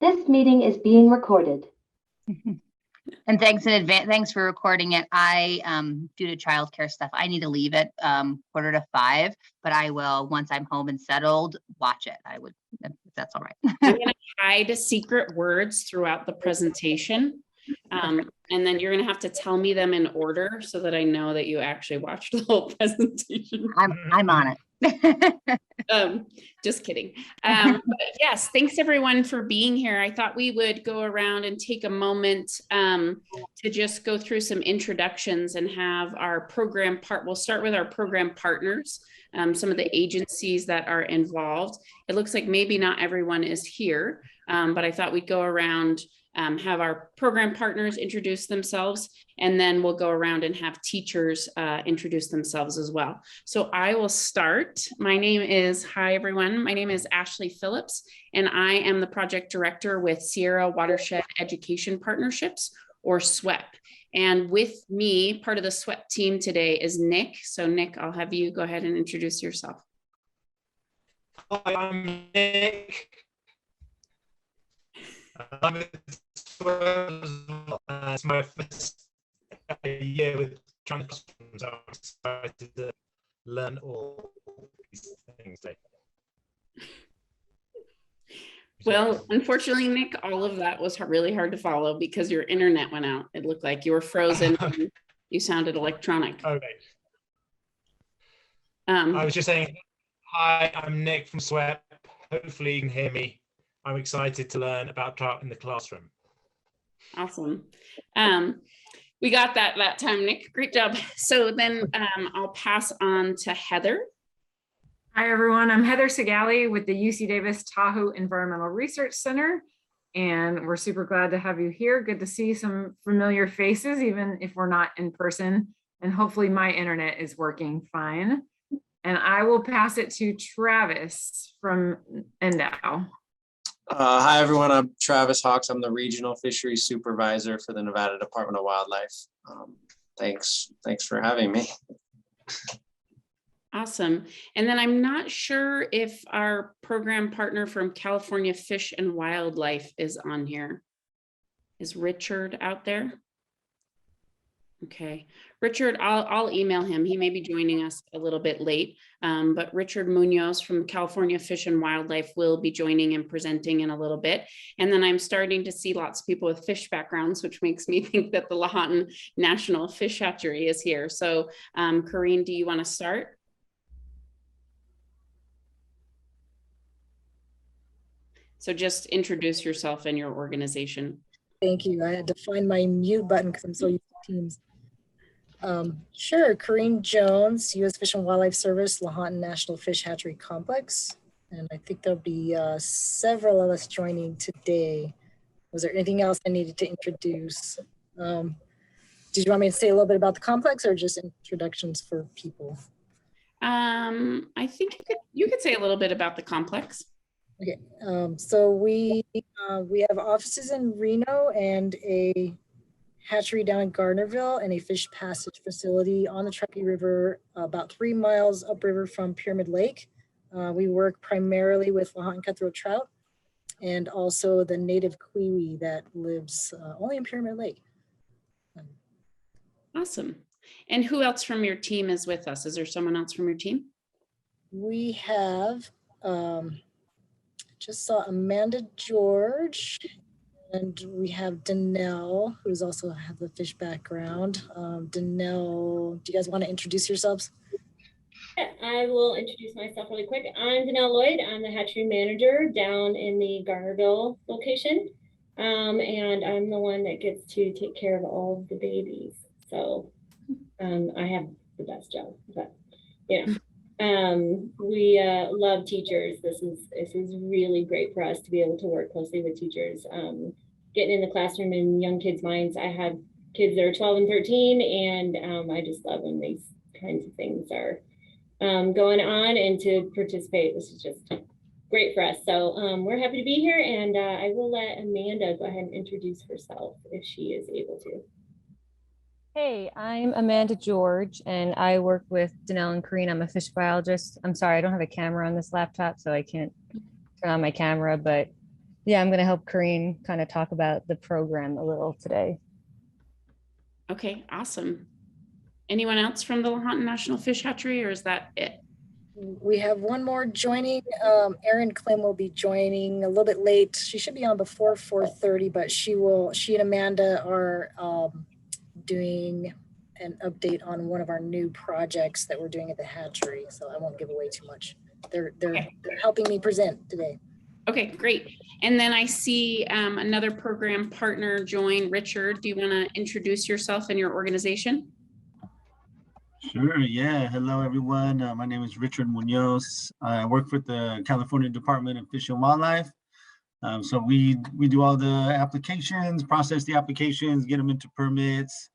This meeting is being recorded. And thanks in advance. Thanks for recording it. I, due to childcare stuff, I need to leave at 4:45, but I will, once I'm home and settled, watch it. I would, if that's all right. I'm going to hide secret words throughout the presentation. And then you're going to have to tell me them in order so that I know that you actually watched the whole presentation. I'm on it. Just kidding. But yes, thanks everyone for being here. I thought we would go around and take a moment to just go through some introductions and have our program we'll start with our program partners, some of the agencies that are involved. It looks like maybe not everyone is here, but I thought we'd go around, have our program partners introduce themselves, and then we'll go around and have teachers introduce themselves as well. So I will start. Hi everyone, my name is Ashley Phillips, and I am the project director with Sierra Watershed Education Partnerships, or SWEP. And with me, part of the SWEP team today is Nick. So Nick, I'll have you go ahead and introduce yourself. Hi, I'm Nick. I'm it's my first year with trying to, so I'm excited to learn all these things today. Well, unfortunately, Nick, all of that was really hard to follow because your internet went out. It looked like you were frozen. And you sounded electronic. Okay. I was just saying, hi, I'm Nick from SWEP. Hopefully you can hear me. I'm excited to learn about Trout in the classroom. Awesome. We got that time, Nick. Great job. So then I'll pass on to Heather. Hi, everyone. I'm Heather Segali with the UC Davis Tahoe Environmental Research Center, and we're super glad to have you here. Good to see some familiar faces, even if we're not in person, and hopefully my internet is working fine. And I will pass it to Travis from NDOW. Hi, everyone. I'm Travis Hawks. I'm the Regional Fisheries Supervisor for the Nevada Department of Wildlife. Thanks for having me. Awesome. And then I'm not sure if our program partner from California Fish and Wildlife is on here. Is Richard out there? Okay, Richard, I'll email him. He may be joining us a little bit late, but Richard Munoz from California Fish and Wildlife will be joining and presenting in a little bit. And then I'm starting to see lots of people with fish backgrounds, which makes me think that the Lahontan National Fish Hatchery is here. So Corinne, do you want to start? So just introduce yourself and your organization. Thank you. I had to find my mute button because I'm so used to Teams. Sure, Corinne Jones, U.S. Fish and Wildlife Service, Lahontan National Fish Hatchery Complex. And I think there'll be several of us joining today. Was there anything else I needed to introduce? Did you want me to say a little bit about the complex or just introductions for people? I think you could say a little bit about the complex. Okay, so we have offices in Reno and a hatchery down in Gardnerville and a fish passage facility on the Truckee River, about 3 miles upriver from Pyramid Lake. We work primarily with Lahontan cutthroat trout and also the native kiwi that lives only in Pyramid Lake. Awesome. And who else from your team is with us? Is there someone else from your team? We have, just saw Amanda George, and we have Danelle, who's also have the fish background. Danelle, do you guys want to introduce yourselves? Yeah, I will introduce myself really quick. I'm Danelle Lloyd. I'm the hatchery manager down in the Garnerville location. And I'm the one that gets to take care of all of the babies. So I have the best job, but you know. We love teachers. This is really great for us to be able to work closely with teachers. Getting in the classroom in young kids' minds. I have kids that are 12 and 13, and I just love when these kinds of things are going on, and to participate. This is just great for us. So we're happy to be here, and I will let Amanda go ahead and introduce herself if she is able to. Hey, I'm Amanda George, and I work with Danelle and Corinne. I'm a fish biologist. I'm sorry, I don't have a camera on this laptop, so I can't turn on my camera, but yeah, I'm going to help Corinne kind of talk about the program a little today. Okay, awesome. Anyone else from the Lahontan National Fish Hatchery, or is that it? We have one more joining. Erin Klim will be joining a little bit late. She should be on before 4:30, but she and Amanda are doing an update on one of our new projects that we're doing at the hatchery. So I won't give away too much. They're helping me present today. Okay, great. And then I see another program partner join. Richard, do you want to introduce yourself and your organization? Sure, yeah. Hello, everyone. My name is Richard Munoz. I work for the California Department of Fish and Wildlife. So we do all the applications, process the applications, get them into permits.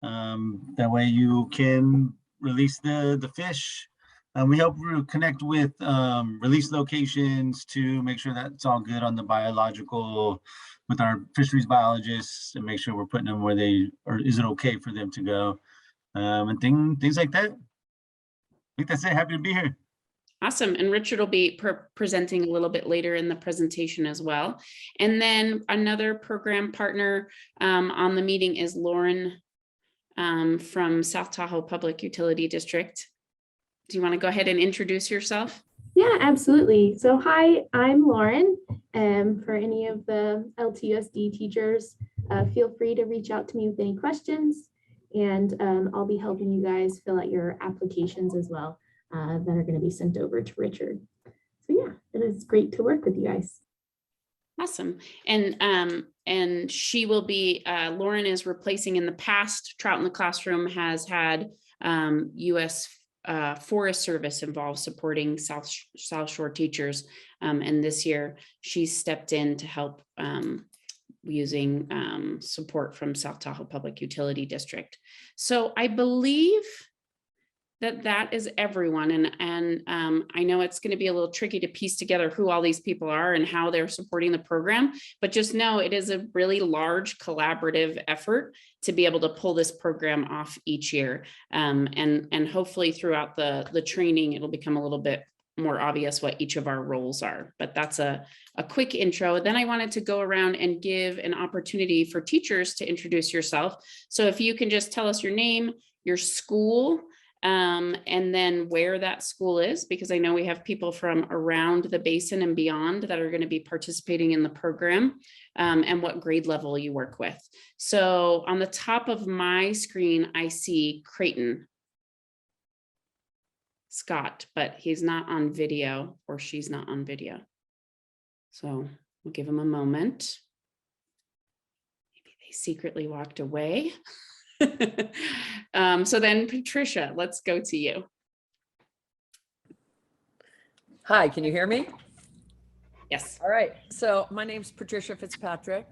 That way you can release the fish. We help connect with release locations to make sure that it's all good on the biological with our fisheries biologists and make sure we're putting them where they, or is it okay for them to go? And things like that. I think that's it. Happy to be here. Awesome. And Richard will be presenting a little bit later in the presentation as well. And then another program partner on the meeting is Lauren from South Tahoe Public Utility District. Do you want to go ahead and introduce yourself? Yeah, absolutely. So hi, I'm Lauren. For any of the LTUSD teachers, feel free to reach out to me with any questions, and I'll be helping you guys fill out your applications as well that are going to be sent over to Richard. So yeah, it is great to work with you guys. Awesome. And she will be, Lauren is replacing in the past. Trout in the Classroom has had U.S. Forest Service involved supporting South Shore teachers. And this year she stepped in to help using support from South Tahoe Public Utility District. So I believe that is everyone. And I know it's going to be a little tricky to piece together who all these people are and how they're supporting the program, but just know it is a really large collaborative effort to be able to pull this program off each year. And hopefully throughout the training, it'll become a little bit more obvious what each of our roles are, but that's a quick intro. Then I wanted to go around and give an opportunity for teachers to introduce yourself. So if you can just tell us your name, your school, and then where that school is, because I know we have people from around the basin and beyond that are going to be participating in the program, and what grade level you work with. So on the top of my screen, I see Creighton Scott, but he's not on video, or she's not on video. So we'll give him a moment. Maybe they secretly walked away. So then Patricia, let's go to you. Hi, can you hear me? Yes. All right. So my name's Patricia Fitzpatrick.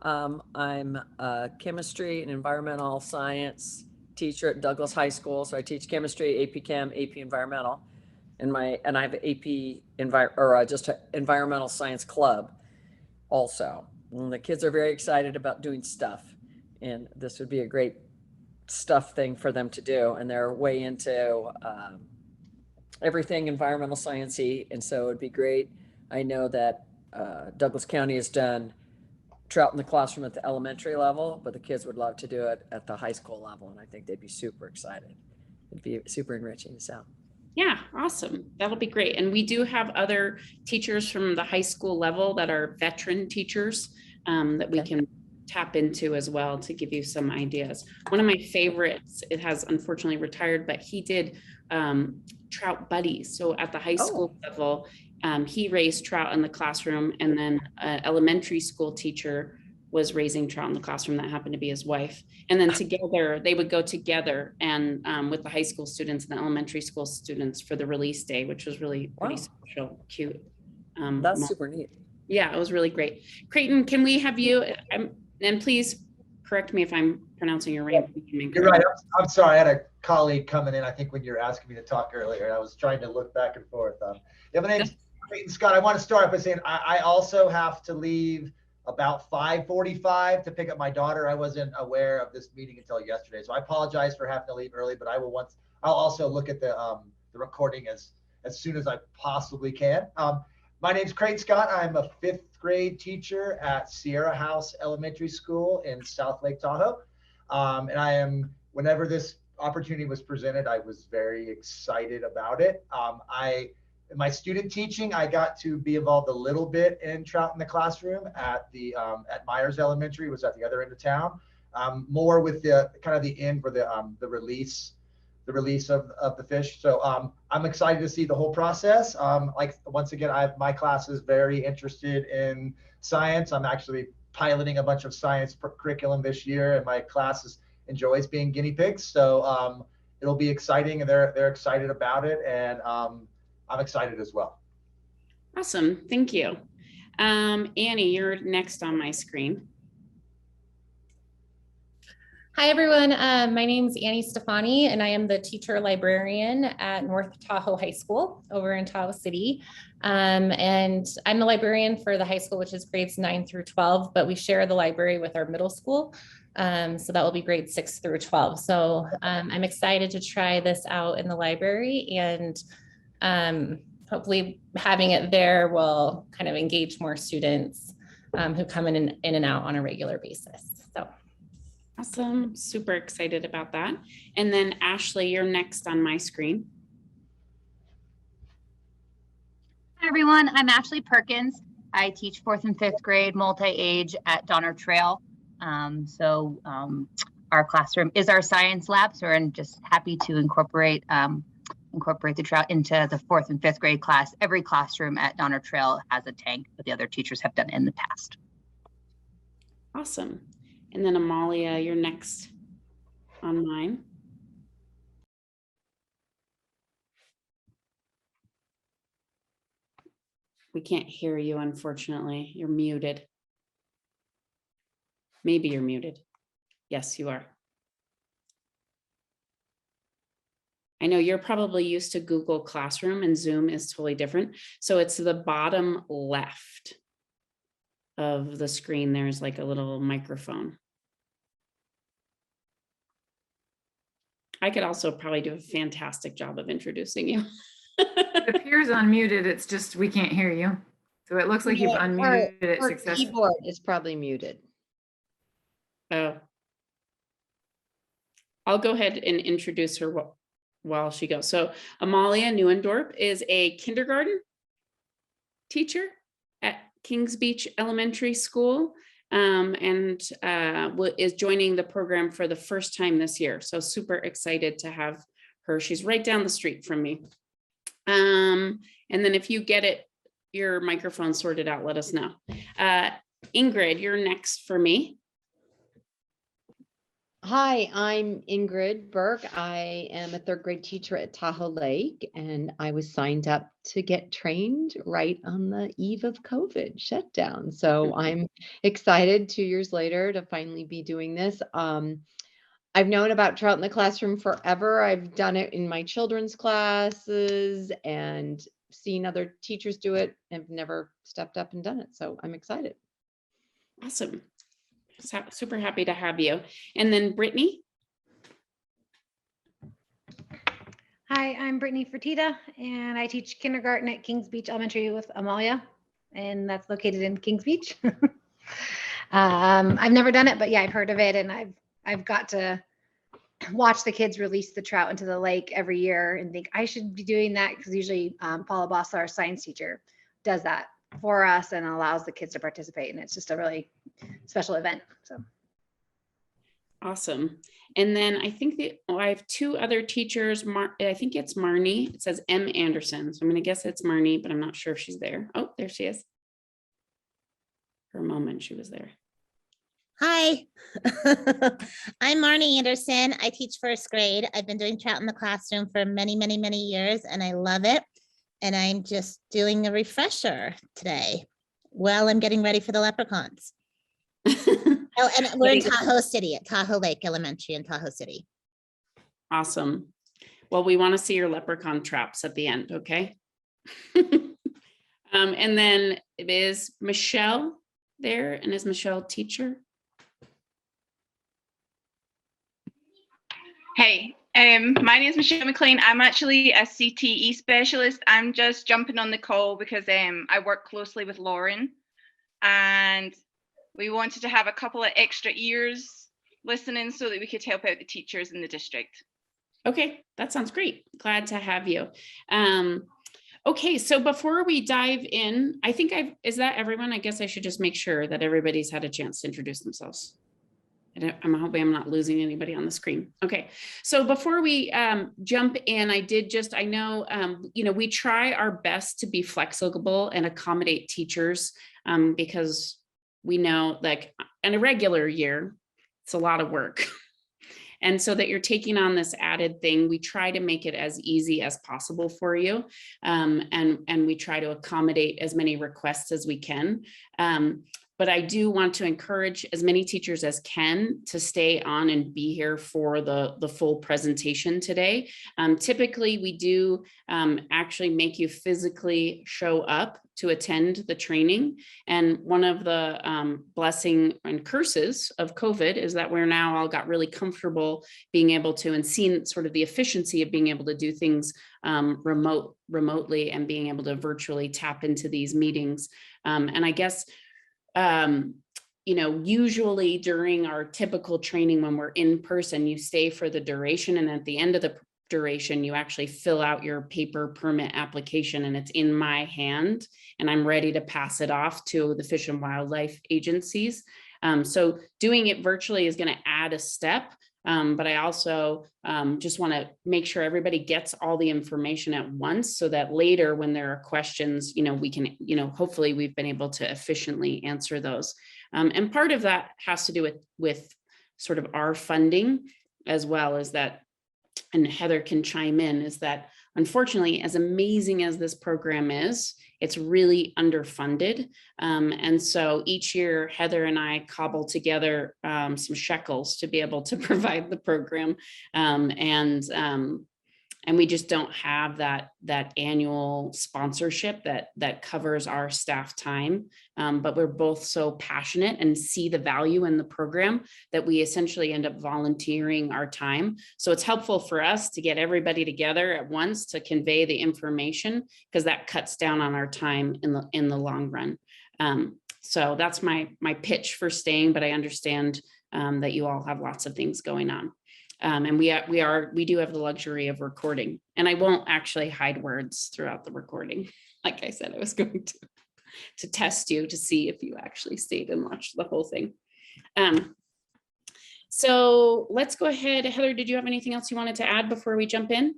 I'm a chemistry and environmental science teacher at Douglas High School. So I teach chemistry, AP Chem, AP Environmental, and I have an AP just an environmental science club also. And the kids are very excited about doing stuff, and this would be a great stuff thing for them to do. And they're way into everything environmental sciencey, and so it'd be great. I know that Douglas County has done Trout in the Classroom at the elementary level, but the kids would love to do it at the high school level, and I think they'd be super excited. It'd be super enriching. So yeah, awesome. That'll be great. And we do have other teachers from the high school level that are veteran teachers that we can tap into as well to give you some ideas. One of my favorites, it has unfortunately retired, but he did trout buddies. So at the high school level, he raised trout in the classroom, and then an elementary school teacher was raising trout in the classroom that happened to be his wife. And then together, they would go together and with the high school students and the elementary school students for the release day, which was really pretty special, cute. That's super neat. Yeah, it was really great. Creighton, can we have you, and please correct me if I'm pronouncing your name. You're right. I'm sorry. I had a colleague coming in, I think, when you were asking me to talk earlier. I was trying to look back and forth. Yeah, my name's Creighton Scott. I want to start by saying I also have to leave about 5:45 to pick up my daughter. I wasn't aware of this meeting until yesterday, so I apologize for having to leave early, but I'll also look at the recording as soon as I possibly can. My name's Creighton Scott. I'm a 5th grade teacher at Sierra House Elementary School in South Lake Tahoe. And I am, whenever this opportunity was presented, I was very excited about it. In my student teaching, I got to be involved a little bit in Trout in the classroom at at Myers Elementary, was at the other end of town. More with the kind of the end for the release of the fish. So I'm excited to see the whole process. Like once again, my class is very interested in science. I'm actually piloting a bunch of science curriculum this year, and my class enjoys being guinea pigs. So it'll be exciting, and they're excited about it, and I'm excited as well. Awesome, thank you. Annie, you're next on my screen. Hi, everyone. My name is Annie Stefani, and I am the teacher librarian at North Tahoe High School over in Tahoe City. And I'm the librarian for the high school, which is grades 9 through 12, but we share the library with our middle school. So that will be grades 6 through 12. So I'm excited to try this out in the library, and hopefully having it there will kind of engage more students who come in and out on a regular basis. So. Awesome, super excited about that. And then Ashley, you're next on my screen. Hi everyone, I'm Ashley Perkins. I teach 4th and 5th grade multi-age at Donner Trail. Our classroom is our science lab, so we're just happy to incorporate the trout into the 4th and 5th grade class. Every classroom at Donner Trail has a tank, but the other teachers have done it in the past. Awesome. And then Amalia, you're next on mine. We can't hear you, unfortunately. You're muted. Maybe you're muted. Yes, you are. I know you're probably used to Google Classroom, and Zoom is totally different. So it's the bottom left of the screen. There's like a little microphone. I could also probably do a fantastic job of introducing you. It appears unmuted. It's just we can't hear you. So it looks like you've unmuted it Her successfully. keyboard is probably muted. Oh. I'll go ahead and introduce her while she goes. So Amalia Neuendorp is a kindergarten teacher at Kings Beach Elementary School. And is joining the program for the first time this year. So super excited to have her. She's right down the street from me. And then if you get your microphone sorted out, let us know. Ingrid, you're next for me. Hi, I'm Ingrid Burke. I am a 3rd grade teacher at Tahoe Lake, and I was signed up to get trained right on the eve of COVID shutdown. So I'm excited 2 years later to finally be doing this. I've known about Trout in the classroom forever. I've done it in my children's classes and seen other teachers do it. I've never stepped up and done it. So I'm excited. Awesome. Super happy to have you. And then Brittany. Hi, I'm Brittany Fertitta, and I teach kindergarten at Kings Beach Elementary with Amalia, and that's located in Kings Beach. I've never done it, but yeah, I've heard of it, and I've got to watch the kids release the trout into the lake every year and think I should be doing that, because usually Paula Bossa, our science teacher, does that for us and allows the kids to participate, and it's just a really special event. So awesome. And then I think I have 2 other teachers. I think it's Marnie. It says M. Anderson, so I'm going to guess it's Marnie, but I'm not sure if she's there. Oh, there she is. For a moment she was there. Hi, I'm Marnie Anderson. I teach 1st grade. I've been doing Trout in the classroom for many, many, many years, and I love it. And I'm just doing a refresher today while I'm getting ready for the leprechauns. Oh, and we're in Tahoe City at Tahoe Lake Elementary in Tahoe City. Awesome. Well, we want to see your leprechaun traps at the end, okay? And then is Michelle there? And is Michelle teacher? Hey, My name is Michelle McLean. I'm actually a CTE specialist. I'm just jumping on the call because I work closely with Lauren, and we wanted to have a couple of extra ears listening so that we could help out the teachers in the district. Okay, that sounds great. Glad to have you. Okay, so before we dive in, I think is that everyone? I guess I should just make sure that everybody's had a chance to introduce themselves. I'm hoping I'm not losing anybody on the screen. Okay, so before we jump in, I know, we try our best to be flexible and accommodate teachers because we know, like, in a regular year, it's a lot of work. And so that you're taking on this added thing, we try to make it as easy as possible for you. And we try to accommodate as many requests as we can. But I do want to encourage as many teachers as can to stay on and be here for the full presentation today. Typically, we do actually make you physically show up to attend the training. And one of the blessing and curses of COVID is that we're now all got really comfortable being able to and seen sort of the efficiency of being able to do things remotely and being able to virtually tap into these meetings. And I guess, usually during our typical training, when we're in person, you stay for the duration, and at the end of the duration, you actually fill out your paper permit application, and it's in my hand, and I'm ready to pass it off to the Fish and Wildlife agencies. So doing it virtually is going to add a step. But I also just want to make sure everybody gets all the information at once so that later when there are questions, we can, hopefully we've been able to efficiently answer those. And part of that has to do with sort of our funding, as well as that, and Heather can chime in, is that unfortunately, as amazing as this program is, it's really underfunded. And so each year, Heather and I cobble together some shekels to be able to provide the program. And we just don't have that annual sponsorship that covers our staff time. But we're both so passionate and see the value in the program that we essentially end up volunteering our time. So it's helpful for us to get everybody together at once to convey the information, because that cuts down on our time in the long run. So that's my pitch for staying, but I understand that you all have lots of things going on. And we do have the luxury of recording, and I won't actually hide words throughout the recording. Like I said, I was going to test you to see if you actually stayed and watched the whole thing. So let's go ahead. Heather, did you have anything else you wanted to add before we jump in?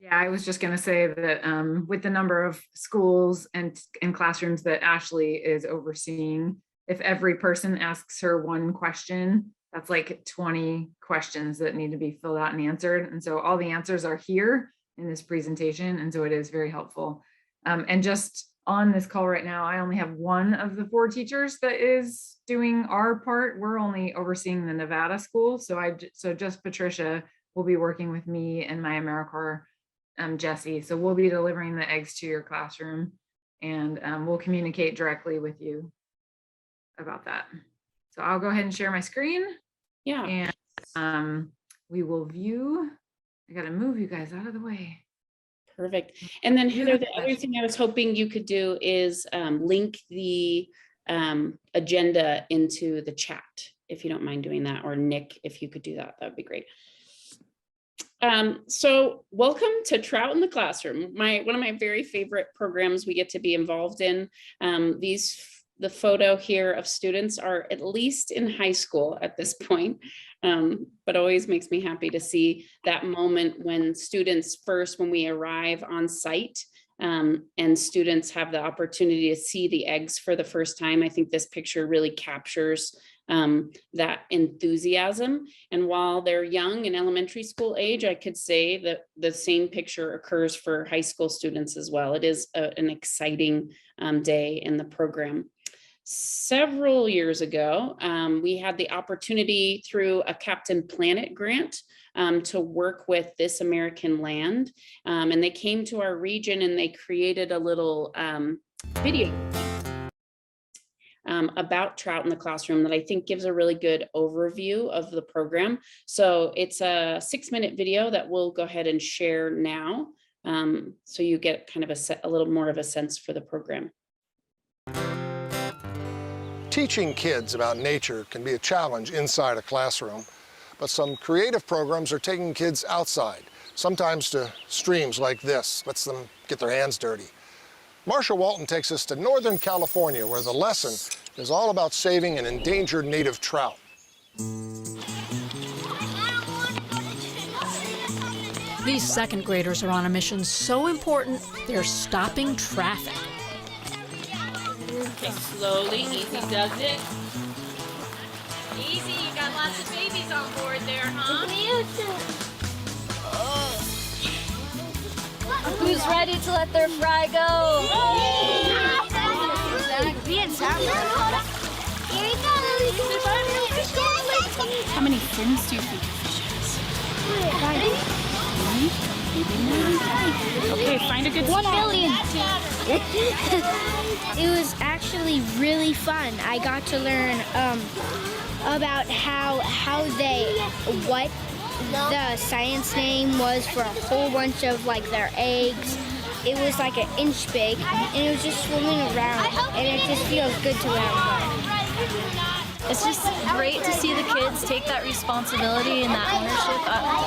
Yeah, I was just going to say that with the number of schools and classrooms that Ashley is overseeing, if every person asks her one question, that's like 20 questions that need to be filled out and answered. And so all the answers are here in this presentation. And so it is very helpful. And just on this call right now, I only have one of the 4 teachers that is doing our part. We're only overseeing the Nevada school. So just Patricia will be working with me and my AmeriCorps Jesse. So we'll be delivering the eggs to your classroom, and we'll communicate directly with you about that. So I'll go ahead and share my screen. Yeah. And we will view. I got to move you guys out of the way. Perfect. And then Heather, the other thing I was hoping you could do is link the agenda into the chat, if you don't mind doing that, or Nick, if you could do that, that would be great. So welcome to Trout in the Classroom, one of my very favorite programs we get to be involved in. The photo here of students are at least in high school at this point, but always makes me happy to see that moment when students when we arrive on site, and students have the opportunity to see the eggs for the first time. I think this picture really captures that enthusiasm. And while they're young and elementary school age, I could say that the same picture occurs for high school students as well. It is an exciting day in the program. Several years ago, we had the opportunity through a Captain Planet grant to work with This American Land. And they came to our region and they created a little video. about trout in the classroom that I think gives a really good overview of the program. So it's a 6-minute video that we'll go ahead and share now. So you get kind of a little more of a sense for the program. Teaching kids about nature can be a challenge inside a classroom, but some creative programs are taking kids outside, sometimes to streams like this, lets them get their hands dirty. Marsha Walton takes us to Northern California, where the lesson is all about saving an endangered native trout. These second graders are on a mission so important, they're stopping traffic. Okay, slowly, easy does it. Easy, you got lots of babies on board there, huh? Who's ready to let their fry go? How many fins do you think a fish has? Okay, find a good 1 billion. It was actually really fun. I got to learn about what the science name was for a whole bunch of like their eggs. It was like an inch big, and it was just swimming around, and it just feels good to learn. It's just great to see the kids take that responsibility and that ownership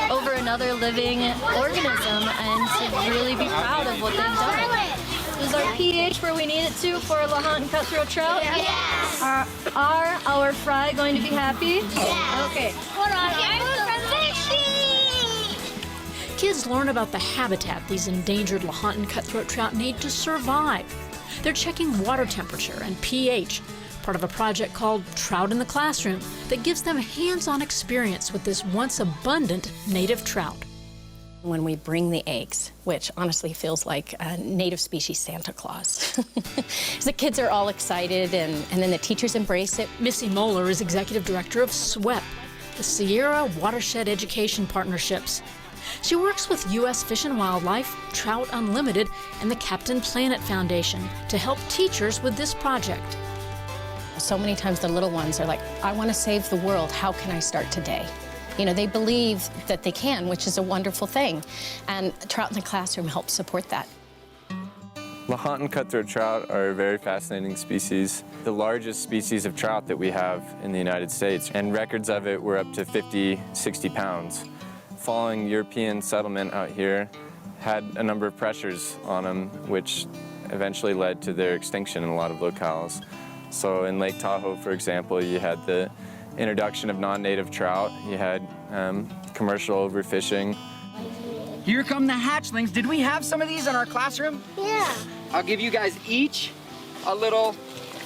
over another living organism and to really be proud of what they've done. Is our pH where we need it to for Lahontan cutthroat trout? Yes. Are our fry going to be happy? Yes. Okay. Kids learn about the habitat these endangered Lahontan cutthroat trout need to survive. They're checking water temperature and pH, part of a project called Trout in the Classroom that gives them hands-on experience with this once abundant native trout. When we bring the eggs, which honestly feels like a native species Santa Claus. The kids are all excited and then the teachers embrace it. Missy Moeller is executive director of SWEP, the Sierra Watershed Education Partnerships. She works with U.S. Fish and Wildlife, Trout Unlimited, and the Captain Planet Foundation to help teachers with this project. So many times the little ones are like, I want to save the world. How can I start today? You know, they believe that they can, which is a wonderful thing. And Trout in the Classroom helps support that. Lahontan cutthroat trout are a very fascinating species, the largest species of trout that we have in the United States, and records of it were up to 50, 60 pounds. Following European settlement out here had a number of pressures on them, which eventually led to their extinction in a lot of locales. So in Lake Tahoe, for example, you had the introduction of non-native trout, you had commercial overfishing. Here come the hatchlings. Did we have some of these in our classroom? Yeah. I'll give you guys each a little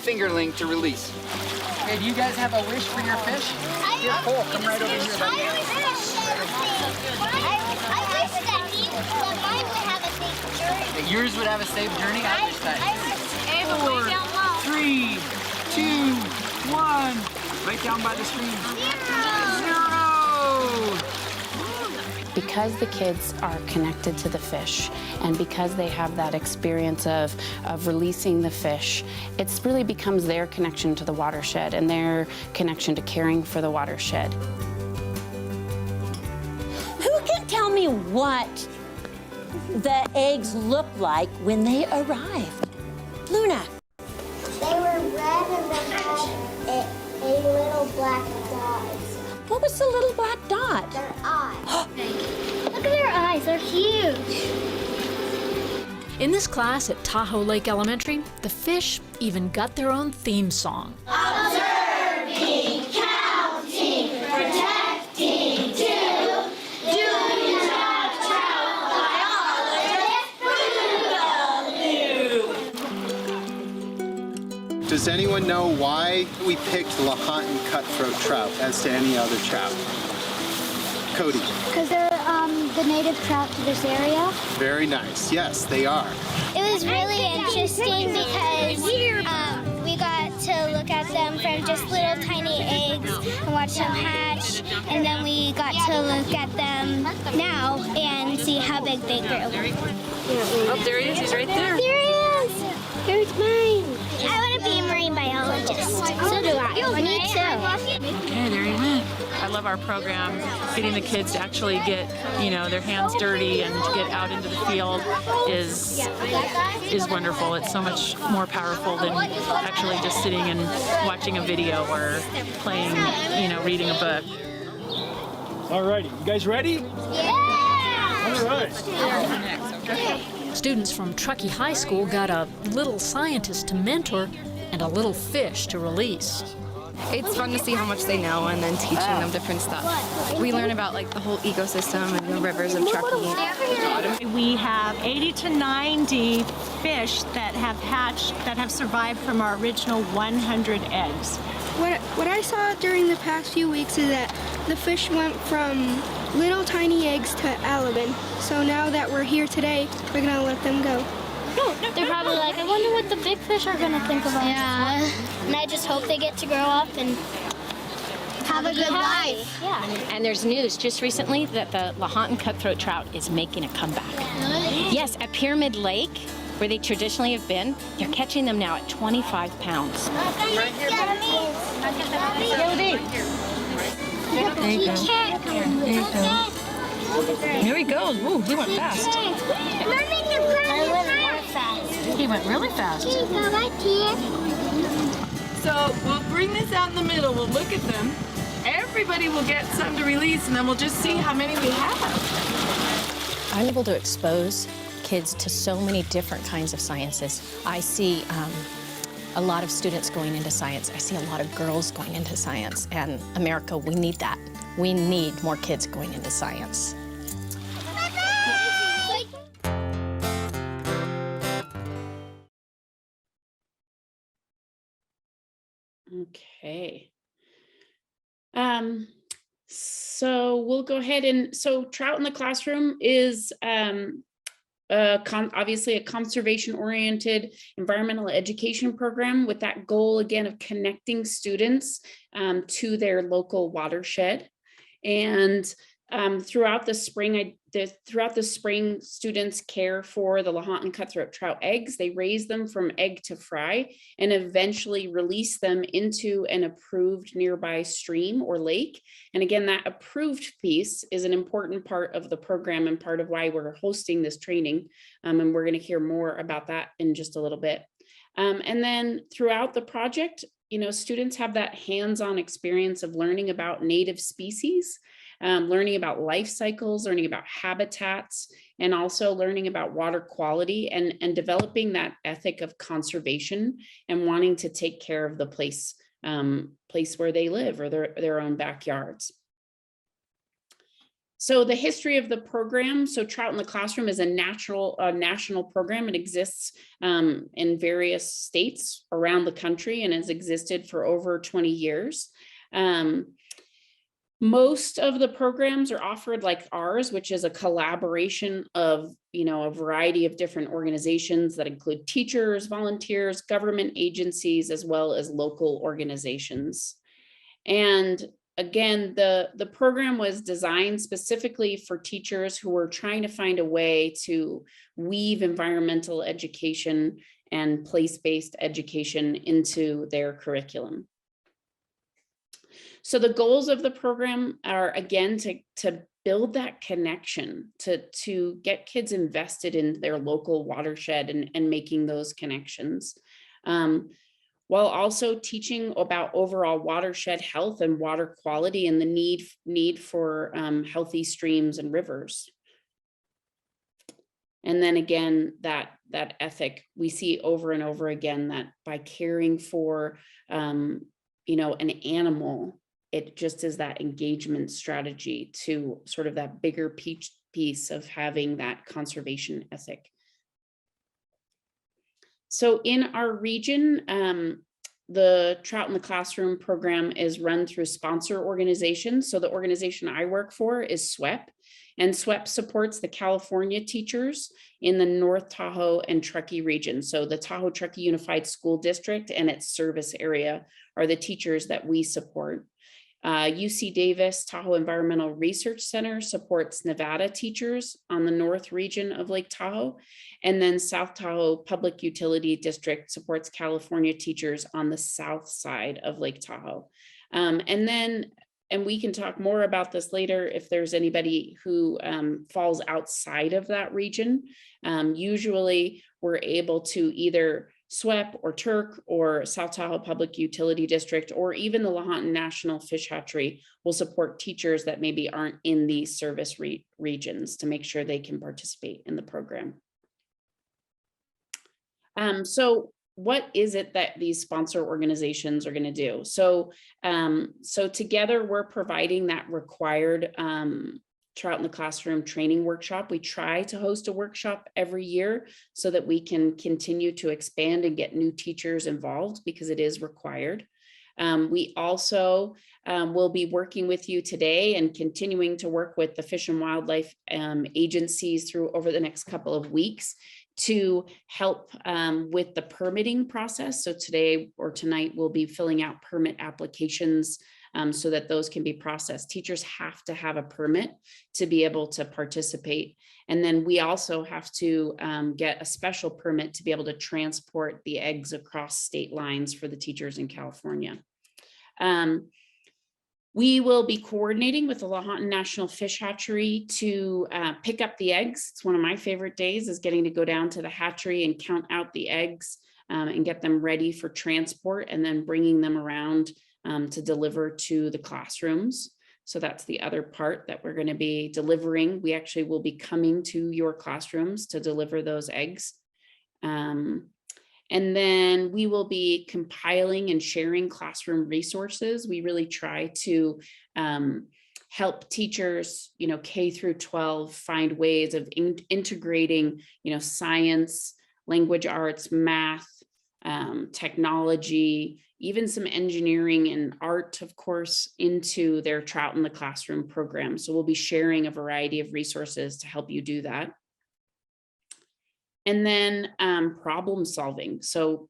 fingerling to release. Hey, do you guys have a wish for your fish? Here, Cole, come right over here. I wish that mine would have a safe journey. That yours would have a safe journey? I wish that. 4, 3, 2, 1. Right down by the stream. 0. Because the kids are connected to the fish and because they have that experience of releasing the fish, it really becomes their connection to the watershed and their connection to caring for the watershed. Who can tell me what the eggs look like when they arrive? Luna. They were red and then had a little black dot. What was the little black dot? Their eyes. Look at their eyes, they're huge. In this class at Tahoe Lake Elementary, the fish even got their own theme song. Observing, counting, protecting, doing trout biology. Does anyone know why we picked Lahontan cutthroat trout as to any other trout? Cody. Because they're the native trout to this area. Very nice. Yes, they are. It was really interesting because we got to look at them from just little tiny eggs and watch them hatch, and then we got to look at them now and see how big they grew. Oh, there he is. He's right there. There he is. Here's mine. I want to be a marine biologist. So do I. Me too. Okay, there he went. I love our program. Getting the kids to actually get, you know, their hands dirty and to get out into the field is wonderful. It's so much more powerful than actually just sitting and watching a video or playing, you know, reading a book. All righty, you guys ready? Yeah! All right. Students from Truckee High School got a little scientist to mentor and a little fish to release. It's fun to see how much they know and then teaching them different stuff. We learn about like the whole ecosystem and the rivers of Truckee. We have 80 to 90 fish that have hatched, that have survived from our original 100 eggs. What I saw during the past few weeks is that the fish went from little tiny eggs to alevin. So now that we're here today, we're gonna let them go. They're probably like, I wonder what the big fish are gonna think about. Yeah, and I just hope they get to grow up and have a good life. Yeah. And there's news just recently that the Lahontan cutthroat trout is making a comeback. Yes, at Pyramid Lake, where they traditionally have been, they're catching them now at 25 pounds. Right here, There you go. There you go. Here he goes. Woo, he went fast. He went really fast. So we'll bring this out in the middle. We'll look at them. Everybody will get something to release, and then we'll just see how many we have. I'm able to expose kids to so many different kinds of sciences. I see a lot of students going into science. I see a lot of girls going into science. And America, we need that. We need more kids going into science. Okay. So we'll go ahead and, so Trout in the Classroom is obviously a conservation-oriented environmental education program with that goal, again, of connecting students to their local watershed. And throughout the spring, students care for the Lahontan cutthroat trout eggs. They raise them from egg to fry and eventually release them into an approved nearby stream or lake. And again, that approved piece is an important part of the program and part of why we're hosting this training. And we're going to hear more about that in just a little bit. And then throughout the project, you know, students have that hands-on experience of learning about native species, learning about life cycles, learning about habitats, and also learning about water quality and developing that ethic of conservation and wanting to take care of the place where they live or their own backyards. So the history of the program, so Trout in the Classroom is a national program. It exists in various states around the country and has existed for over 20 years. Most of the programs are offered like ours, which is a collaboration of, you know, a variety of different organizations that include teachers, volunteers, government agencies, as well as local organizations. And again, the program was designed specifically for teachers who were trying to find a way to weave environmental education and place-based education into their curriculum. So the goals of the program are, again, to build that connection, to get kids invested in their local watershed and making those connections, while also teaching about overall watershed health and water quality and the need for healthy streams and rivers. And then again, that ethic we see over and over again, that by caring for you know, an animal, it just is that engagement strategy to sort of that bigger piece of having that conservation ethic. So in our region, the Trout in the Classroom program is run through sponsor organizations. So the organization I work for is SWEP, and SWEP supports the California teachers in the North Tahoe and Truckee region. So the Tahoe Truckee Unified School District and its service area are the teachers that we support. UC Davis Tahoe Environmental Research Center supports Nevada teachers on the north region of Lake Tahoe. And then South Tahoe Public Utility District supports California teachers on the south side of Lake Tahoe. And we can talk more about this later if there's anybody who falls outside of that region. Usually we're able to either SWEP or Turk or South Tahoe Public Utility District, or even the Lahontan National Fish Hatchery will support teachers that maybe aren't in these service regions to make sure they can participate in the program. So what is it that these sponsor organizations are going to do? So together we're providing that required Trout in the Classroom training workshop. We try to host a workshop every year so that we can continue to expand and get new teachers involved, because it is required. We also will be working with you today and continuing to work with the Fish and Wildlife agencies over the next couple of weeks to help with the permitting process. So today or tonight, we'll be filling out permit applications so that those can be processed. Teachers have to have a permit to be able to participate. And then we also have to get a special permit to be able to transport the eggs across state lines for the teachers in California. We will be coordinating with the Lahontan National Fish Hatchery to pick up the eggs. It's one of my favorite days, is getting to go down to the hatchery and count out the eggs and get them ready for transport, and then bringing them around to deliver to the classrooms. So that's the other part that we're going to be delivering. We actually will be coming to your classrooms to deliver those eggs. And then we will be compiling and sharing classroom resources. We really try to help teachers, K through 12, find ways of integrating, science, language arts, math, technology, even some engineering and art, of course, into their Trout in the Classroom program. So we'll be sharing a variety of resources to help you do that. And then problem solving. So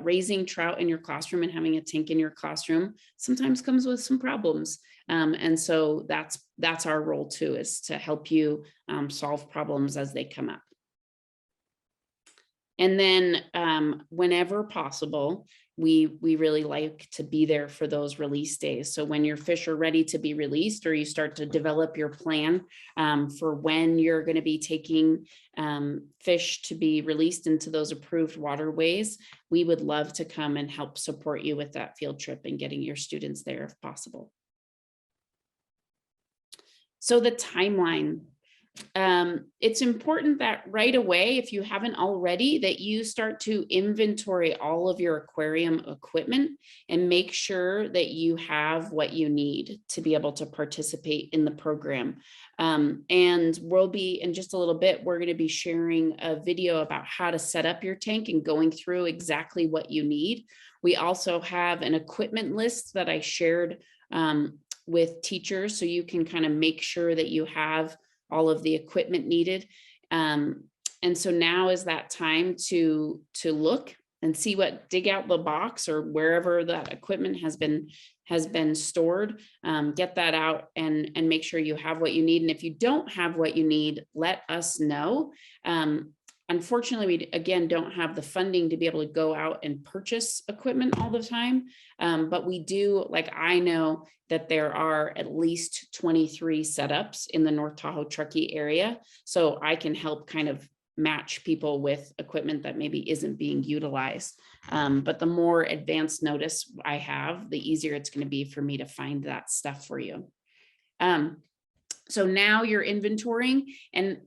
raising trout in your classroom and having a tank in your classroom sometimes comes with some problems. And so that's our role too, is to help you solve problems as they come up. And then whenever possible, we really like to be there for those release days. So when your fish are ready to be released, or you start to develop your plan for when you're going to be taking fish to be released into those approved waterways, we would love to come and help support you with that field trip and getting your students there if possible. So the timeline. It's important that right away, if you haven't already, that you start to inventory all of your aquarium equipment and make sure that you have what you need to be able to participate in the program. And we'll be, in just a little bit, we're going to be sharing a video about how to set up your tank and going through exactly what you need. We also have an equipment list that I shared with teachers, so you can kind of make sure that you have all of the equipment needed. And so now is that time to look and see dig out the box or wherever that equipment has been stored, get that out and make sure you have what you need. And if you don't have what you need, let us know. Unfortunately, we again don't have the funding to be able to go out and purchase equipment all the time. But we do, I know that there are at least 23 setups in the North Tahoe Truckee area. So I can help kind of match people with equipment that maybe isn't being utilized. But the more advanced notice I have, the easier it's going to be for me to find that stuff for you. So now you're inventorying, and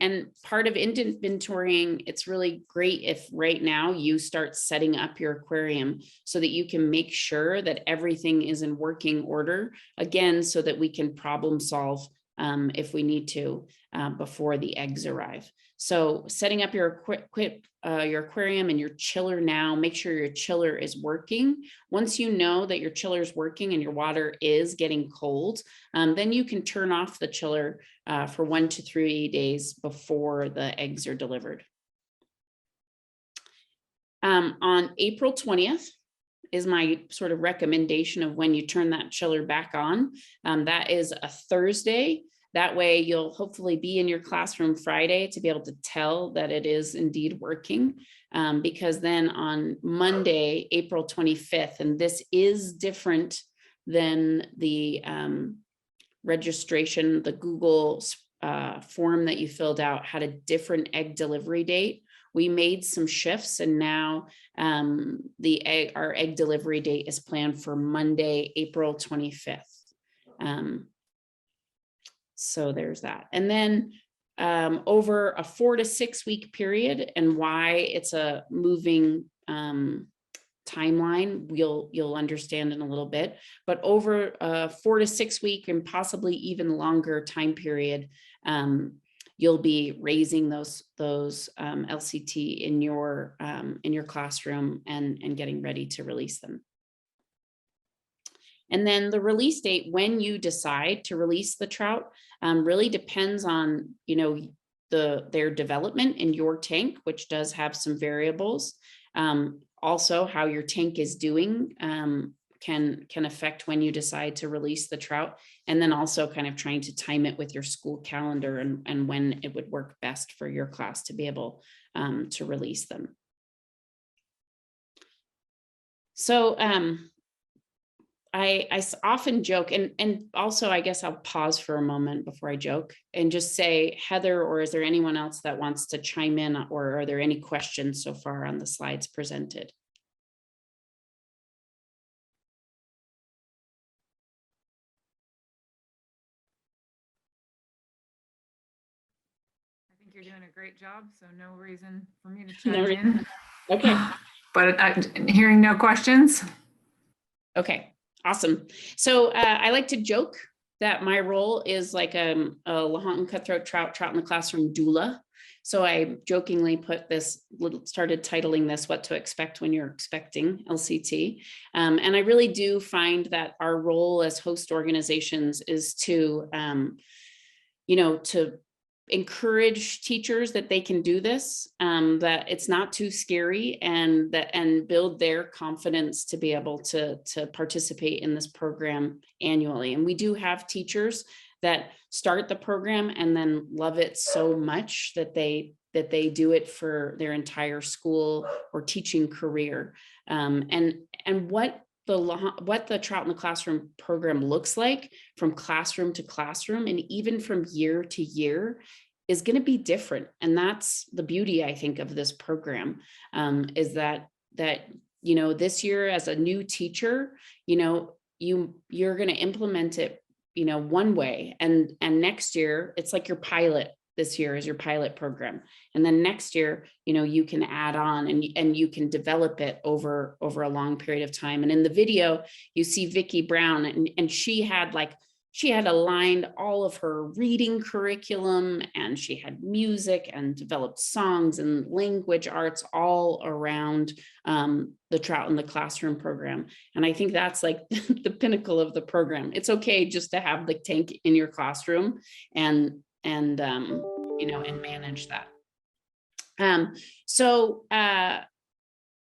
part of inventorying, it's really great if right now you start setting up your aquarium so that you can make sure that everything is in working order, again, so that we can problem solve if we need to before the eggs arrive. So setting up your aquarium and your chiller now, make sure your chiller is working. Once you know that your chiller is working and your water is getting cold, then you can turn off the chiller for 1 to 3 days before the eggs are delivered. On April 20th, sort of recommendation of when you turn that chiller back on. That is a Thursday. That way you'll hopefully be in your classroom Friday to be able to tell that it is indeed working. Because then on Monday, April 25th, and this is different than the registration, the Google form that you filled out had a different egg delivery date. We made some shifts, and now our egg delivery date is planned for Monday, April 25th. So there's that. And then over a 4 to 6 week period, and why it's a moving timeline, you'll understand in a little bit, but over a 4 to 6 week and possibly even longer time period, you'll be raising those LCT in your classroom and getting ready to release them. And then the release date, when you decide to release the trout, really depends on, their development in your tank, which does have some variables. Also, how your tank is doing can affect when you decide to release the trout, and then also kind of trying to time it with your school calendar and when it would work best for your class to be able to release them. So I often joke, and also I guess I'll pause for a moment before I joke and just say, Heather, or is there anyone else that wants to chime in, or are there any questions so far on the slides presented? I think you're doing a great job, so no reason for me to chime in. Okay. But I'm hearing no questions. Okay. Awesome. So I like to joke that my role is like a Lahontan cutthroat trout in the classroom doula. So I jokingly started titling this "What to Expect When You're Expecting LCT." And I really do find that our role as host organizations is to, to encourage teachers that they can do this, that it's not too scary, and build their confidence to be able to participate in this program annually. And we do have teachers that start the program and then love it so much that they do it for their entire school or teaching career. And what the Trout in the Classroom program looks like from classroom to classroom and even from year to year is going to be different. And that's the beauty, I think, of this program, is that this year as a new teacher, you're going to implement it, one way, and next year it's like your pilot. This year is your pilot program. And then next year, you can add on and you can develop it over a long period of time. And in the video, you see Vicki Brown, and she had aligned all of her reading curriculum, and she had music and developed songs and language arts all around the Trout in the Classroom program. And I think that's like the pinnacle of the program. It's okay just to have the tank in your classroom and manage that.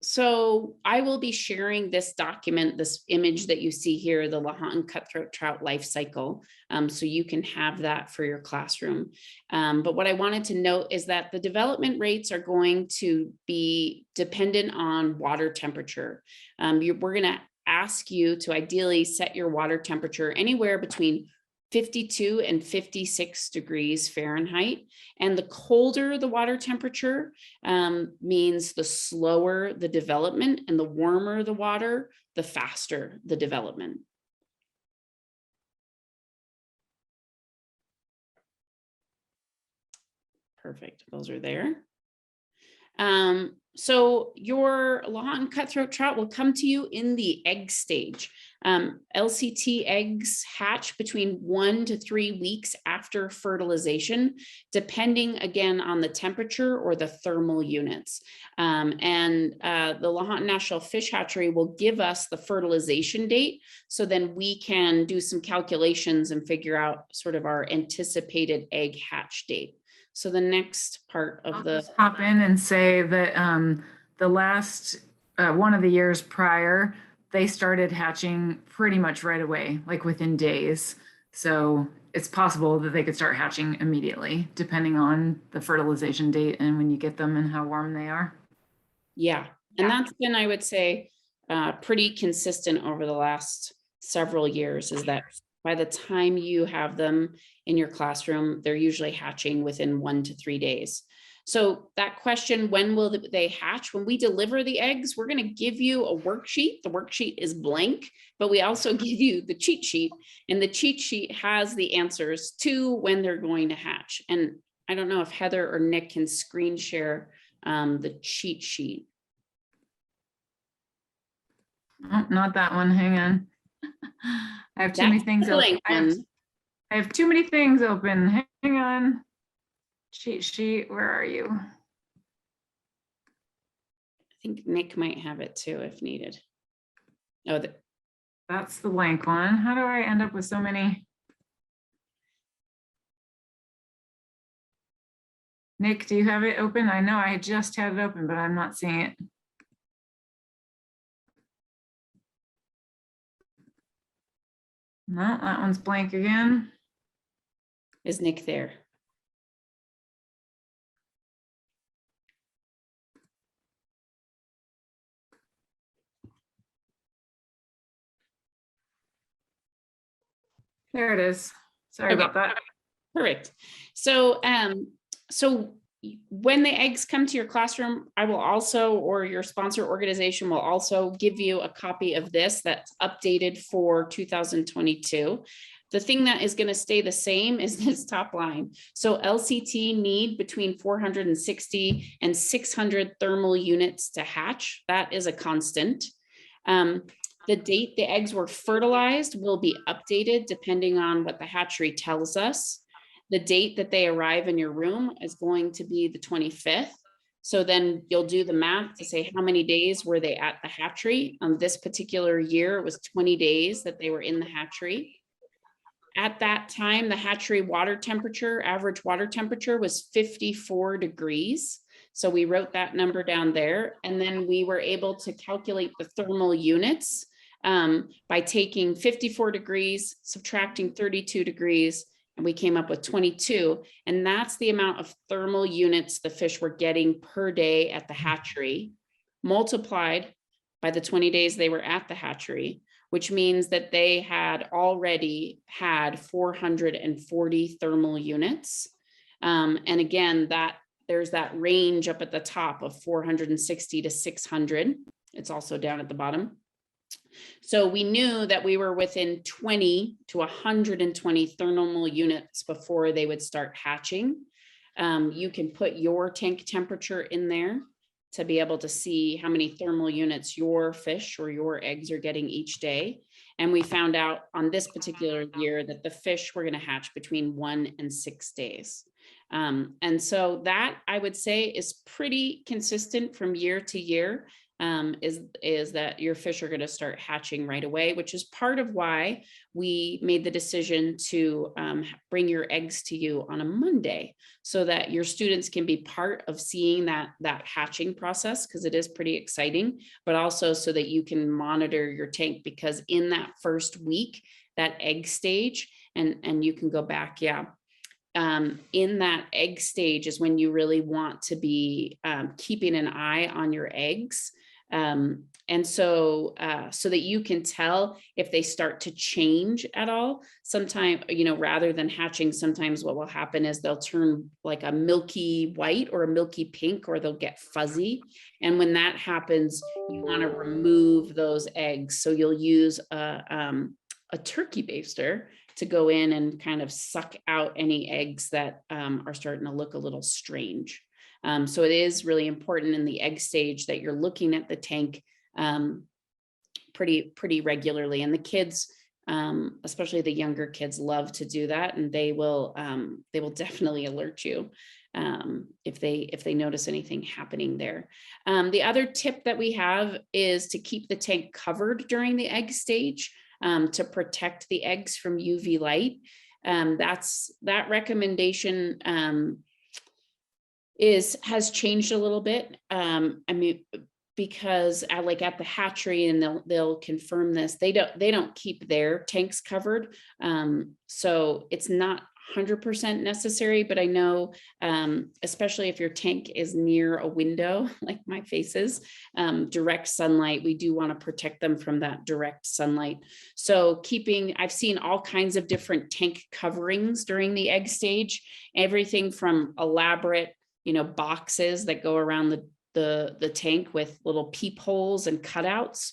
So I will be sharing this document, this image that you see here, the Lahontan cutthroat trout life cycle, so you can have that for your classroom. But what I wanted to note is that the development rates are going to be dependent on water temperature. We're going to ask you to ideally set your water temperature anywhere between 52 and 56 degrees Fahrenheit. And the colder the water temperature means the slower the development, and the warmer the water, the faster the development. Perfect, those are there. So your Lahontan cutthroat trout will come to you in the egg stage. LCT eggs hatch between 1 to 3 weeks after fertilization, depending again on the temperature or the thermal units. The Lahontan National Fish Hatchery will give us the fertilization date, so then we can do some calculations and figure out sort of our anticipated egg hatch date. So the next part of I'll just hop in and say that the last one of the years prior, they started hatching pretty much right away, like within days. So it's possible that they could start hatching immediately, depending on the fertilization date and when you get them and how warm they are. Yeah, and that's been, I would say, pretty consistent over the last several years, is that by the time you have them in your classroom, they're usually hatching within 1 to 3 days. So that question, when will they hatch? When we deliver the eggs, we're going to give you a worksheet. The worksheet is blank, but we also give you the cheat sheet, and the cheat sheet has the answers to when they're going to hatch. And I don't know if Heather or Nick can screen share the cheat sheet. Oh, not that one. Hang on. I have too many things open. I have too many things open. Hang on. Cheat sheet, where are you? I think Nick might have it too if needed. Oh, that's the blank one. How do I end up with so many? Nick, do you have it open? I know I just had it open, but I'm not seeing it. No, that one's blank again. Is Nick there? There it is. Sorry about that. Perfect. So, so when the eggs come to your classroom, I will also, or your sponsor organization will also give you a copy of this that's updated for 2022. The thing that is going to stay the same is this top line. So LCT need between 460 and 600 thermal units to hatch. That is a constant. The date the eggs were fertilized will be updated depending on what the hatchery tells us. The date that they arrive in your room is going to be the 25th. So then you'll do the math to say how many days were they at the hatchery. This particular year, it was 20 days that they were in the hatchery. At that time, the hatchery water temperature, average water temperature, was 54 degrees. So we wrote that number down there. And then we were able to calculate the thermal units by taking 54 degrees, subtracting 32 degrees, and we came up with 22. And that's the amount of thermal units the fish were getting per day at the hatchery, multiplied by the 20 days they were at the hatchery, which means that they had already had 440 thermal units. And again, there's that range up at the top of 460 to 600. It's also down at the bottom. So we knew that we were within 20 to 120 thermal units before they would start hatching. You can put your tank temperature in there to be able to see how many thermal units your fish or your eggs are getting each day. And we found out on this particular year that the fish were going to hatch between 1 and 6 days. And so that, I would say, is pretty consistent from year to year. Is that your fish are going to start hatching right away, which is part of why we made the decision to bring your eggs to you on a Monday, so that your students can be part of seeing that hatching process, because it is pretty exciting, but also so that you can monitor your tank, because in that first week, that egg stage, and you can go back, in that egg stage is when you really want to be keeping an eye on your eggs. And so that you can tell if they start to change at all. Sometimes, rather than hatching, sometimes what will happen is they'll turn like a milky white or a milky pink, or they'll get fuzzy. And when that happens, you want to remove those eggs. So you'll use a turkey baster to go in and kind of suck out any eggs that are starting to look a little strange. So it is really important in the egg stage that you're looking at the tank pretty regularly. And the kids, especially the younger kids, love to do that, and they will definitely alert you if they notice anything happening there. The other tip that we have is to keep the tank covered during the egg stage to protect the eggs from UV light. That recommendation has changed a little bit. because like at the hatchery, and they'll confirm this, they don't keep their tanks covered. So it's not 100% necessary, but I know, especially if your tank is near a window, like my face is, direct sunlight, we do want to protect them from that direct sunlight. So I've seen all kinds of different tank coverings during the egg stage, everything from elaborate, boxes that go around the tank with little peepholes and cutouts,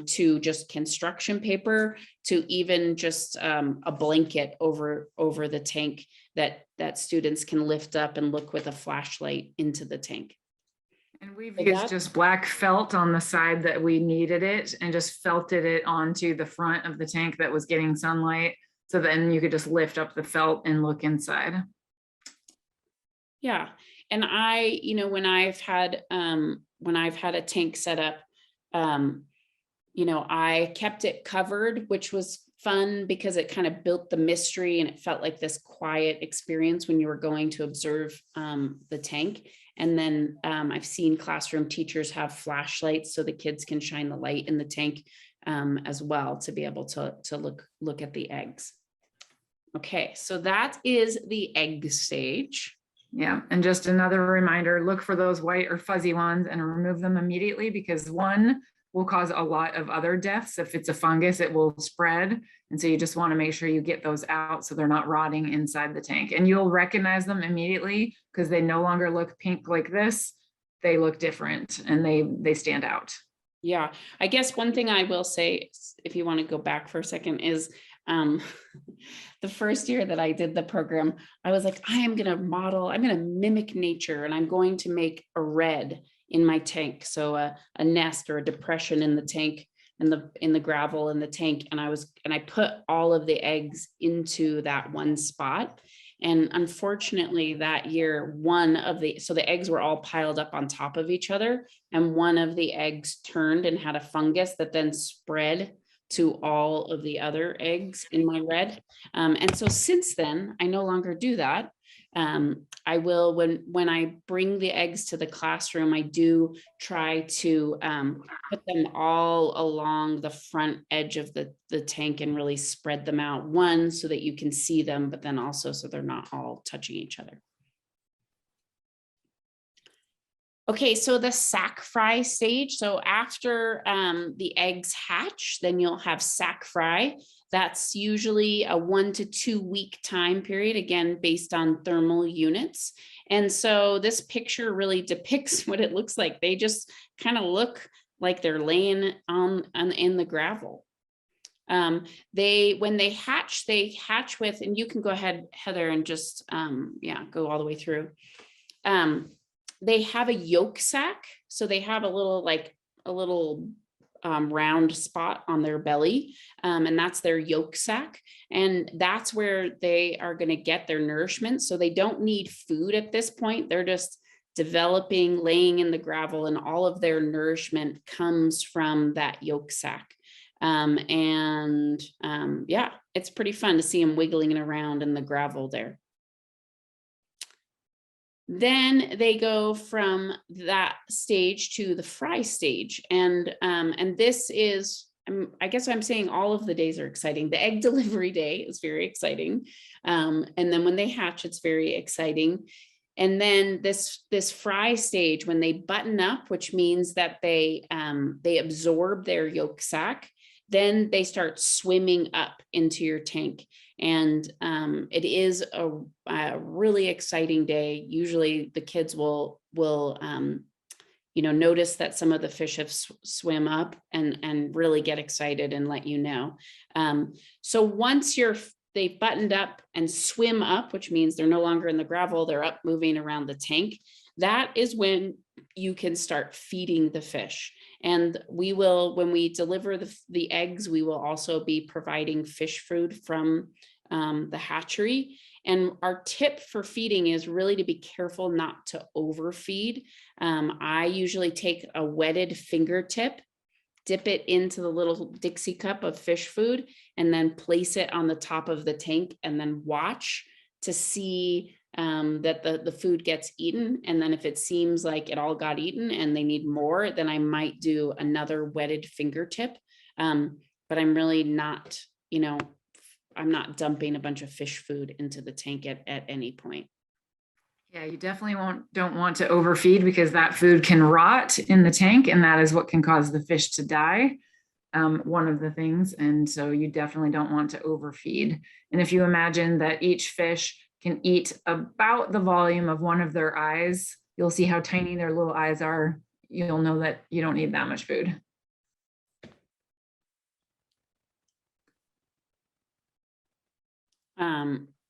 to just construction paper, to even just a blanket over the tank that students can lift up and look with a flashlight into the tank. And we've used just black felt on the side that we needed it, and just felted it onto the front of the tank that was getting sunlight. So then you could just lift up the felt and look inside. Yeah. And when I've had a tank set up, I kept it covered, which was fun because it kind of built the mystery, and it felt like this quiet experience when you were going to observe the tank. And then I've seen classroom teachers have flashlights so the kids can shine the light in the tank as well, to be able to look at the eggs. Okay, so that is the egg stage. Yeah, and just another reminder, look for those white or fuzzy ones and remove them immediately, because one will cause a lot of other deaths. If it's a fungus, it will spread. And so you just want to make sure you get those out so they're not rotting inside the tank. And you'll recognize them immediately because they no longer look pink like this. They look different and they stand out. Yeah, I guess one thing I will say, if you want to go back for a second, is the first year that I did the program, I was like, I'm going to mimic nature, and I'm going to make a red in my tank. So a nest or a depression in the tank, in the gravel in the tank. And I put all of the eggs into that one spot. And unfortunately that year, so the eggs were all piled up on top of each other, and one of the eggs turned and had a fungus that then spread to all of the other eggs in my red. And so since then, I no longer do that. I will, when I bring the eggs to the classroom, I do try to put them all along the front edge of the tank and really spread them out, one, so that you can see them, but then also so they're not all touching each other. Okay, so the Sac Fry stage. So after the eggs hatch, then you'll have Sac Fry. That's usually a 1 to 2 week time period, again, based on thermal units. And so this picture really depicts what it looks like. They just kind of look like they're laying in the gravel. When they hatch with, and you can go ahead, Heather, and just, go all the way through. They have a yolk sac. So they have a little round spot on their belly, and that's their yolk sac. And that's where they are going to get their nourishment. So they don't need food at this point. They're just developing, laying in the gravel, and all of their nourishment comes from that yolk sac. It's pretty fun to see them wiggling around in the gravel there. Then they go from that stage to the fry stage. And this is, I guess I'm saying all of the days are exciting. The egg delivery day is very exciting. And then when they hatch, it's very exciting. And then this fry stage, when they button up, which means that they absorb their yolk sac, then they start swimming up into your tank. And it is a really exciting day. Usually the kids will notice that some of the fish have swim up and really get excited and let you know. So once they've buttoned up and swim up, which means they're no longer in the gravel, they're up moving around the tank, that is when you can start feeding the fish. And we will, when we deliver the eggs, we will also be providing fish food from the hatchery. And our tip for feeding is really to be careful not to overfeed. I usually take a wetted fingertip, dip it into the little Dixie cup of fish food, and then place it on the top of the tank, and then watch to see that the food gets eaten. And then if it seems like it all got eaten and they need more, then I might do another wetted fingertip. But I'm really not, I'm not dumping a bunch of fish food into the tank at any point. Yeah, you definitely don't want to overfeed, because that food can rot in the tank, and that is what can cause the fish to die. One of the things. And so you definitely don't want to overfeed. And if you imagine that each fish can eat about the volume of one of their eyes, you'll see how tiny their little eyes are. You'll know that you don't need that much food.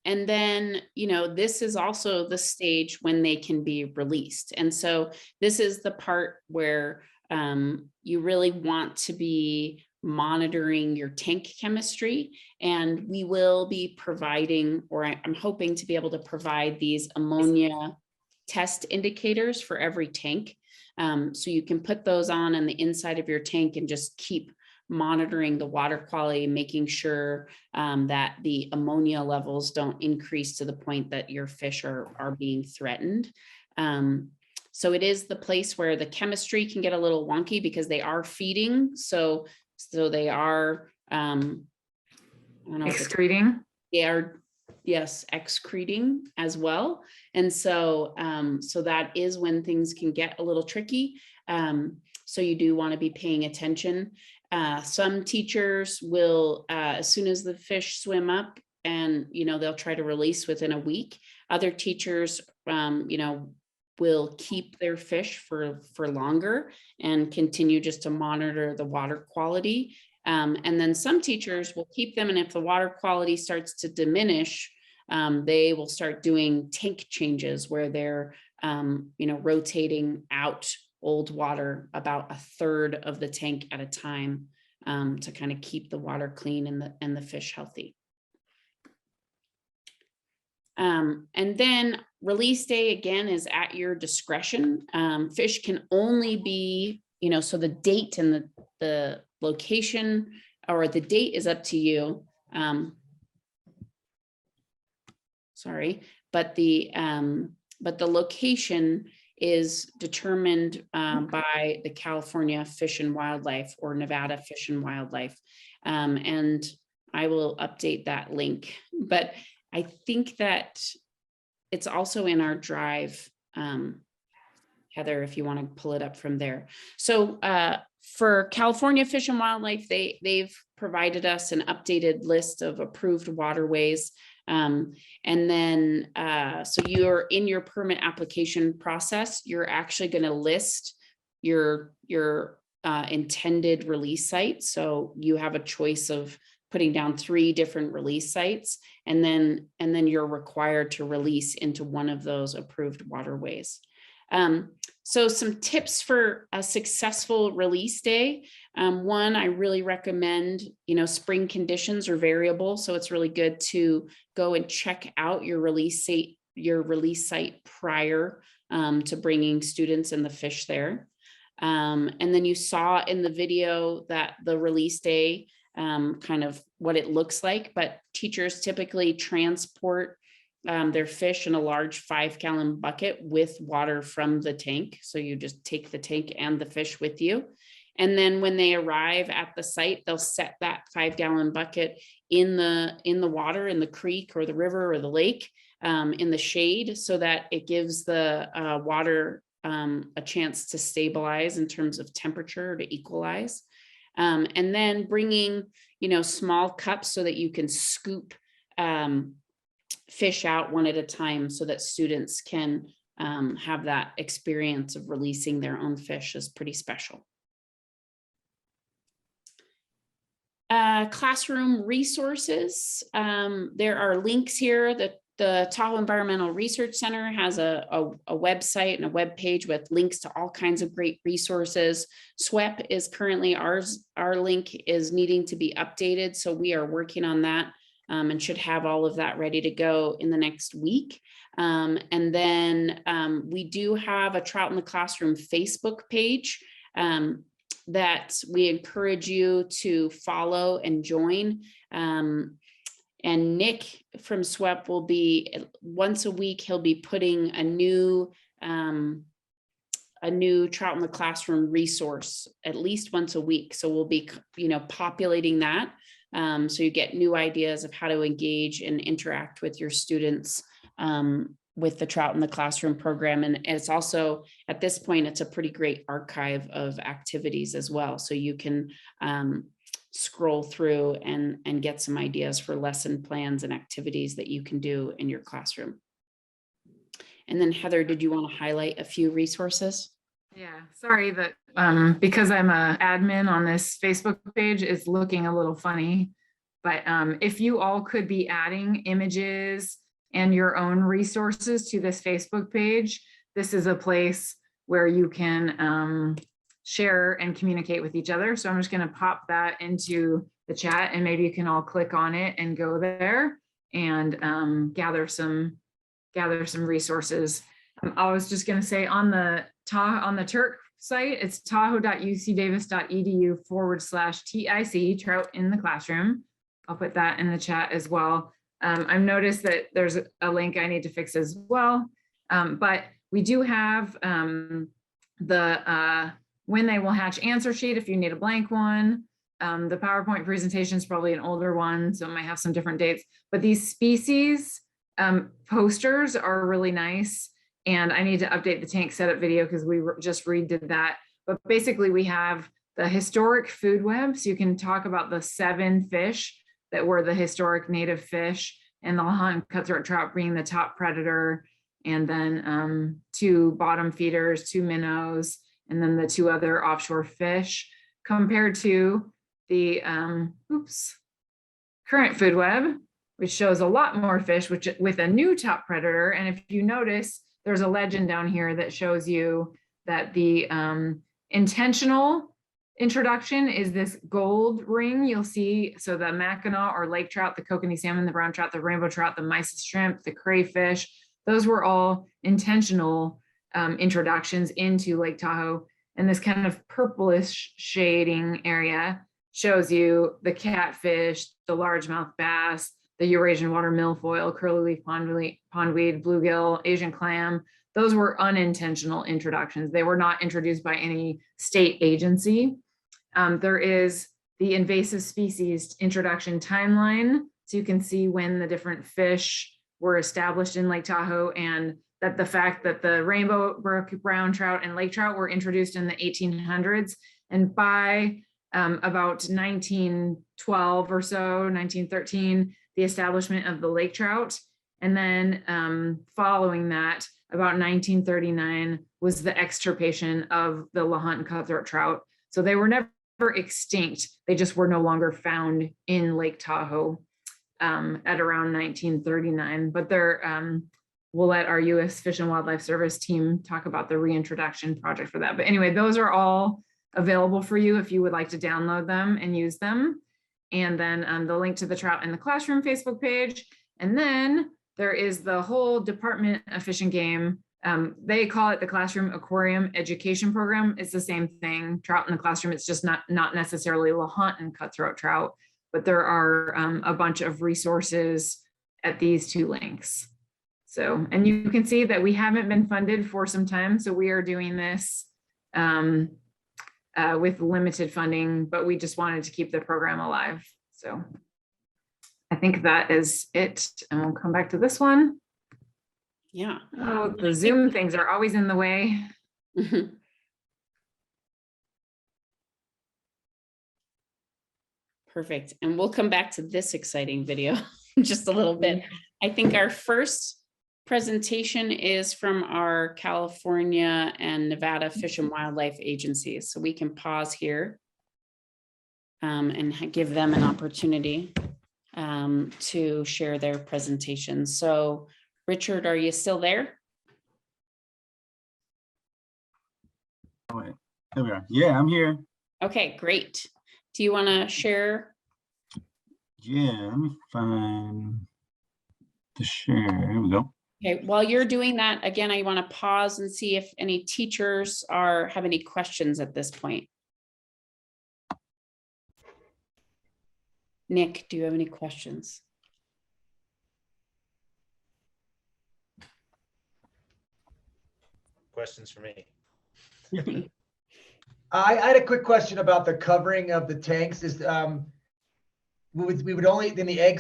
And then, this is also the stage when they can be released. And so this is the part where you really want to be monitoring your tank chemistry. And we will be providing, or I'm hoping to be able to provide, these ammonia test indicators for every tank. So you can put those on the inside of your tank and just keep monitoring the water quality, making sure that the ammonia levels don't increase to the point that your fish are being threatened. So it is the place where the chemistry can get a little wonky because they are feeding. So they are, I don't know, excreting. They are, yes, excreting as well. And so, so that is when things can get a little tricky. So you do want to be paying attention. Some teachers will, as soon as the fish swim up, and, they'll try to release within a week. Other teachers, will keep their fish for longer and continue just to monitor the water quality. And then some teachers will keep them. And if the water quality starts to diminish, they will start doing tank changes where they're, rotating out old water about a third of the tank at a time, to kind of keep the water clean and the fish healthy. And then release day, again, is at your discretion. Fish can only be, so the date and the location, or the date is up to you. Sorry, but the location is determined by the California Fish and Wildlife, or Nevada Fish and Wildlife. And I will update that link, but I think that it's also in our drive, Heather, if you want to pull it up from there. So for California Fish and Wildlife, they've provided us an updated list of approved waterways. And then, so you're in your permit application process, you're actually going to list your intended release site. So you have a choice of putting down 3 different release sites, and then you're required to release into one of those approved waterways. So some tips for a successful release day. One, I really recommend, spring conditions are variable. So it's really good to go and check out your release site prior to bringing students and the fish there. And then you saw in the video that the release day, kind of what it looks like, but teachers typically transport their fish in a large 5-gallon bucket with water from the tank. So you just take the tank and the fish with you. And then when they arrive at the site, they'll set that 5-gallon bucket in the water, in the creek or the river or the lake, in the shade, so that it gives the water a chance to stabilize in terms of temperature, to equalize. And then bringing, small cups so that you can scoop fish out one at a time, so that students can have that experience of releasing their own fish is pretty special. Classroom resources. There are links here. The Tahoe Environmental Research Center has a website and a web page with links to all kinds of great resources. SWEP is currently our link is needing to be updated, so we are working on that. And should have all of that ready to go in the next week. And then we do have a Trout in the Classroom Facebook page that we encourage you to follow and join. And Nick from SWEP will be once a week, he'll be putting a new Trout in the Classroom resource at least once a week. So we'll be, populating that. So you get new ideas of how to engage and interact with your students with the Trout in the Classroom program. And it's also, at this point, it's a pretty great archive of activities as well. So you can scroll through and get some ideas for lesson plans and activities that you can do in your classroom. And then Heather, did you want to highlight a few resources? Yeah, sorry that because I'm a admin on this Facebook page, it's looking a little funny. But if you all could be adding images and your own resources to this Facebook page, this is a place where you can share and communicate with each other. So I'm just going to pop that into the chat, and maybe you can all click on it and go there and gather some resources. I was just going to say on the Turk site, it's tahoe.ucdavis.edu/TIC, Trout in the Classroom. I'll put that in the chat as well. I've noticed that there's a link I need to fix as well. But we do have the when they will hatch answer sheet if you need a blank one. The PowerPoint presentation is probably an older one, so it might have some different dates. But these species posters are really nice. And I need to update the tank setup video because we just redid that. But basically we have the historic food web. So you can talk about the 7 fish that were the historic native fish, and the Lahontan cutthroat trout being the top predator, and then 2 bottom feeders, 2 minnows, and then the 2 other offshore fish, compared to the current food web, which shows a lot more fish, which with a new top predator. And if you notice, there's a legend down here that shows you that the intentional introduction is this gold ring you'll see. So the Mackinac or lake trout, the kokanee salmon, the brown trout, the rainbow trout, the mysis shrimp, the crayfish, those were all intentional introductions into Lake Tahoe. And this kind of purplish shading area shows you the catfish, the largemouth bass, the Eurasian water milfoil, curly leaf pondweed, bluegill, Asian clam. Those were unintentional introductions. They were not introduced by any state agency. There is the invasive species introduction timeline. So you can see when the different fish were established in Lake Tahoe, and that the fact that the rainbow brook, brown trout, and lake trout were introduced in the 1800s. And by about 1912 or so, 1913, the establishment of the lake trout. And then following that, about 1939 was the extirpation of the Lahontan cutthroat trout. So they were never extinct. They just were no longer found in Lake Tahoe at around 1939. But they're, we'll let our U.S. Fish and Wildlife Service team talk about the reintroduction project for that. But anyway, those are all available for you if you would like to download them and use them. And then the link to the Trout in the Classroom Facebook page. And then there is the whole Department of Fish and Game. They call it the Classroom Aquarium Education Program. It's the same thing, Trout in the Classroom. It's just not necessarily Lahontan cutthroat trout, but there are a bunch of resources at these 2 links. So, and you can see that we haven't been funded for some time. So we are doing this with limited funding, but we just wanted to keep the program alive. So I think that is it. And we'll come back to this one. Yeah. Oh, the Zoom things are always in the way. Perfect. And we'll come back to this exciting video in just a little bit. I think our first presentation is from our California and Nevada Fish and Wildlife agencies. So we can pause here and give them an opportunity to share their presentation. So Richard, are you still there? Oh, wait. There we are. Yeah, I'm here. Okay, great. Do you want to share? Yeah, let me find the share. Here we go. Okay, while you're doing that, again, I want to pause and see if any teachers have any questions at this point. Nick, do you have any questions? questions for me. I had a quick question about the covering of the tanks. Is we would only then the egg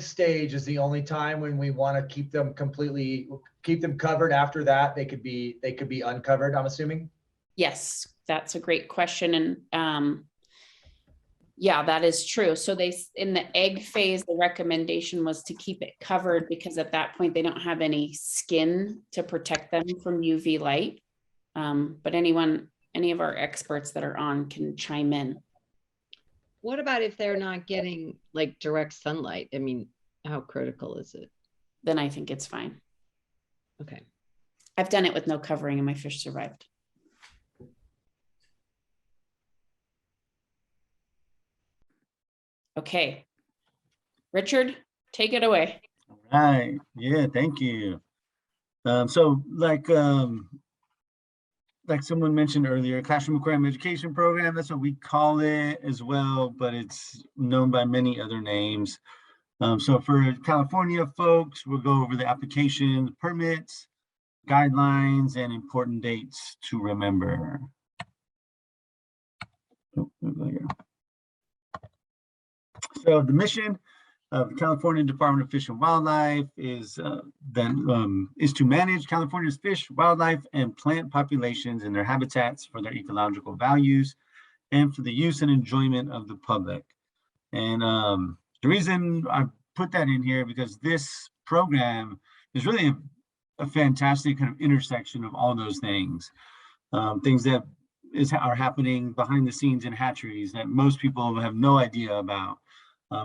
stage is the only time when we want to keep them covered. After that, they could be uncovered, I'm assuming. Yes, that's a great question. And yeah, that is true. So in the egg phase, the recommendation was to keep it covered because at that point they don't have any skin to protect them from UV light. But any of our experts that are on can chime in. What about if they're not getting like direct sunlight? I mean, how critical is it? Then I think it's fine. Okay. I've done it with no covering and my fish survived. Okay. Richard, take it away. All right. Yeah, thank you. So like someone mentioned earlier, Classroom Aquarium Education Program, that's what we call it as well, but it's known by many other names. So for California folks, we'll go over the applications, permits, guidelines, and important dates to remember. Oh, so the mission of the California Department of Fish and Wildlife is to manage California's fish, wildlife, and plant populations and their habitats for their ecological values and for the use and enjoyment of the public. And the reason I put that in here because this program is really a fantastic kind of intersection of all those things, things that are happening behind the scenes in hatcheries that most people have no idea about.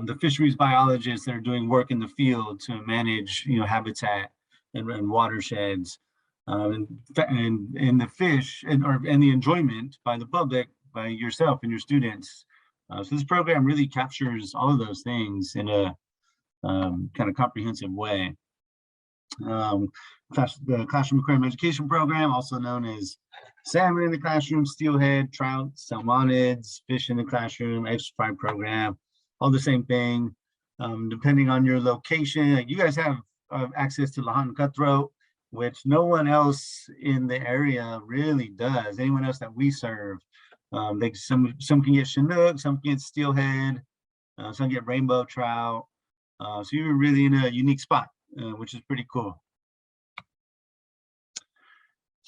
The fisheries biologists that are doing work in the field to manage, habitat and watersheds, and the fish and the enjoyment by the public, by yourself and your students. So this program really captures all of those things in a kind of comprehensive way. The Classroom Aquarium Education Program, also known as Salmon in the Classroom, Steelhead, Trout, Salmonids, Fish in the Classroom, Sac Fry program. All the same thing, depending on your location. Like you guys have access to Lahontan Cutthroat, which no one else in the area really does. Anyone else that we serve, some can get Chinook, some can get Steelhead, some get rainbow trout. So you're really in a unique spot, which is pretty cool.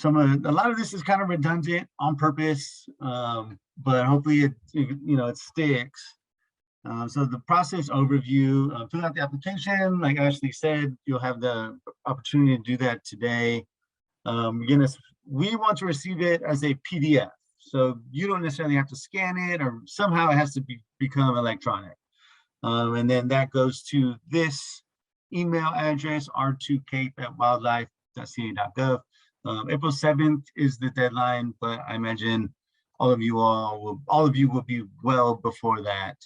A lot of this is kind of redundant on purpose, but hopefully it sticks. So the process overview, fill out the application. Like Ashley said, you'll have the opportunity to do that today. We want to receive it as a PDF. So you don't necessarily have to scan it or somehow it has to become electronic. And then that goes to this email address, r2cape@wildlife.ca.gov. April 7th is the deadline, but I imagine all of you will be well before that.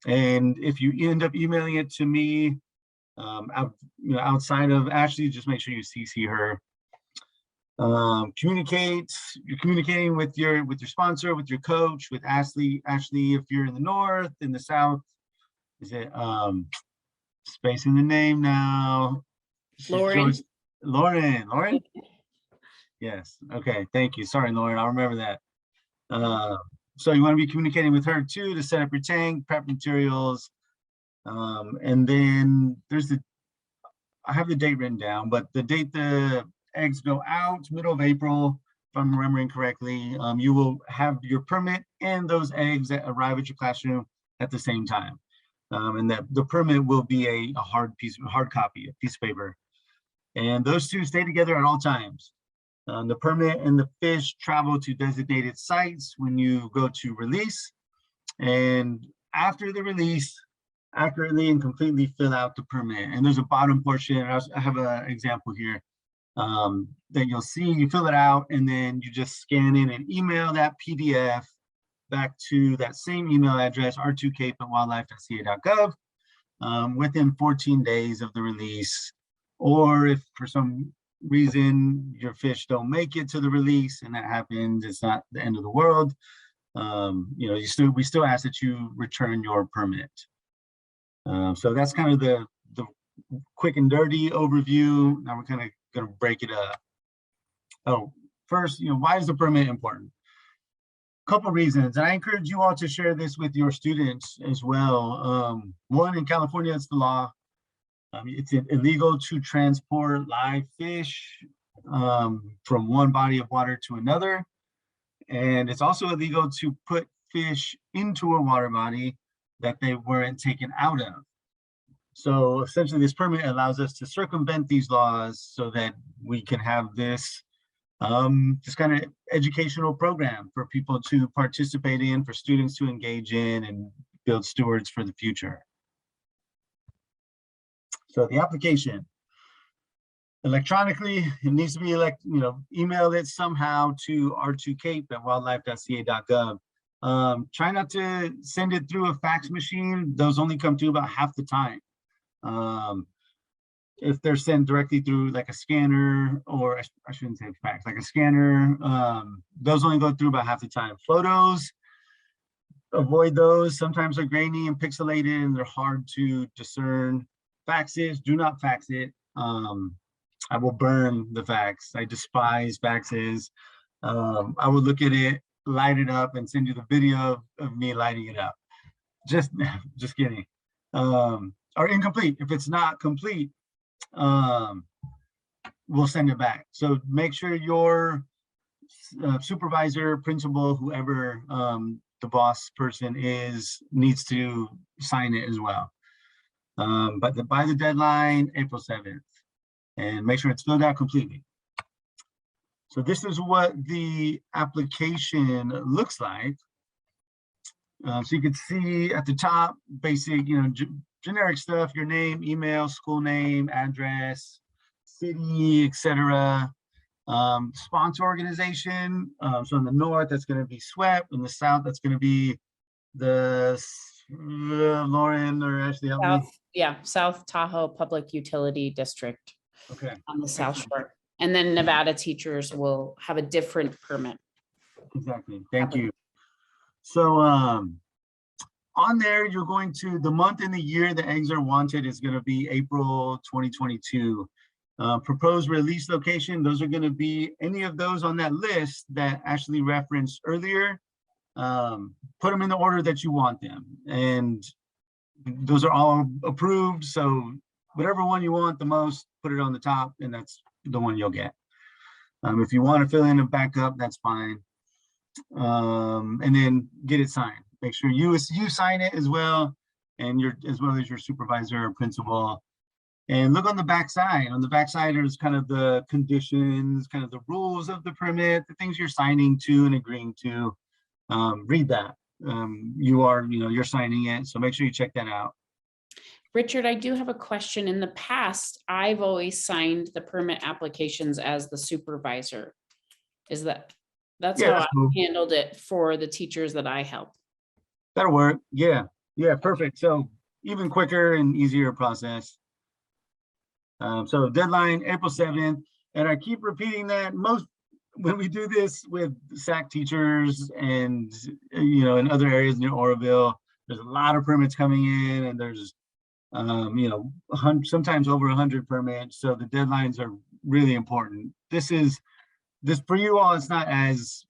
And if you end up emailing it to me, outside of Ashley, just make sure you CC her. You're communicating with your sponsor, with your coach, with Ashley. If you're in the north, in the south, is it spacing the name now? Lauren. Yes. Okay. Thank you. Sorry, Lauren. I'll remember that. So you want to be communicating with her too to set up your tank, prep materials, and then I have the date written down, but the date the eggs go out, middle of April, if I'm remembering correctly, you will have your permit and those eggs that arrive at your classroom at the same time, and that the permit will be a hard copy, a piece of paper, and those two stay together at all times. The permit and the fish travel to designated sites when you go to release, and after the release, accurately and completely fill out the permit. And there's a bottom portion. I have an example here that you'll see. You fill it out, and then you just scan in and email that PDF back to that same email address, r2cape@wildlife.ca.gov, within 14 days of the release. Or if for some reason your fish don't make it to the release, and that happens, it's not the end of the world. We still ask that you return your permit. So that's kind of the quick and dirty overview. Now we're kind of going to break it up. Oh, first, why is the permit important? Couple reasons, and I encourage you all to share this with your students as well. One, in California, it's the law. It's illegal to transport live fish from one body of water to another. And it's also illegal to put fish into a water body that they weren't taken out of. So essentially, this permit allows us to circumvent these laws so that we can have this just kind of educational program for people to participate in, for students to engage in, and build stewards for the future. So the application, electronically, it needs to be email it somehow to r2cape@wildlife.ca.gov. Try not to send it through a fax machine. Those only come to about half the time. If they're sent directly through like a scanner, or I shouldn't say fax, like a scanner, those only go through about half the time. Photos, avoid those. Sometimes they're grainy and pixelated and they're hard to discern. Faxes, do not fax it. I will burn the fax. I despise faxes. I will look at it, light it up, and send you the video of me lighting it up. Just kidding. Or incomplete. If it's not complete, we'll send it back. So make sure your supervisor, principal, whoever the boss person is, needs to sign it as well. But by the deadline, April 7th, and make sure it's filled out completely. So this is what the application looks like. So you can see at the top, basic, generic stuff, your name, email, school name, address, city, etc. Sponsor organization. So in the north, that's going to be SWEP. In the south, that's going to be the Lauren or Ashley, help me. South Tahoe Public Utility District. Okay. On the South Shore. And then Nevada teachers will have a different permit. Exactly. Thank you. So on there, you're going to, the month and the year the eggs are wanted is going to be April 2022. Proposed release location, those are going to be any of those on that list that Ashley referenced earlier. Put them in the order that you want them. And those are all approved. So whatever one you want the most, put it on the top, and that's the one you'll get. If you want to fill in a backup, that's fine. And then get it signed. Make sure you sign it as well, and as well as your supervisor or principal. And look on the back side. On the back side, there's kind of the conditions, kind of the rules of the permit, the things you're signing to and agreeing to. Read that. You're signing it, so make sure you check that out. Richard, I do have a question. In the past, I've always signed the permit applications as the supervisor. That's how I handled it for the teachers that I help. That'll work. Yeah, perfect. So even quicker and easier process. So deadline April 7th, and I keep repeating that when we do this with SAC teachers and in other areas near Oroville, there's a lot of permits coming in, and there's sometimes over 100 permits. So the deadlines are really important. This for you all, it's not as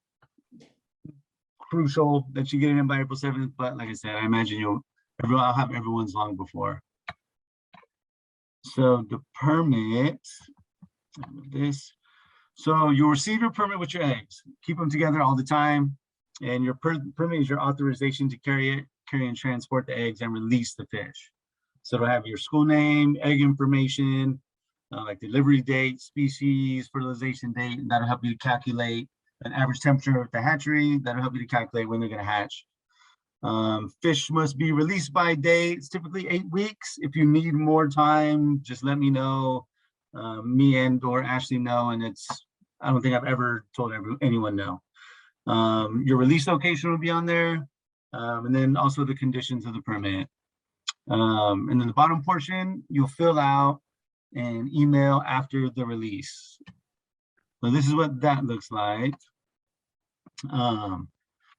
crucial that you get it in by April 7th, but like I said, I imagine I'll have everyone's long before. So the permit, so you'll receive your permit with your eggs. Keep them together all the time, and your permit is your authorization to carry and transport the eggs and release the fish. So it'll have your school name, egg information, like delivery date, species, fertilization date, and that'll help you to calculate an average temperature at the hatchery. That'll help you to calculate when they're going to hatch. Fish must be released by date. It's typically 8 weeks. If you need more time, just let me know. Me or Ashley know, and I don't think I've ever told anyone no. Your release location will be on there, and then also the conditions of the permit. And then the bottom portion, you'll fill out and email after the release. So this is what that looks like.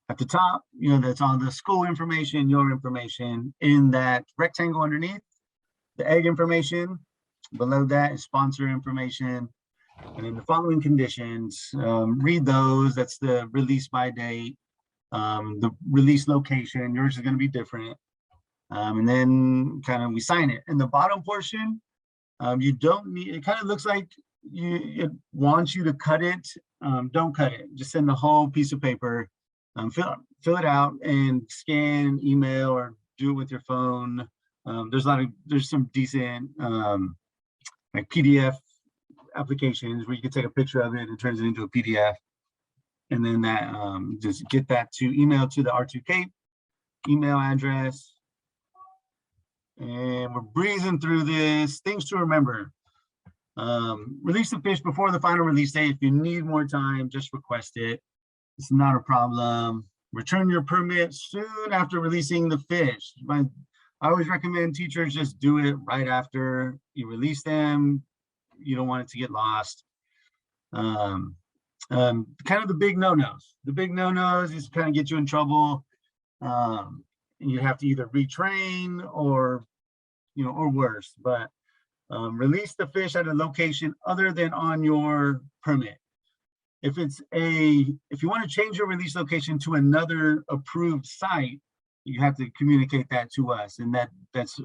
At the top, that's all the school information, your information. In that rectangle underneath, the egg information. Below that is sponsor information. And then the following conditions, read those. That's the release by date, the release location. Yours is going to be different. And then kind of we sign it. And the bottom portion, you don't need, it kind of looks like it wants you to cut it. Don't cut it. Just send the whole piece of paper, fill it out and scan, email, or do it with your phone. There's some decent like PDF applications where you can take a picture of it and turns it into a PDF. And then that just get that to email to the R2 Cape email address. And we're breezing through this. Things to remember. Release the fish before the final release date. If you need more time, just request it. It's not a problem. Return your permit soon after releasing the fish. I always recommend teachers just do it right after you release them. You don't want it to get lost. Kind of the big no-nos. The big no-nos is kind of get you in trouble. You have to either retrain or, or worse. But release the fish at a location other than on your permit. If you want to change your release location to another approved site, you have to communicate that to us, and that's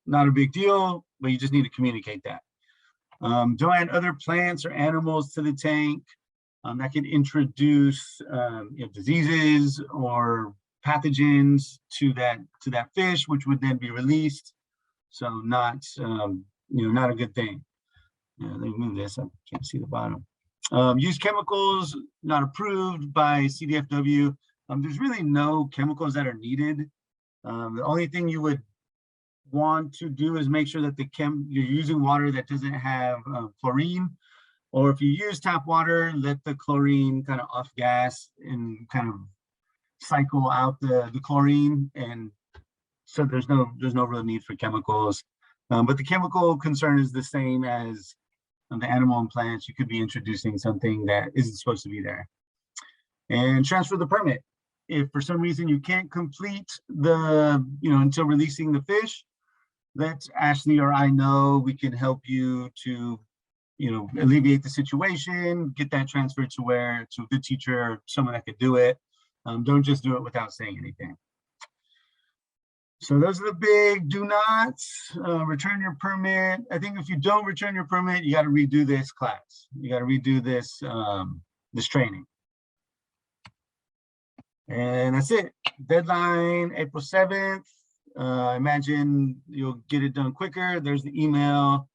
not a big deal, but you just need to communicate that. Don't add other plants or animals to the tank that can introduce diseases or pathogens to that fish, which would then be released. So not not a good thing. Let me move this. I can't see the bottom. Use chemicals not approved by CDFW. There's really no chemicals that are needed. The only thing you would want to do is make sure that you're using water that doesn't have chlorine, or if you use tap water, let the chlorine kind of off gas and kind of cycle out the chlorine, and so there's no real need for chemicals. But the chemical concern is the same as the animal and plants. You could be introducing something that isn't supposed to be there. And transfer the permit. If for some reason you can't complete the, until releasing the fish, let Ashley or I know. We can help you to, alleviate the situation, get that transferred to a good teacher or someone that could do it. Don't just do it without saying anything. So those are the big do nots. Return your permit. I think if you don't return your permit, you got to redo this class. You got to redo this this training. And that's it. Deadline April 7th. I imagine you'll get it done quicker. There's the email.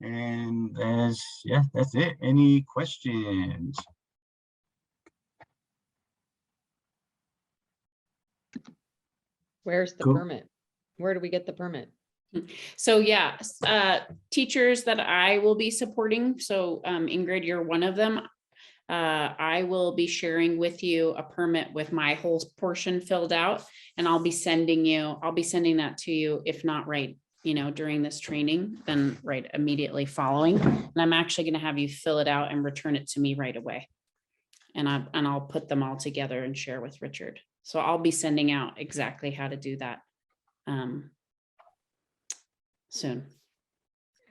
And that's it. Any questions? Where's the permit? Where do we get the permit? So yeah, teachers that I will be supporting. So Ingrid, you're one of them. I will be sharing with you a permit with my whole portion filled out, and I'll be sending that to you, if not right, during this training, then right immediately following. And I'm actually going to have you fill it out and return it to me right away. And I'll put them all together and share with Richard. So I'll be sending out exactly how to do that soon.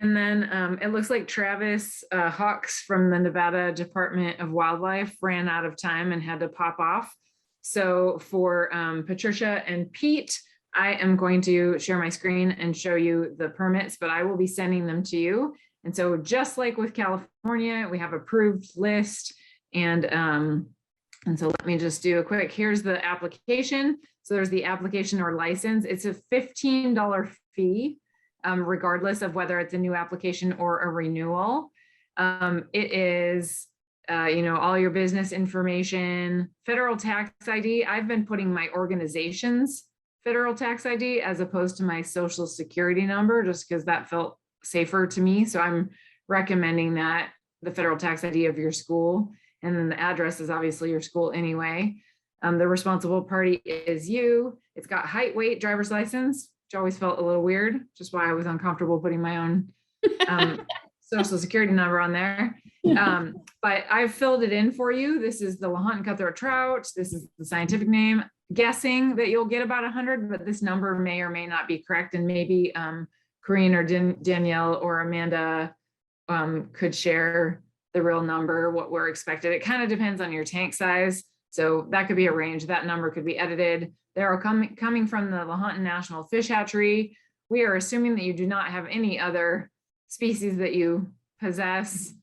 And then it looks like Travis Hawks from the Nevada Department of Wildlife ran out of time and had to pop off. So for Patricia and Pete, I am going to share my screen and show you the permits, but I will be sending them to you. And so just like with California, we have approved list. And so let me just do a quick, here's the application. So there's the application or license. It's a $15 fee, regardless of whether it's a new application or a renewal. It is, all your business information, federal tax ID. I've been putting my organization's federal tax ID as opposed to my social security number, just because that felt safer to me. So I'm recommending that the federal tax ID of your school, and then the address is obviously your school anyway. The responsible party is you. It's got height, weight, driver's license, which always felt a little weird, just why I was uncomfortable putting my own social security number on there. But I've filled it in for you. This is the Lahontan Cutthroat Trout. This is the scientific name. Guessing that you'll get about 100, but this number may or may not be correct. And maybe Corinne or Danielle or Amanda could share the real number, what we're expected. It kind of depends on your tank size. So that could be a range. That number could be edited. They are coming from the Lahontan National Fish Hatchery. We are assuming that you do not have any other species that you possess.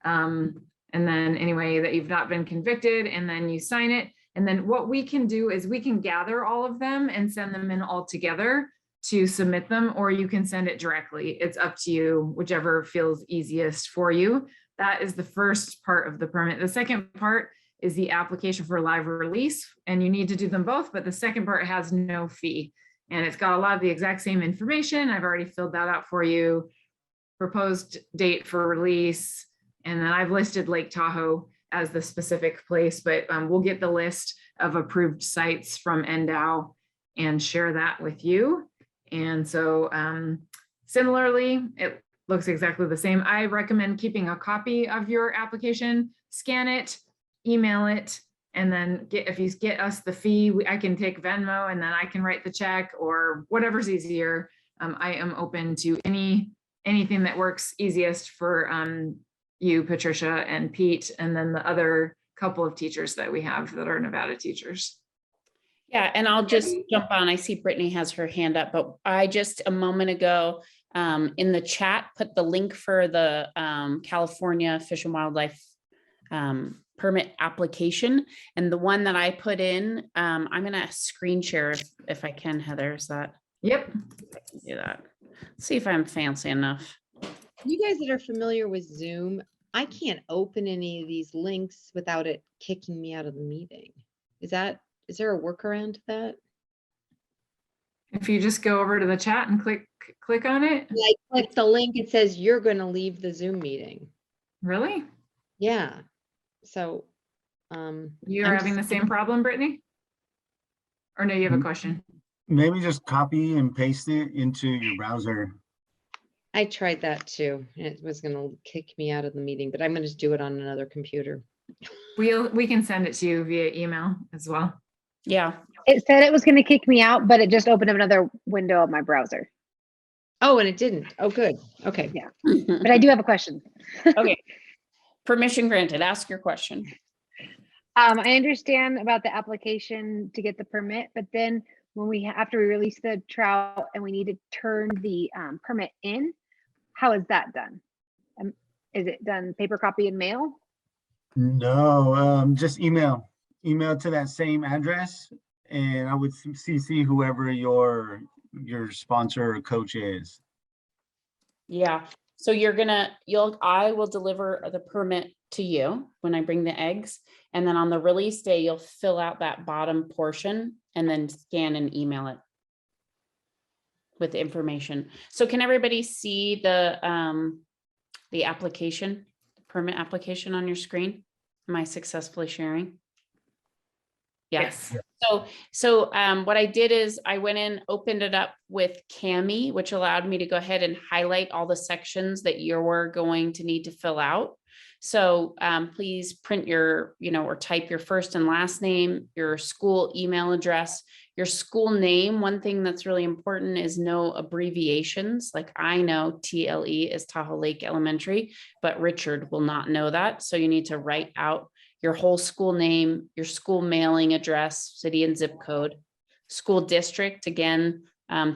And then anyway, that you've not been convicted, and then you sign it. And then what we can do is we can gather all of them and send them in all together to submit them, or you can send it directly. It's up to you, whichever feels easiest for you. That is the first part of the permit. The second part is the application for live release, and you need to do them both, but the second part has no fee. And it's got a lot of the exact same information. I've already filled that out for you. Proposed date for release. And then I've listed Lake Tahoe as the specific place, but we'll get the list of approved sites from NDOW and share that with you. And so similarly, it looks exactly the same. I recommend keeping a copy of your application, scan it, email it, and then if you get us the fee, I can take Venmo and then I can write the check or whatever's easier. I am open to anything that works easiest for you, Patricia and Pete, and then the other couple of teachers that we have that are Nevada teachers. Yeah, and I'll just jump on. I see Brittany has her hand up, but I just a moment ago in the chat put the link for the California Fish and Wildlife permit application, and the one that I put in, I'm gonna screen share if I can, Heather. Is that? Yep. I can do that. Let's see if I'm fancy enough. You guys that are familiar with Zoom, I can't open any of these links without it kicking me out of the meeting. Is there a workaround to that? If you just go over to the chat and click on it. I click the link, it says you're going to leave the Zoom meeting. Really? Yeah. So you're having the same problem, Brittany? Or no, you have a question? Maybe just copy and paste it into your browser. I tried that too. It was going to kick me out of the meeting, but I'm going to do it on another computer. We can send it to you via email as well. Yeah. It said it was going to kick me out, but it just opened up another window of my browser. Oh, and it didn't. Oh, good. Okay. Yeah. But I do have a question. Okay. Permission granted. Ask your question. I understand about the application to get the permit, but then when after we release the trout and we need to turn the permit in, how is that done? Is it done paper copy and mail? No, just email to that same address, and I would CC whoever your sponsor or coach is. Yeah. So I will deliver the permit to you when I bring the eggs. And then on the release day, you'll fill out that bottom portion and then scan and email it with the information. So can everybody see the application, permit application on your screen? Am I successfully sharing? Yes. So what I did is I went in, opened it up with Cami, which allowed me to go ahead and highlight all the sections that you're going to need to fill out. So please print your, or type your first and last name, your school email address, your school name. One thing that's really important is no abbreviations. Like I know TLE is Tahoe Lake Elementary, but Richard will not know that. So you need to write out your whole school name, your school mailing address, city and zip code, school district. Again,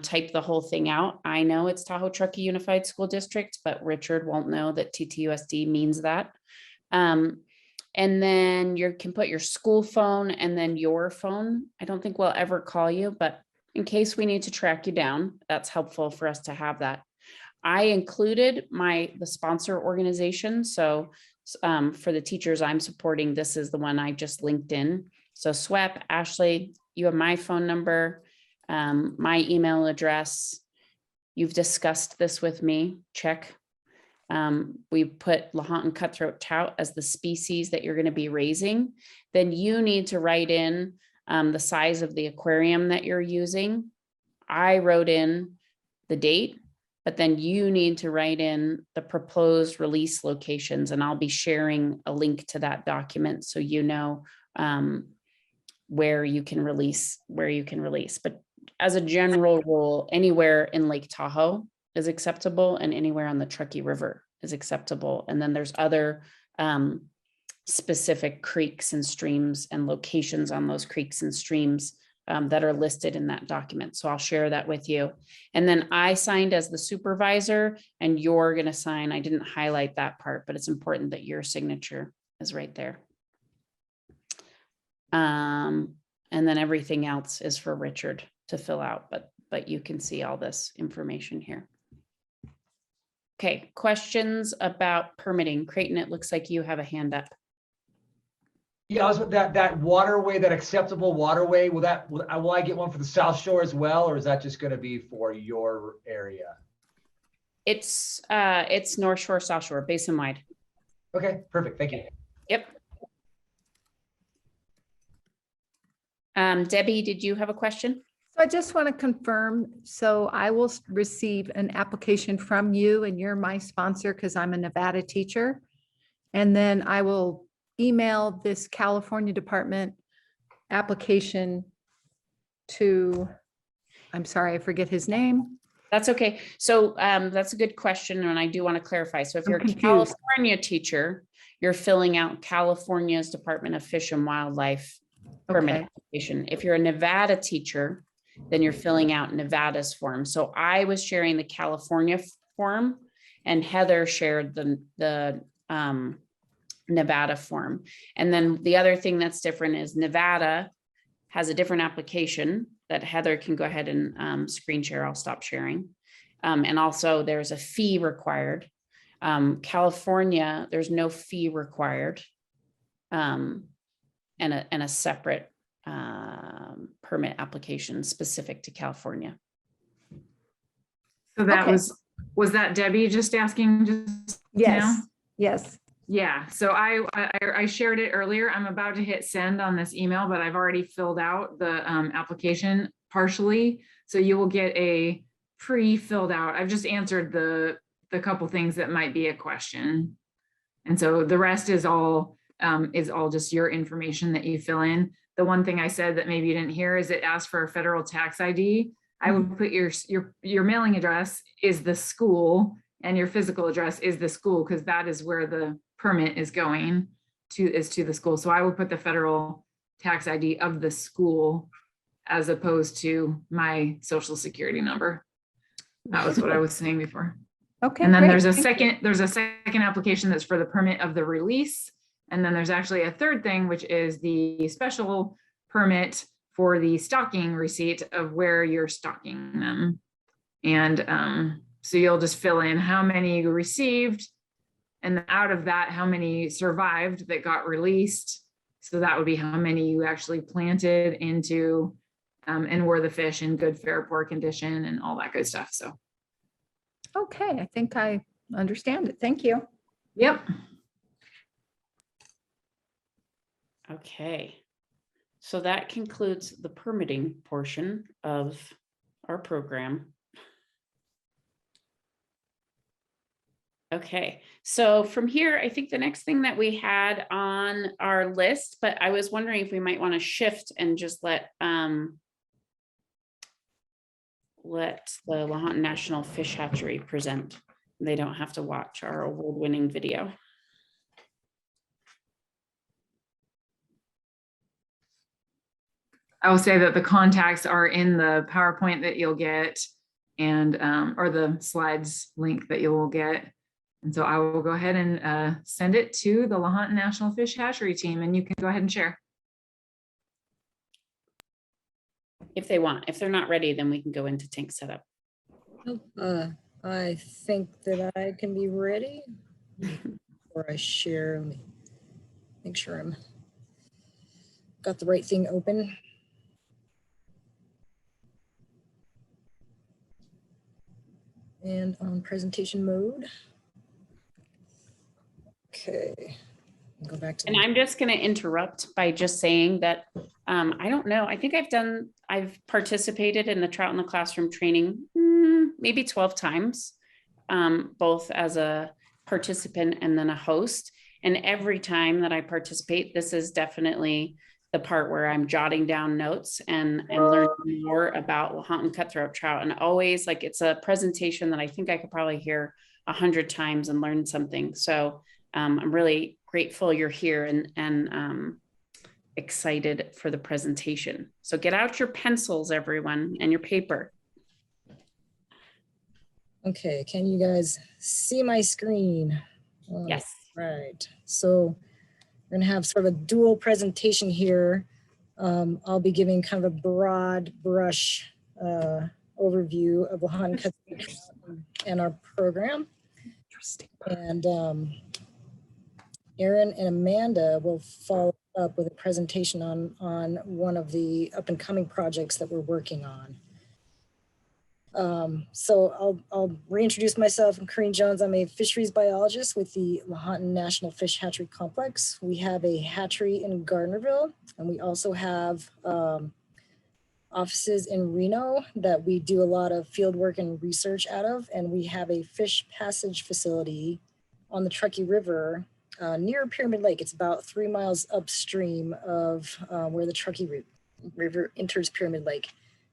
type the whole thing out. I know it's Tahoe Truckee Unified School District, but Richard won't know that TTUSD means that. And then you can put your school phone and then your phone. I don't think we'll ever call you, but in case we need to track you down, that's helpful for us to have that. I included the sponsor organization. So for the teachers I'm supporting, this is the one I just linked in. So SWEP, Ashley, you have my phone number, my email address. You've discussed this with me, check. We put Lahontan Cutthroat Trout as the species that you're going to be raising. Then you need to write in the size of the aquarium that you're using. I wrote in the date, but then you need to write in the proposed release locations, and I'll be sharing a link to that document so you know where you can release. But as a general rule, anywhere in Lake Tahoe is acceptable and anywhere on the Truckee River is acceptable. And then there's other specific creeks and streams and locations on those creeks and streams that are listed in that document. So I'll share that with you. And then I signed as the supervisor, and you're going to sign. I didn't highlight that part, but it's important that your signature is right there. And then everything else is for Richard to fill out, but you can see all this information here. Okay, questions about permitting? Creighton, it looks like you have a hand up. Yeah, I was that waterway, that acceptable waterway. Will I get one for the South Shore as well, or is that just going to be for your area? It's North Shore, South Shore, basin wide. Okay, perfect. Thank you. Yep. Debbie, did you have a question? So I just want to confirm, so I will receive an application from you, and you're my sponsor because I'm a Nevada teacher. And then I will email this California department application to, I'm sorry, I forget his name. That's okay. So that's a good question, and I do want to clarify. So if you're a California teacher, you're filling out California's Department of Fish and Wildlife permit application. If you're a Nevada teacher, then you're filling out Nevada's form. So I was sharing the California form, and Heather shared the Nevada form. And then the other thing that's different is Nevada has a different application that Heather can go ahead and screen share. I'll stop sharing. And also there's a fee required. California, there's no fee required, and a separate permit application specific to California. So that was that Debbie just asking just now? Yes. Yeah, so I shared it earlier. I'm about to hit send on this email, but I've already filled out the application partially. So you will get a pre-filled out. I've just answered the couple things that might be a question. And so the rest is all just your information that you fill in. The one thing I said that maybe you didn't hear is it asks for a federal tax ID. I would put your mailing address is the school, and your physical address is the school, because that is where the permit is going to the school. So I would put the federal tax ID of the school as opposed to my social security number. That was what I was saying before. Okay. And then great. there's a second application that's for the permit of the release. And then there's actually a third thing, which is the special permit for the stocking receipt of where you're stocking them. And so you'll just fill in how many you received, and out of that, how many survived that got released. So that would be how many you actually planted into, and were the fish in good, fair, poor condition and all that good stuff. So. Okay, I think I understand it. Thank you. Yep. Okay. So that concludes the permitting portion of our program. Okay, so from here, I think the next thing that we had on our list, but I was wondering if we might want to shift and just let the Lahontan National Fish Hatchery present. They don't have to watch our award-winning video. I will say that the contacts are in the PowerPoint that you'll get, and or the slides link that you will get. And so I will go ahead and send it to the Lahontan National Fish Hatchery team, and you can go ahead and share. If they want. If they're not ready, then we can go into tank setup. I think that I can be ready. Before I share, let me make sure I'm got the right thing open. And on presentation mode. Okay, go back to. And I'm just going to interrupt by just saying that I don't know. I think I've participated in the Trout in the Classroom training maybe 12 times, both as a participant and then a host. And every time that I participate, this is definitely the part where I'm jotting down notes and learning more about Lahontan cutthroat trout. And always, like, it's a presentation that I think I could probably hear 100 times and learn something. So I'm really grateful you're here and excited for the presentation. So get out your pencils, everyone, and your paper. Okay, can you guys see my screen? Yes. Right, so we're gonna have sort of a dual presentation here. I'll be giving kind of a broad brush overview of Lahontan Cutthroat and our program. And Erin and Amanda will follow up with a presentation on one of the up and coming projects that we're working on. So I'll reintroduce myself. I'm Corinne Jones. I'm a fisheries biologist with the Lahontan National Fish Hatchery Complex. We have a hatchery in Gardnerville, and we also have offices in Reno that we do a lot of field work and research out of. And we have a fish passage facility on the Truckee River near Pyramid Lake. It's about 3 miles upstream of where the Truckee River enters Pyramid Lake.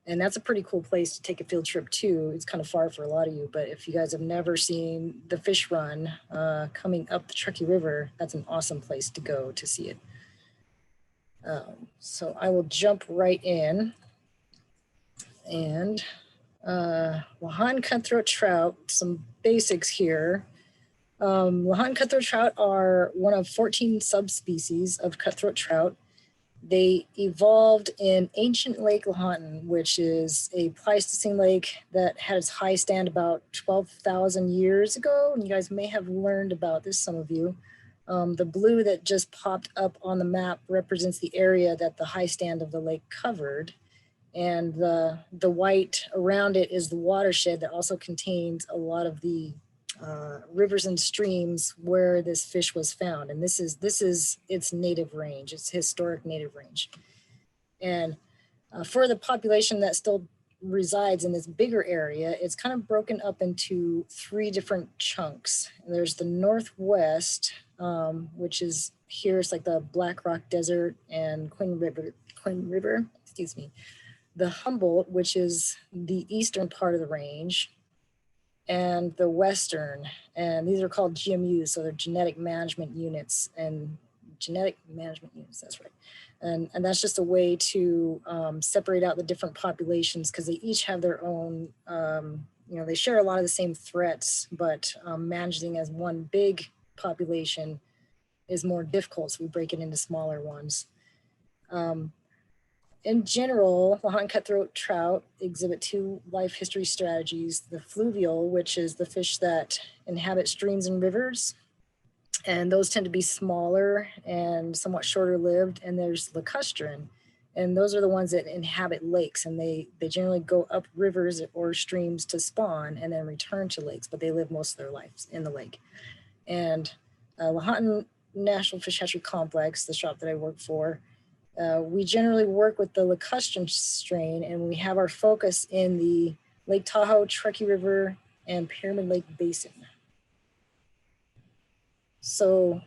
And that's a pretty cool place to take a field trip to. It's kind of far for a lot of you, but if you guys have never seen the fish run coming up the Truckee River, that's an awesome place to go to see it. So I will jump right in. And Lahontan Cutthroat Trout, some basics here. Lahontan Cutthroat Trout are one of 14 subspecies of cutthroat trout. They evolved in ancient Lake Lahontan, which is a Pleistocene lake that had its high stand about 12,000 years ago. And you guys may have learned about this, some of you. The blue that just popped up on the map represents the area that the high stand of the lake covered. And the white around it is the watershed that also contains a lot of the rivers and streams where this fish was found. And this is its native range, its historic native range. And for the population that still resides in this bigger area, it's kind of broken up into 3 different chunks. And there's the Northwest, which is here, it's like the Black Rock Desert and Quinn River, excuse me. The Humboldt, which is the eastern part of the range, and the Western, and these are called GMUs, so they're genetic management units, that's right. And that's just a way to separate out the different populations because they each have their own, they share a lot of the same threats, but managing as one big population is more difficult, so we break it into smaller ones. In general, Lahontan cutthroat trout exhibit 2 life history strategies: the fluvial, which is the fish that inhabit streams and rivers, and those tend to be smaller and somewhat shorter lived. And there's lacustrine, and those are the ones that inhabit lakes, and they generally go up rivers or streams to spawn and then return to lakes, but they live most of their lives in the lake. And Lahontan National Fish Hatchery Complex, the shop that I work for, we generally work with the lacustrine strain, and we have our focus in the Lake Tahoe, Truckee River, and Pyramid Lake Basin. So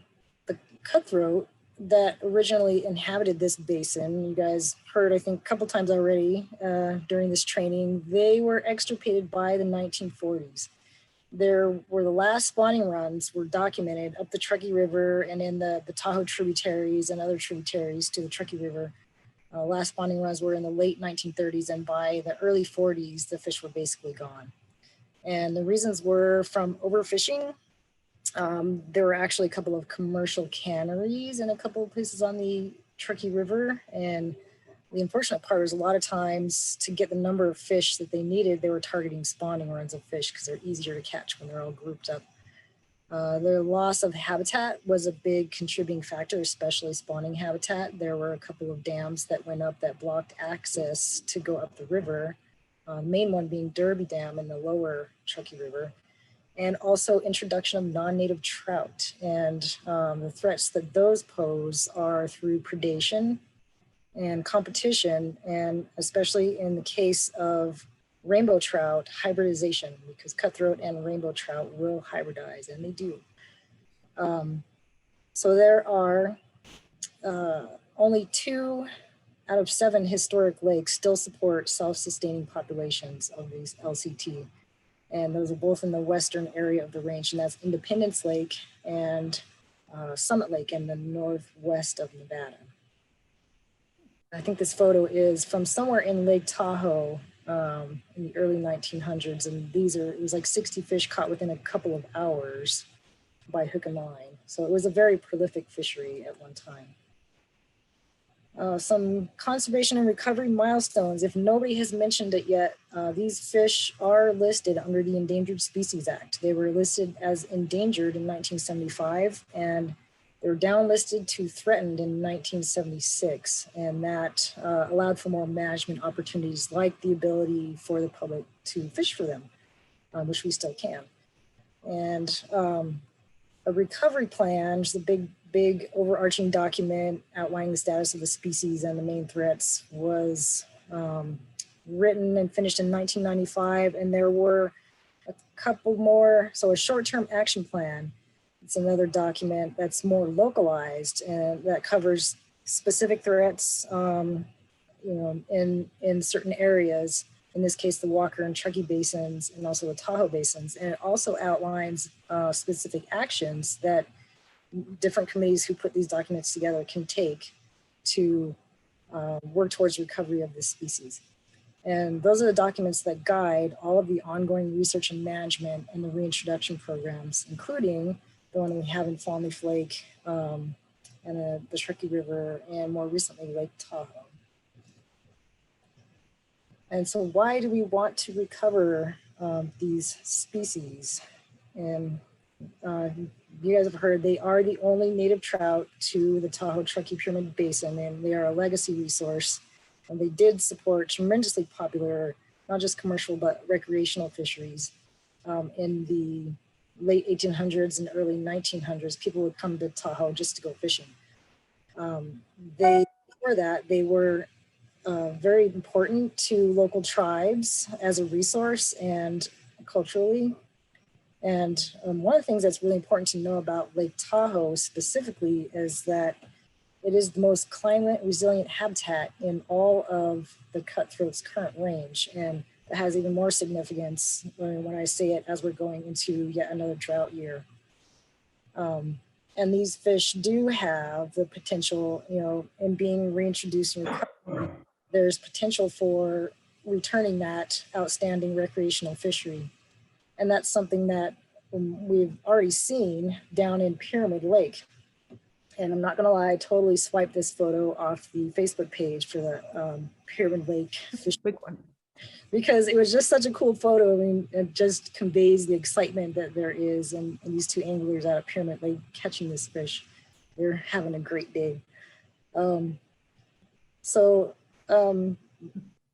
the cutthroat that originally inhabited this basin, you guys heard, I think, a couple times already during this training, they were extirpated by the 1940s. There were the last spawning runs were documented up the Truckee River and in the Tahoe tributaries and other tributaries to the Truckee River. Last spawning runs were in the late 1930s, and by the early 40s, the fish were basically gone. And the reasons were from overfishing. There were actually a couple of commercial canneries in a couple of places on the Truckee River, and the unfortunate part was a lot of times to get the number of fish that they needed, they were targeting spawning runs of fish because they're easier to catch when they're all grouped up. Their loss of habitat was a big contributing factor, especially spawning habitat. There were a couple of dams that went up that blocked access to go up the river. The main one being Derby Dam in the lower Truckee River. And also introduction of non-native trout. And the threats that those pose are through predation and competition, and especially in the case of rainbow trout, hybridization, because cutthroat and rainbow trout will hybridize, and they do. So there are only 2 out of 7 historic lakes still support self-sustaining populations of these LCT. And those are both in the western area of the range, and that's Independence Lake and Summit Lake in the northwest of Nevada. I think this photo is from somewhere in Lake Tahoe in the early 1900s. And it was like 60 fish caught within a couple of hours by hook and line. So it was a very prolific fishery at one time. Some conservation and recovery milestones. If nobody has mentioned it yet, these fish are listed under the Endangered Species Act. They were listed as endangered in 1975, and they were downlisted to threatened in 1976. And that allowed for more management opportunities, like the ability for the public to fish for them, which we still can. And a recovery plan, which is a big overarching document outlining the status of the species and the main threats, was written and finished in 1995. And there were a couple more. So a short-term action plan, it's another document that's more localized and that covers specific threats, in certain areas. In this case, the Walker and Truckee basins, and also the Tahoe basins. And it also outlines specific actions that different committees who put these documents together can take to work towards recovery of this species. And those are the documents that guide all of the ongoing research and management and the reintroduction programs, including the one we have in Fallen Leaf Lake and the Truckee River, and more recently, Lake Tahoe. And so why do we want to recover these species? And you guys have heard they are the only native trout to the Tahoe Truckee Pyramid Basin, and they are a legacy resource. And they did support tremendously popular, not just commercial, but recreational fisheries. In the late 1800s and early 1900s, people would come to Tahoe just to go fishing. Before that, they were very important to local tribes as a resource and culturally. And one of the things that's really important to know about Lake Tahoe specifically is that it is the most climate resilient habitat in all of the Cutthroat's current range. And it has even more significance when I say it as we're going into yet another drought year. And these fish do have the potential, in being reintroduced and recovered, there's potential for returning that outstanding recreational fishery. And that's something that we've already seen down in Pyramid Lake. And I'm not gonna lie, I totally swiped this photo off the Facebook page for the Pyramid Lake fish, big one, because it was just such a cool photo. I mean, it just conveys the excitement that there is in these two anglers out of Pyramid Lake catching this fish. They're having a great day.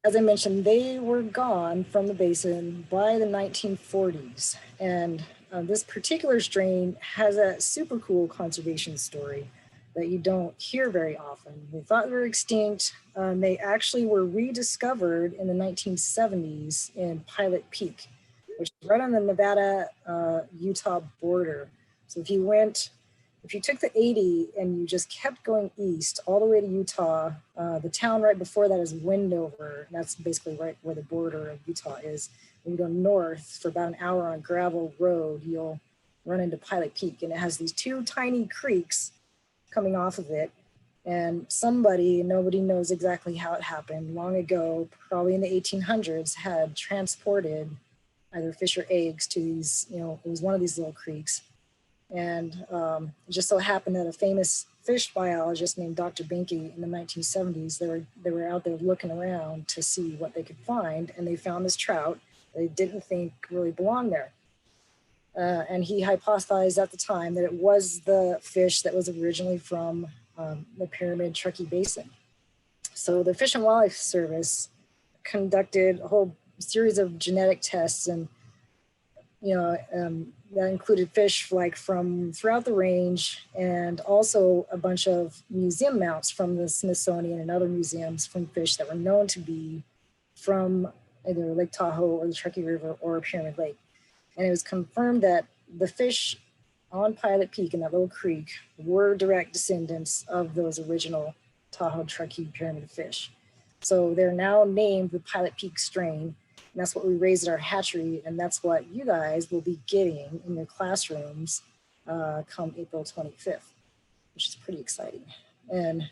As I mentioned, they were gone from the basin by the 1940s. And this particular strain has a super cool conservation story that you don't hear very often. They thought they were extinct. They actually were rediscovered in the 1970s in Pilot Peak, which is right on the Nevada-Utah border. So if you took the 80 and you just kept going east all the way to Utah, the town right before that is Wendover. That's basically right where the border of Utah is. When you go north for about an hour on a gravel road, you'll run into Pilot Peak, and it has these two tiny creeks coming off of it. And somebody, nobody knows exactly how it happened, long ago, probably in the 1800s, had transported either fish or eggs to these, it was one of these little creeks. And it just so happened that a famous fish biologist named Dr. Binky in the 1970s, they were out there looking around to see what they could find, and they found this trout they didn't think really belonged there. And he hypothesized at the time that it was the fish that was originally from the Pyramid Truckee Basin. So the Fish and Wildlife Service conducted a whole series of genetic tests, and that included fish like from throughout the range, and also a bunch of museum mounts from the Smithsonian and other museums from fish that were known to be from either Lake Tahoe or the Truckee River or Pyramid Lake. And it was confirmed that the fish on Pilot Peak in that little creek were direct descendants of those original Tahoe Truckee Pyramid fish. So they're now named the Pilot Peak strain. And that's what we raised at our hatchery, and that's what you guys will be getting in your classrooms come April 25th, which is pretty exciting. And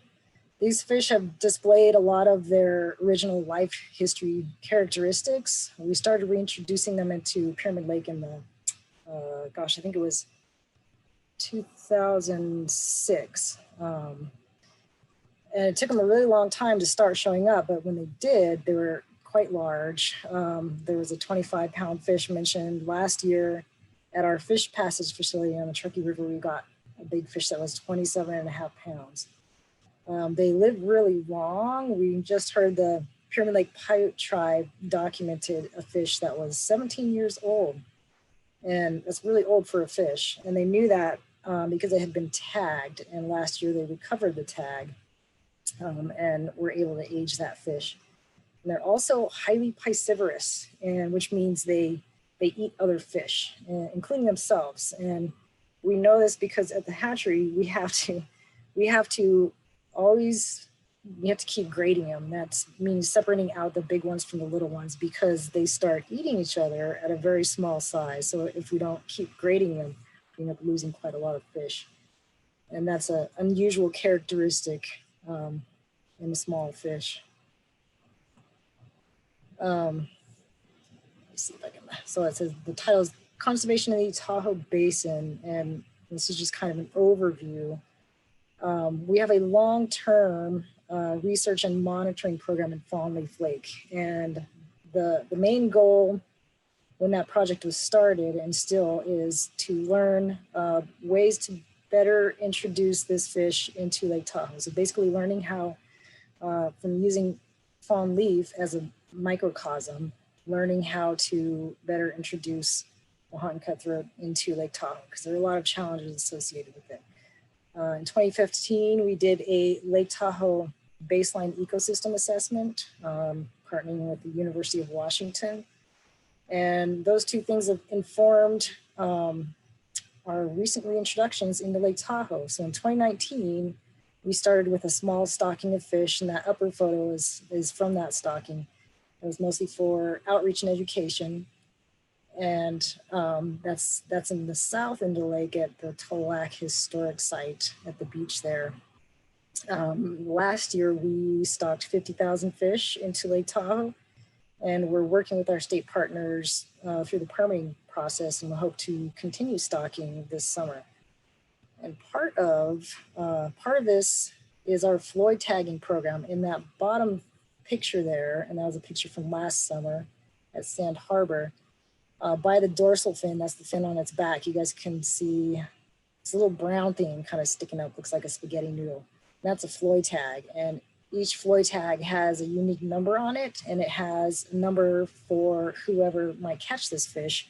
these fish have displayed a lot of their original life history characteristics. We started reintroducing them into Pyramid Lake in the, I think it was 2006. And it took them a really long time to start showing up, but when they did, they were quite large. There was a 25-pound fish mentioned last year at our fish passage facility on the Truckee River. We got a big fish that was 27.5 pounds. They live really long. We just heard the Pyramid Lake Paiute tribe documented a fish that was 17 years old. And that's really old for a fish. And they knew that because it had been tagged. And last year they recovered the tag and were able to age that fish. And they're also highly piscivorous, and which means they eat other fish, including themselves. And we know this because at the hatchery, we have to keep grading them. That means separating out the big ones from the little ones, because they start eating each other at a very small size. So if we don't keep grading them, we end up losing quite a lot of fish. And that's an unusual characteristic in a small fish. Let me see if I can, so it says the title is Conservation in the Tahoe Basin, and this is just kind of an overview. We have a long-term research and monitoring program in Fawn Leaf Lake, and the main goal when that project was started and still is to learn ways to better introduce this fish into Lake Tahoe. So basically learning how, from using fawn leaf as a microcosm, learning how to better introduce Lahontan cutthroat into Lake Tahoe, because there are a lot of challenges associated with it. In 2015, we did a Lake Tahoe baseline ecosystem assessment, partnering with the University of Washington. And those two things have informed our recent reintroductions into Lake Tahoe. So in 2019, we started with a small stocking of fish, and that upper photo is from that stocking. It was mostly for outreach and education. And that's in the south end of the lake at the Tolak Historic Site at the beach there. Last year, we stocked 50,000 fish into Lake Tahoe, and we're working with our state partners through the permitting process, and we hope to continue stocking this summer. And part of this is our Floyd Tagging program. In that bottom picture there, and that was a picture from last summer at Sand Harbor, by the dorsal fin, that's the fin on its back, you guys can see this little brown thing kind of sticking up, looks like a spaghetti noodle. And that's a Floyd tag, and each Floyd tag has a unique number on it, and it has a number for whoever might catch this fish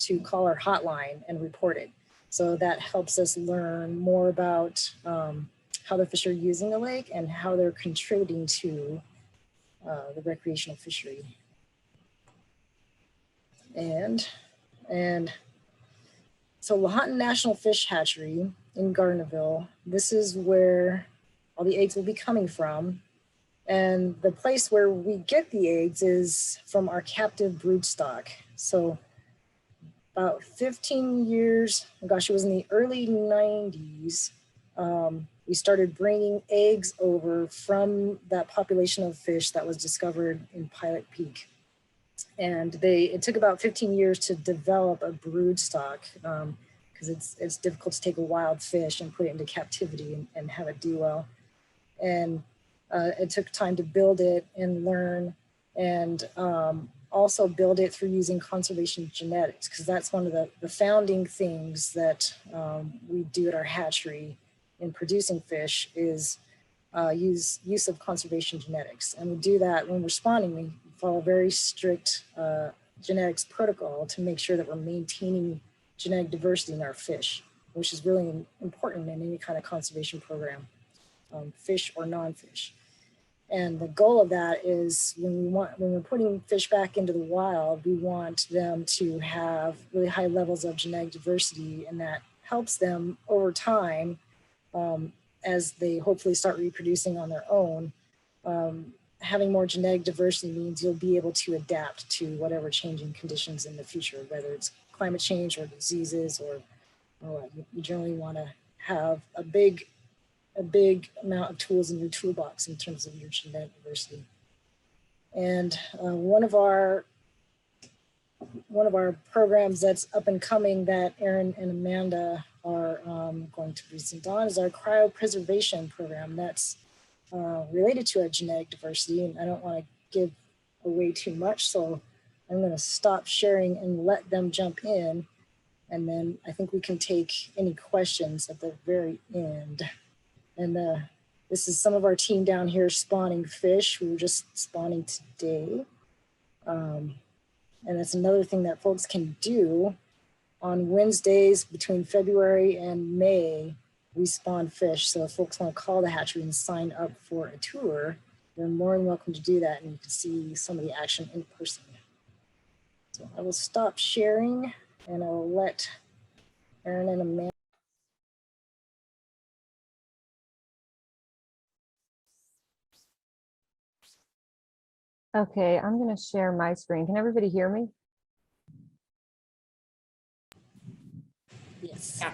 to call our hotline and report it. So that helps us learn more about how the fish are using the lake and how they're contributing to the recreational fishery. And so Lahontan National Fish Hatchery in Gardnerville, this is where all the eggs will be coming from. And the place where we get the eggs is from our captive brood stock. So about 15 years, gosh, it was in the early 90s, we started bringing eggs over from that population of fish that was discovered in Pilot Peak. And it took about 15 years to develop a brood stock, because it's difficult to take a wild fish and put it into captivity and have it do well. And it took time to build it and learn, and also build it through using conservation genetics, because that's one of the founding things that we do at our hatchery in producing fish is use of conservation genetics. And we do that when we're spawning. We follow a very strict genetics protocol to make sure that we're maintaining genetic diversity in our fish, which is really important in any kind of conservation program, fish or non-fish. And the goal of that is when we're putting fish back into the wild, we want them to have really high levels of genetic diversity, and that helps them over time as they hopefully start reproducing on their own. Having more genetic diversity means you'll be able to adapt to whatever changing conditions in the future, whether it's climate change or diseases or You generally want to have a big amount of tools in your toolbox in terms of your genetic diversity. And one of our programs that's up and coming that Erin and Amanda are going to present on is our cryopreservation program that's related to our genetic diversity. And I don't want to give away too much, so I'm going to stop sharing and let them jump in. And then I think we can take any questions at the very end. And this is some of our team down here spawning fish. We were just spawning today. And that's another thing that folks can do. On Wednesdays between February and May, we spawn fish. So if folks want to call the hatchery and sign up for a tour, you're more than welcome to do that, and you can see some of the action in person. So I will stop sharing and I'll let Erin and Amanda. Okay, I'm going to share my screen. Can everybody hear me? Yes. Yeah.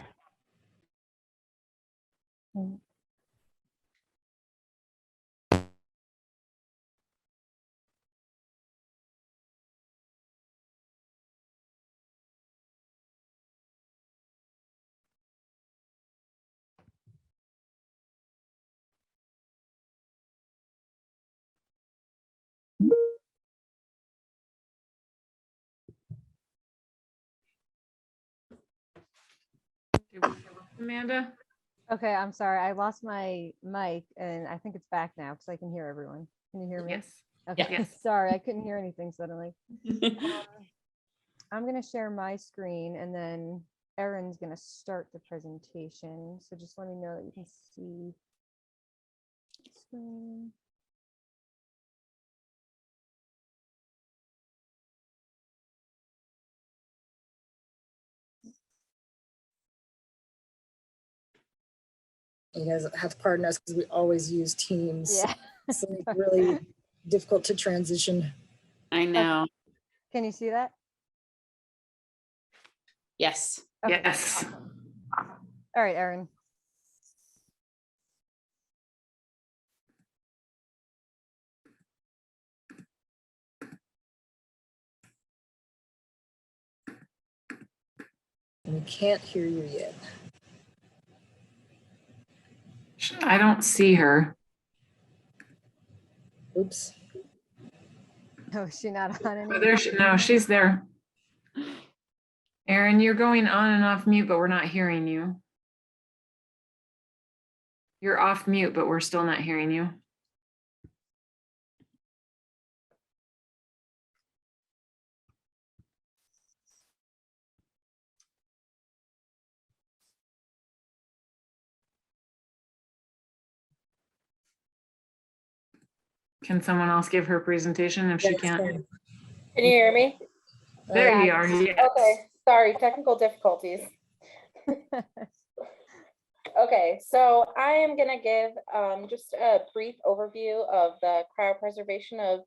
Amanda? Okay, I'm sorry. I lost my mic and I think it's back now because I can hear everyone. Can you hear me? Yes. Okay, Yes. sorry, I couldn't hear anything suddenly. I'm going to share my screen and then Erin's going to start the presentation. So just let me know that you can see the screen. You guys have to pardon us because we always use Teams. Yeah. So it's really difficult to transition. I know. Can you see that? Yes. Okay. Yes. All right, Erin. We can't hear you yet. I don't see her. Oops. No, is she not on Oh, any? there no, she's there. Erin, you're going on and off mute, but we're not hearing you. You're off mute, but we're still not hearing you. Can someone else give her presentation if she can't? Can you hear me? There you are. Yes. Okay, sorry, technical difficulties. Okay, so I am gonna give just a brief overview of the cryopreservation of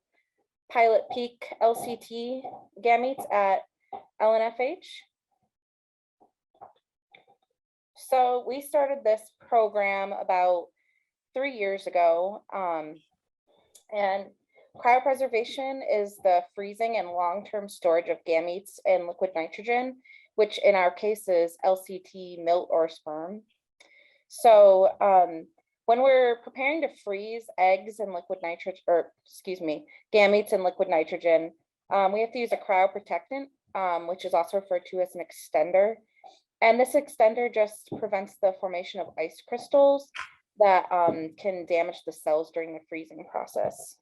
pilot peak LCT gametes at LNFH. So we started this program about 3 years ago, and cryopreservation is the freezing and long-term storage of gametes in liquid nitrogen, which in our case is LCT, milt, or sperm. So when we're preparing to freeze eggs in liquid nitrogen, or excuse me, gametes in liquid nitrogen, we have to use a cryo protectant, which is also referred to as an extender. And this extender just prevents the formation of ice crystals that can damage the cells during the freezing process.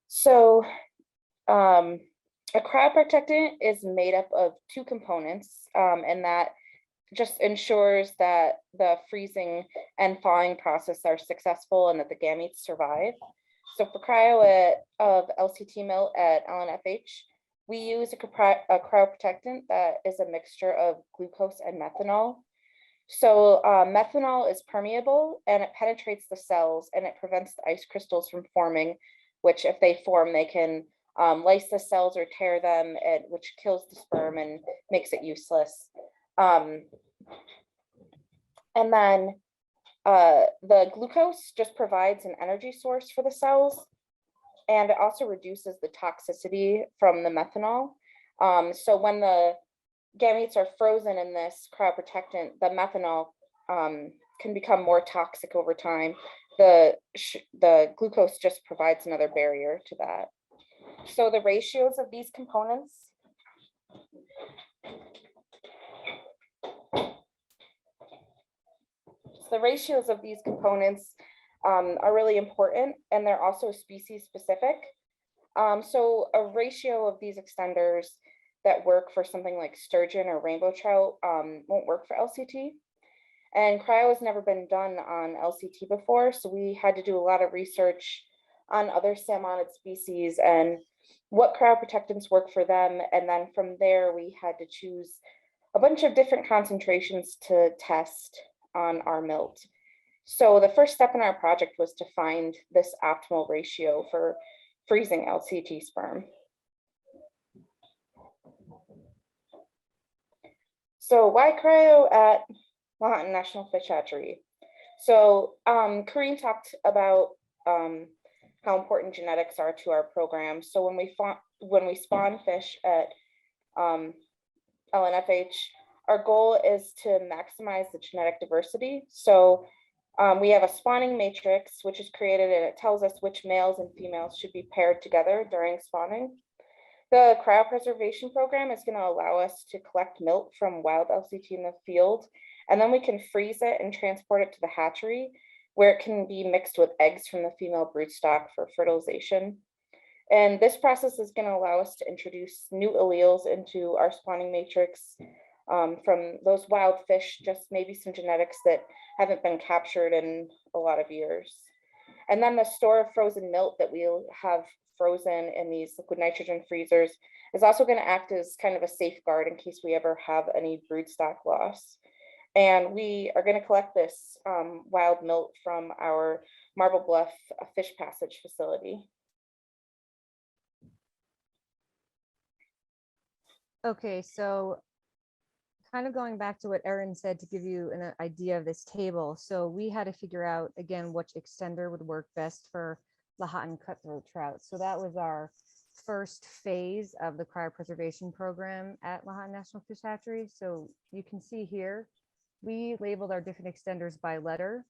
So a cryoprotectant is made up of two components, and that just ensures that the freezing and thawing process are successful and that the gametes survive. So for cryo of LCT milt at LNFH, we use a cryoprotectant that is a mixture of glucose and methanol. So methanol is permeable and it penetrates the cells and it prevents the ice crystals from forming, which if they form, they can lyse the cells or tear them, which kills the sperm and makes it useless. And then the glucose just provides an energy source for the cells, and it also reduces the toxicity from the methanol. So when the gametes are frozen in this cryoprotectant, the methanol can become more toxic over time. The glucose just provides another barrier to that. So the ratios of these components are really important, and they're also species specific. So a ratio of these extenders that work for something like sturgeon or rainbow trout won't work for LCT. And cryo has never been done on LCT before, so we had to do a lot of research on other salmonid species and what cryoprotectants work for them. And then from there, we had to choose a bunch of different concentrations to test on our milt. So the first step in our project was to find this optimal ratio for freezing LCT sperm. So why cryo at Lahontan National Fish Hatchery? So Karine talked about how important genetics are to our program. So when we spawn fish at LNFH, our goal is to maximize the genetic diversity. So we have a spawning matrix, which is created, and it tells us which males and females should be paired together during spawning. The cryopreservation program is going to allow us to collect milt from wild LCT in the field, and then we can freeze it and transport it to the hatchery, where it can be mixed with eggs from the female broodstock for fertilization. And this process is going to allow us to introduce new alleles into our spawning matrix from those wild fish, just maybe some genetics that haven't been captured in a lot of years. And then the store of frozen milt that we'll have frozen in these liquid nitrogen freezers is also going to act as kind of a safeguard in case we ever have any broodstock loss. And we are going to collect this wild milt from our Marble Bluff fish passage facility. Okay, so kind of going back to what Erin said to give you an idea of this table. So we had to figure out, again, which extender would work best for Lahontan cutthroat trout. So that was our first phase of the cryopreservation program at Lahontan National Fish Hatchery. So you can see here, we labeled our different extenders by letter,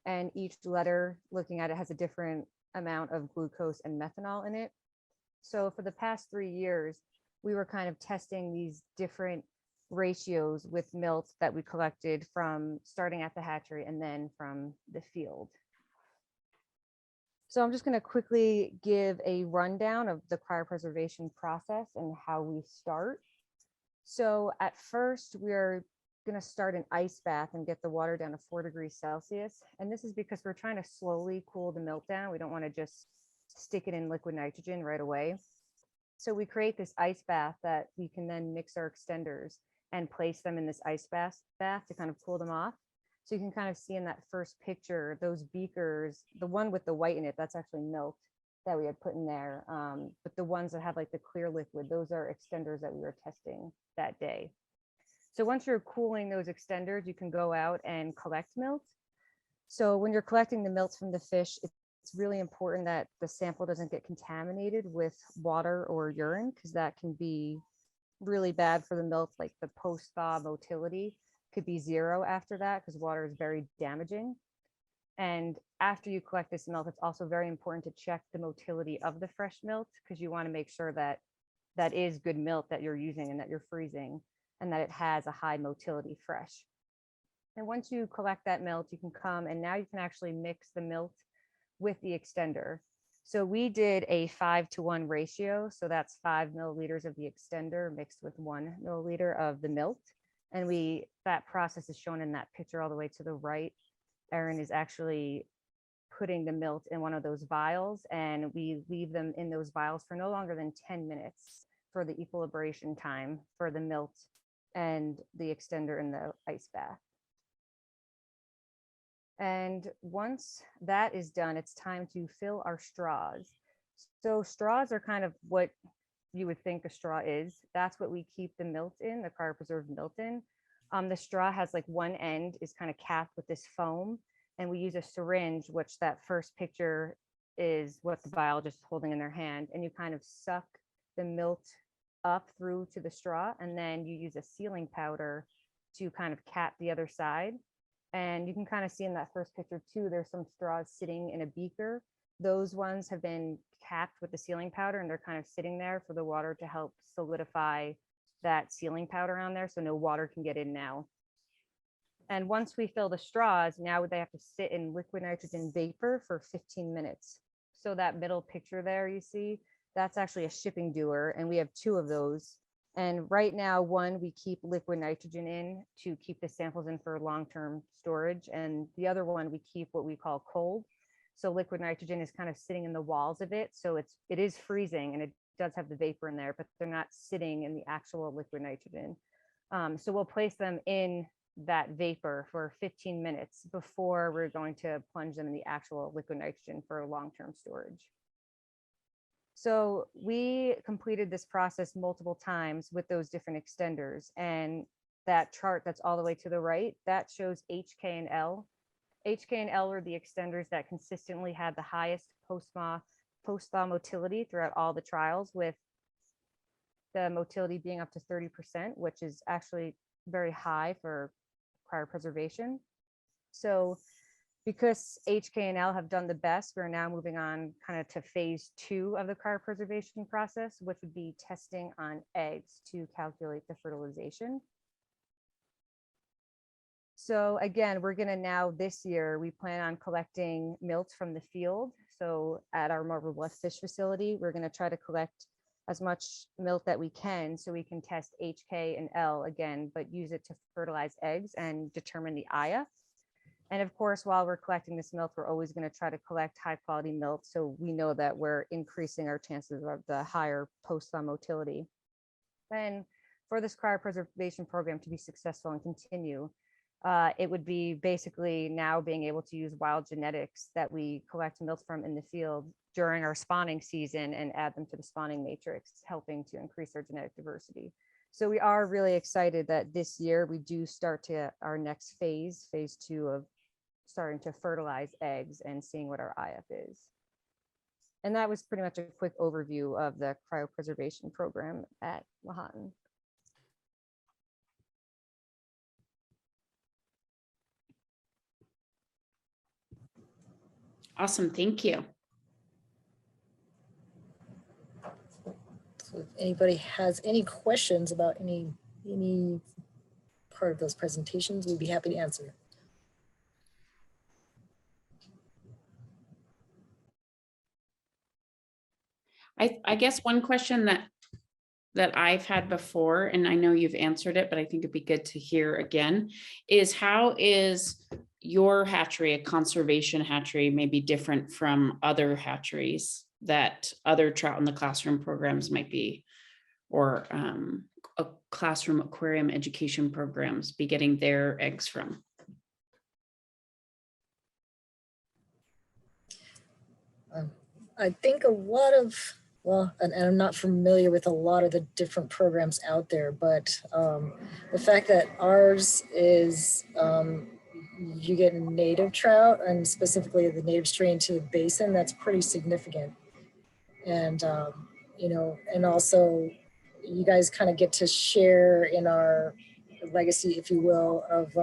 and each letter, looking at it, has a different amount of glucose and methanol in it. So for the past 3 years, we were kind of testing these different ratios with milt that we collected from starting at the hatchery and then from the field. So I'm just going to quickly give a rundown of the cryopreservation process and how we start. So at first, we're going to start an ice bath and get the water down to 4 degrees Celsius. And this is because we're trying to slowly cool the milt down. We don't want to just stick it in liquid nitrogen right away. So we create this ice bath that we can then mix our extenders and place them in this ice bath to kind of cool them off. So you can kind of see in that first picture, those beakers, the one with the white in it, that's actually milk that we had put in there. But the ones that have like the clear liquid, those are extenders that we were testing that day. So once you're cooling those extenders, you can go out and collect milt. So when you're collecting the milt from the fish, it's really important that the sample doesn't get contaminated with water or urine, because that can be really bad for the milt. Like the post-thaw motility could be 0 after that, because water is very damaging. And after you collect this milt, it's also very important to check the motility of the fresh milt, because you want to make sure that that is good milt that you're using and that you're freezing, and that it has a high motility fresh. And once you collect that milt, you can come and now you can actually mix the milt with the extender. So we did a 5-to-1 ratio. So that's 5 milliliters of the extender mixed with 1 milliliter of the milt. And that process is shown in that picture all the way to the right. Erin is actually putting the milt in one of those vials, and we leave them in those vials for no longer than 10 minutes for the equilibration time for the milt and the extender in the ice bath. And once that is done, it's time to fill our straws. So straws are kind of what you would think a straw is. That's what we keep the milt in, the cryopreserved milt in. The straw has like one end is kind of capped with this foam, and we use a syringe, which that first picture is what the biologist is holding in their hand, and you kind of suck the milt up through to the straw, and then you use a sealing powder to kind of cap the other side. And you can kind of see in that first picture too, there's some straws sitting in a beaker. Those ones have been capped with the sealing powder, and they're kind of sitting there for the water to help solidify that sealing powder on there so no water can get in now. And once we fill the straws, now they have to sit in liquid nitrogen vapor for 15 minutes. So that middle picture there you see, that's actually a shipping doer, and we have 2 of those. And right now, one we keep liquid nitrogen in to keep the samples in for long-term storage, and the other one we keep what we call cold. So liquid nitrogen is kind of sitting in the walls of it, so it is freezing, and it does have the vapor in there, but they're not sitting in the actual liquid nitrogen. So we'll place them in that vapor for 15 minutes before we're going to plunge them in the actual liquid nitrogen for long-term storage. So we completed this process multiple times with those different extenders, and that chart that's all the way to the right, that shows HK and L. HK and L were the extenders that consistently had the highest post-thaw motility throughout all the trials, with the motility being up to 30%, which is actually very high for cryopreservation. So because HK and L have done the best, we're now moving on kind of to phase 2 of the cryopreservation process, which would be testing on eggs to calculate the fertilization. So again, we're gonna now this year, we plan on collecting milt from the field. So at our Marble Bluff Fish Facility, we're gonna try to collect as much milt that we can so we can test HK and L again, but use it to fertilize eggs and determine the Aya. And of course, while we're collecting this milt, we're always going to try to collect high quality milt, so we know that we're increasing our chances of the higher post-thaw motility. And for this cryopreservation program to be successful and continue, it would be basically now being able to use wild genetics that we collect milt from in the field during our spawning season and add them to the spawning matrix, helping to increase our genetic diversity. So we are really excited that this year we do start to our next phase 2 of starting to fertilize eggs and seeing what our IF is. And that was pretty much a quick overview of the cryopreservation program at Lahontan. Awesome, thank you. So if anybody has any questions about any part of those presentations, we'd be happy to answer. I guess one question that I've had before, and I know you've answered it, but I think it'd be good to hear again, is how is your hatchery, a conservation hatchery, maybe different from other hatcheries that other trout in the classroom programs might be, or a classroom aquarium education programs be getting their eggs from? I think a lot of, well, and I'm not familiar with a lot of the different programs out there, but the fact that ours is you get native trout, and specifically the native strain to the basin, that's pretty significant. And, you know, and also you guys kind of get to share in our legacy, if you will, of,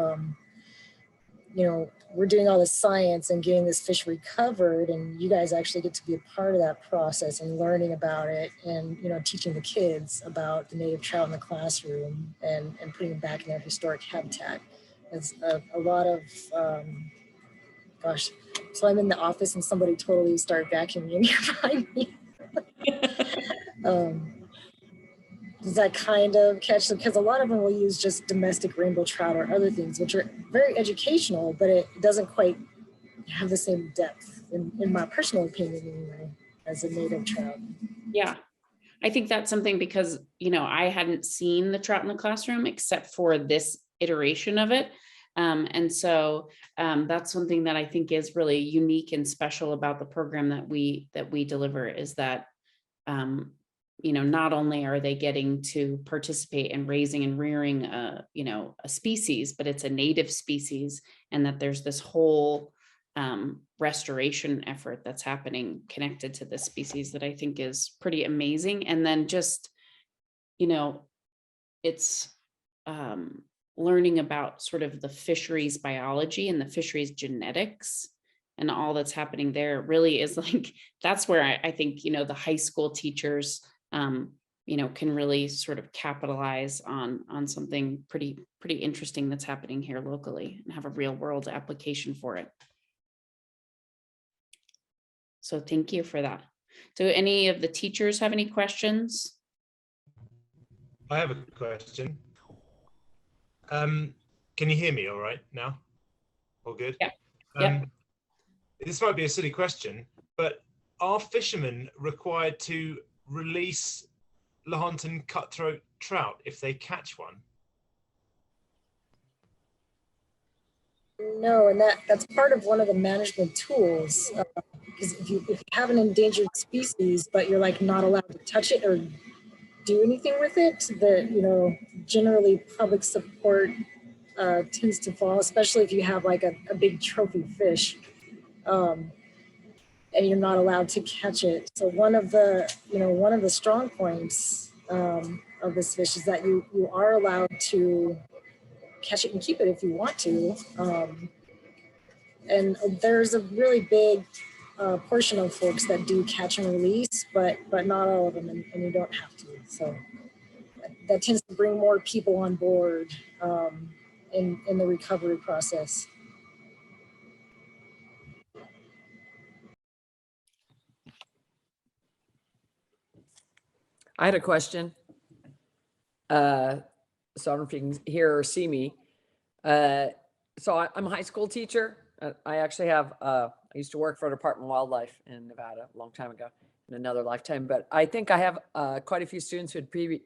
you know, we're doing all this science and getting this fish recovered, and you guys actually get to be a part of that process and learning about it, and, you know, teaching the kids about the native trout in the classroom and putting them back in their historic habitat. It's a lot of, gosh, so I'm in the office and somebody totally started vacuuming in here behind me. Does that kind of catch them? Because a lot of them will use just domestic rainbow trout or other things, which are very educational, but it doesn't quite have the same depth, in my personal opinion anyway, as a native trout. Yeah, I think that's something, because, you know, I hadn't seen the trout in the classroom except for this iteration of it. And so that's something that I think is really unique and special about the program that we deliver, is that you know, not only are they getting to participate in raising and rearing you know, a species, but it's a native species, and that there's this whole restoration effort that's happening connected to this species that I think is pretty amazing. And then just, you know, it's learning about sort of the fisheries biology and the fisheries genetics and all that's happening there really is like, that's where I think, you know, the high school teachers, you know, can really sort of capitalize on something pretty interesting that's happening here locally and have a real world application for it. So thank you for that. Do any of the teachers have any questions? I have a question. Can you hear me all right now? All good? Yeah. This might be a silly question, but are fishermen required to release Lahontan cutthroat trout if they catch one? No, and that's part of one of the management tools. Because if you have an endangered species, but you're like not allowed to touch it or do anything with it, that, you know, generally public support tends to fall, especially if you have like a big trophy fish, and you're not allowed to catch it. So one of the, you know, one of the strong points of this fish is that you are allowed to catch it and keep it if you want to. And there's a really big portion of folks that do catch and release, but not all of them, and you don't have to. So that tends to bring more people on board in the recovery process. I had a question. So I don't know if you can hear or see me. So I'm a high school teacher. I actually have, I used to work for the Department of Wildlife in Nevada a long time ago in another lifetime, but I think I have quite a few students who'd be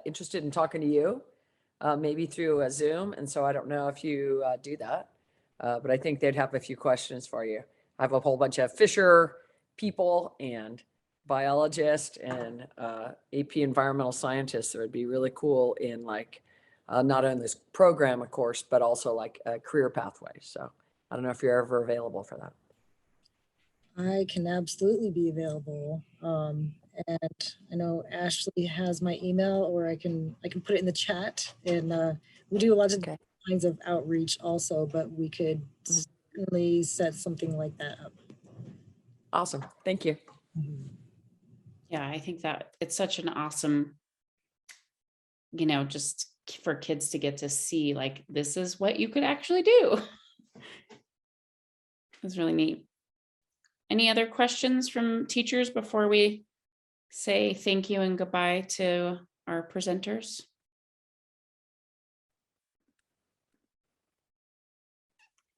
interested in talking to you, maybe through a Zoom. And so I don't know if you do that, but I think they'd have a few questions for you. I have a whole bunch of fisher people and biologists and AP environmental scientists that would be really cool in like, not only this program, of course, but also like career pathways. So I don't know if you're ever available for that. I can absolutely be available. And I know Ashley has my email, or I can put it in the chat. And we do lots of kinds of outreach also, but we could certainly set something like that up. Awesome. Thank you. Yeah, I think that it's such an awesome, you know, just for kids to get to see like, this is what you could actually do. It's really neat. Any other questions from teachers before we say thank you and goodbye to our presenters?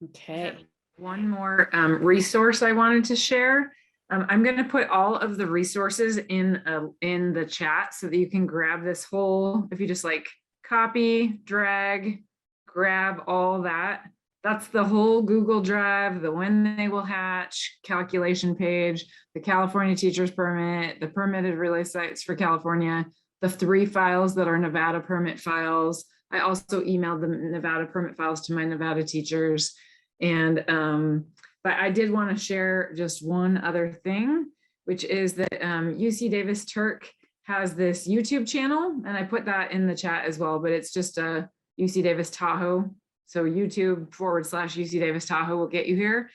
Okay. One more resource I wanted to share. I'm going to put all of the resources in the chat so that you can grab this whole, if you just like copy, drag, grab all that. That's the whole Google Drive, the when they will hatch calculation page, the California teacher's permit, the permitted relay sites for California, the 3 files that are Nevada permit files. I also emailed the Nevada permit files to my Nevada teachers. And but I did want to share just one other thing, which is that UC Davis Turk has this YouTube channel, and I put that in the chat as well, but it's just a UC Davis Tahoe. So YouTube/UC Davis Tahoe will get you here.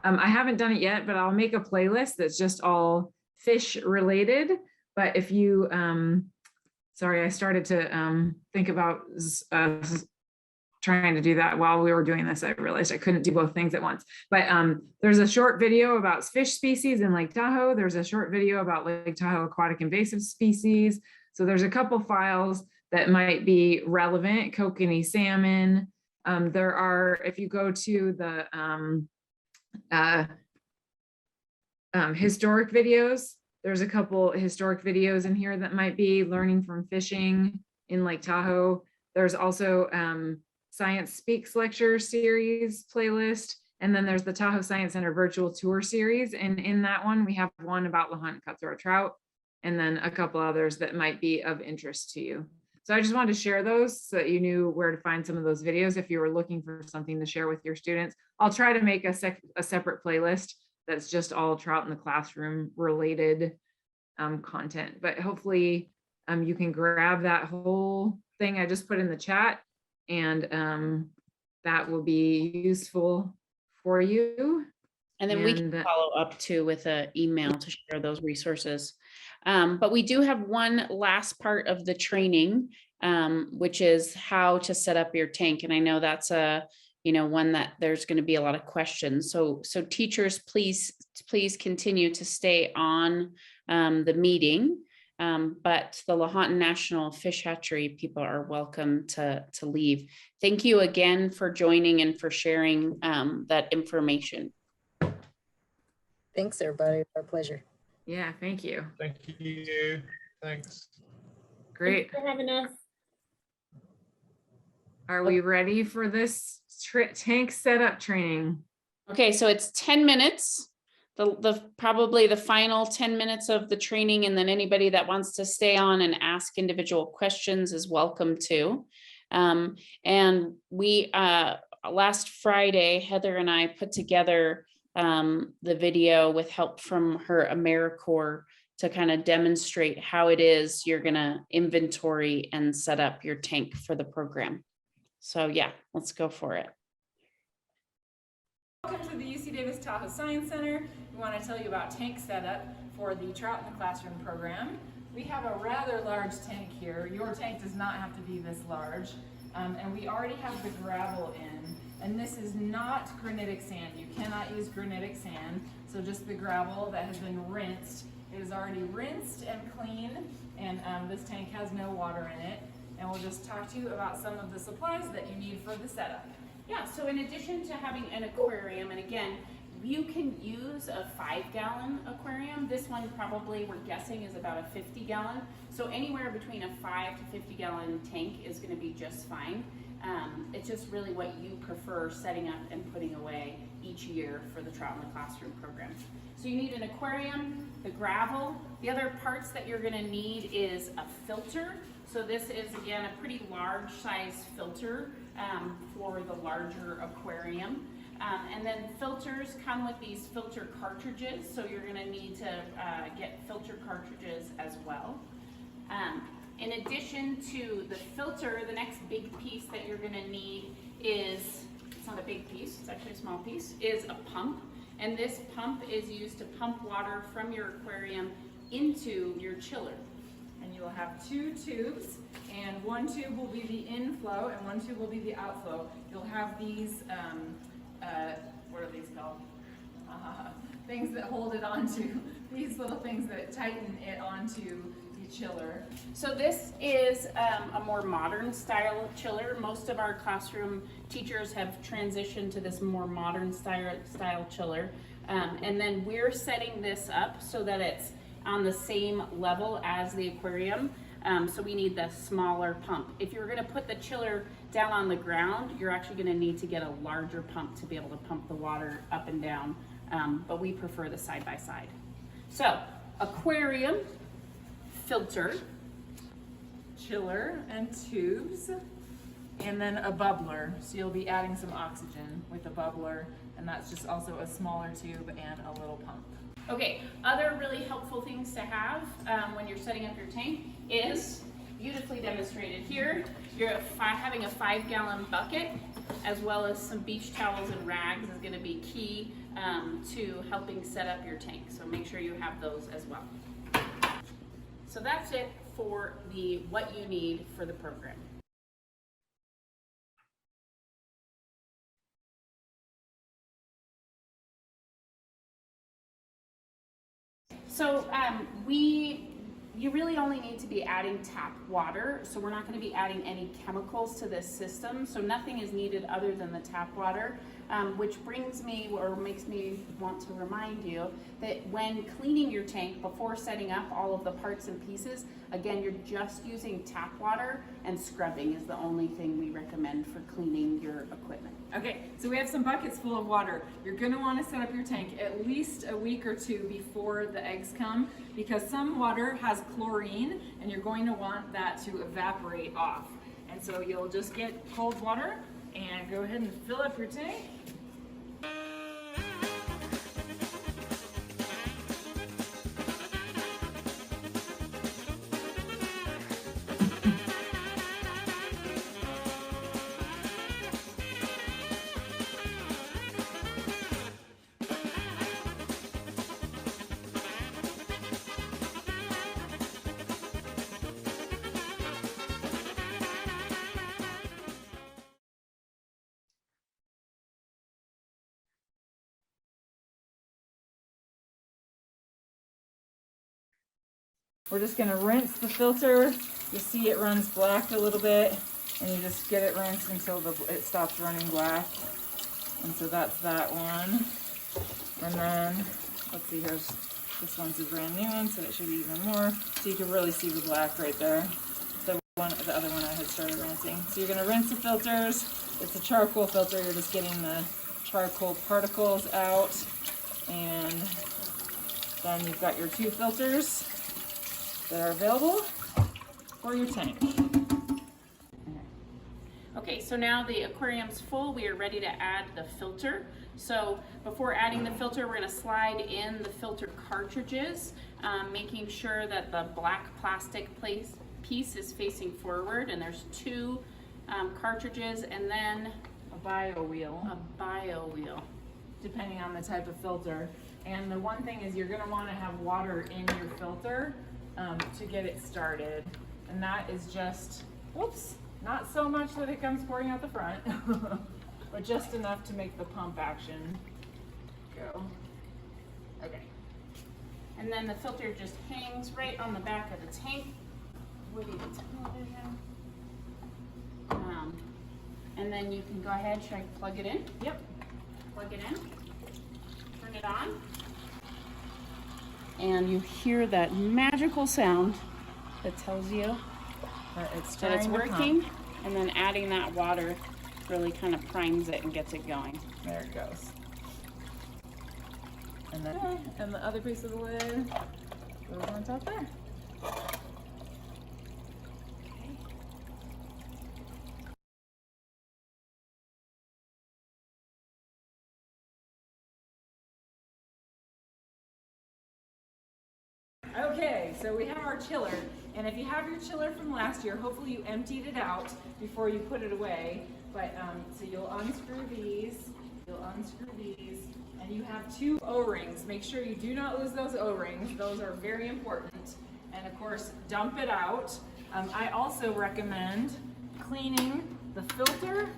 I haven't done it yet, but I'll make a playlist that's just all fish related. But if you, sorry, I started to think about trying to do that while we were doing this. I realized I couldn't do both things at once. But there's a short video about fish species in Lake Tahoe. There's a short video about Lake Tahoe aquatic invasive species. So there's a couple files that might be relevant. Kokanee salmon. There are, if you go to the historic videos, there's a couple historic videos in here that might be learning from fishing in Lake Tahoe. There's also Science Speaks lecture series playlist. And then there's the Tahoe Science Center virtual tour series. And in that one, we have one about Lahontan cutthroat trout, and then a couple others that might be of interest to you. So I just wanted to share those so that you knew where to find some of those videos if you were looking for something to share with your students. I'll try to make a separate playlist that's just all Trout in the Classroom related content, but hopefully you can grab that whole thing I just put in the chat, and that will be useful for you. And then we can follow up too with an email to share those resources. But we do have one last part of the training, which is how to set up your tank. And I know that's one that there's going to be a lot of questions. So teachers, please continue to stay on the meeting. But the Lahontan National Fish Hatchery people are welcome to leave. Thank you again for joining and for sharing that information. Thanks, everybody. Our pleasure. Yeah, thank you. Thank you. Thanks. Great. Thanks for having us. Are we ready for this tank setup training? Okay, so it's 10 minutes. Probably the final 10 minutes of the training, and then anybody that wants to stay on and ask individual questions is welcome to. And we last Friday, Heather and I put together the video with help from her AmeriCorps to kind of demonstrate how it is you're gonna inventory and set up your tank for the program. So yeah, let's go for it. Welcome to the UC Davis Tahoe Science Center. We want to tell you about tank setup for the Trout in the Classroom program. We have a rather large tank here. Your tank does not have to be this large. And we already have the gravel in. And this is not granitic sand. You cannot use granitic sand. So just the gravel that has been rinsed. It is already rinsed and clean. And this tank has no water in it. And we'll just talk to you about some of the supplies that you need for the setup. Yeah, so in addition to having an aquarium, and again, you can use a 5-gallon aquarium. This one probably, we're guessing, is about a 50-gallon. So anywhere between a 5 to 50-gallon tank is going to be just fine. It's just really what you prefer setting up and putting away each year for the Trout in the Classroom program. So you need an aquarium, the gravel. The other parts that you're going to need is a filter. So this is, again, a pretty large size filter for the larger aquarium. And then filters come with these filter cartridges. So you're gonna need to get filter cartridges as well. In addition to the filter, the next big piece that you're gonna need is, it's not a big piece, it's actually a small piece, is a pump. And this pump is used to pump water from your aquarium into your chiller. And you will have 2 tubes, and one tube will be the inflow and one tube will be the outflow. You'll have these, what are these called? Things that hold it onto, these little things that tighten it onto the chiller. So this is a more modern style chiller. Most of our classroom teachers have transitioned to this more modern style chiller. And then we're setting this up so that it's on the same level as the aquarium. So we need the smaller pump. If you're gonna put the chiller down on the ground, you're actually gonna need to get a larger pump to be able to pump the water up and down. But we prefer the side by side. So aquarium, filter, chiller and tubes, and then a bubbler. So you'll be adding some oxygen with a bubbler, and that's just also a smaller tube and a little pump. Okay, other really helpful things to have when you're setting up your tank is beautifully demonstrated here. You're having a 5-gallon bucket, as well as some beach towels and rags is going to be key to helping set up your tank. So make sure you have those as well. So that's it for the what you need for the program. So you really only need to be adding tap water, so we're not going to be adding any chemicals to this system, so nothing is needed other than the tap water, which brings me, or makes me want to remind you that when cleaning your tank before setting up all of the parts and pieces, again, you're just using tap water, and scrubbing is the only thing we recommend for cleaning your equipment. Okay, so we have some buckets full of water. You're gonna wanna set up your tank at least a week or two before the eggs come, because some water has chlorine and you're going to want that to evaporate off. And so you'll just get cold water and go ahead and fill up your tank. We're just gonna rinse the filter. You see it runs black a little bit, and you just get it rinsed until it stops running black. And so that's that one. And then, let's see, here's, this one's a brand new one, so it should be even more. So you can really see the black right there. The other one I had started rinsing. So you're gonna rinse the filters. It's a charcoal filter, you're just getting the charcoal particles out. And then you've got your 2 filters that are available for your tank. Okay, so now the aquarium's full. We are ready to add the filter. So before adding the filter, we're gonna slide in the filter cartridges, making sure that the black plastic piece is facing forward, and there's 2 cartridges, and then a bio wheel. Depending on the type of filter. And the one thing is you're gonna wanna have water in your filter to get it started. And that is just, whoops, not so much that it comes pouring out the front, but just enough to make the pump action go. Okay. And then the filter just hangs right on the back of the tank. Woody television. And then you can go ahead, should I plug it in? Yep. Plug it in, turn it on. And you hear that magical sound that tells you that it's working. And then adding that water really kind of primes it and gets it going. There it goes. And then and the other piece of the lid goes on top there. Okay, so we have our chiller, and if you have your chiller from last year, hopefully you emptied it out before you put it away. But so you'll unscrew these, and you have 2 O-rings. Make sure you do not lose those O-rings; those are very important. And of course, dump it out. I also recommend cleaning the filter.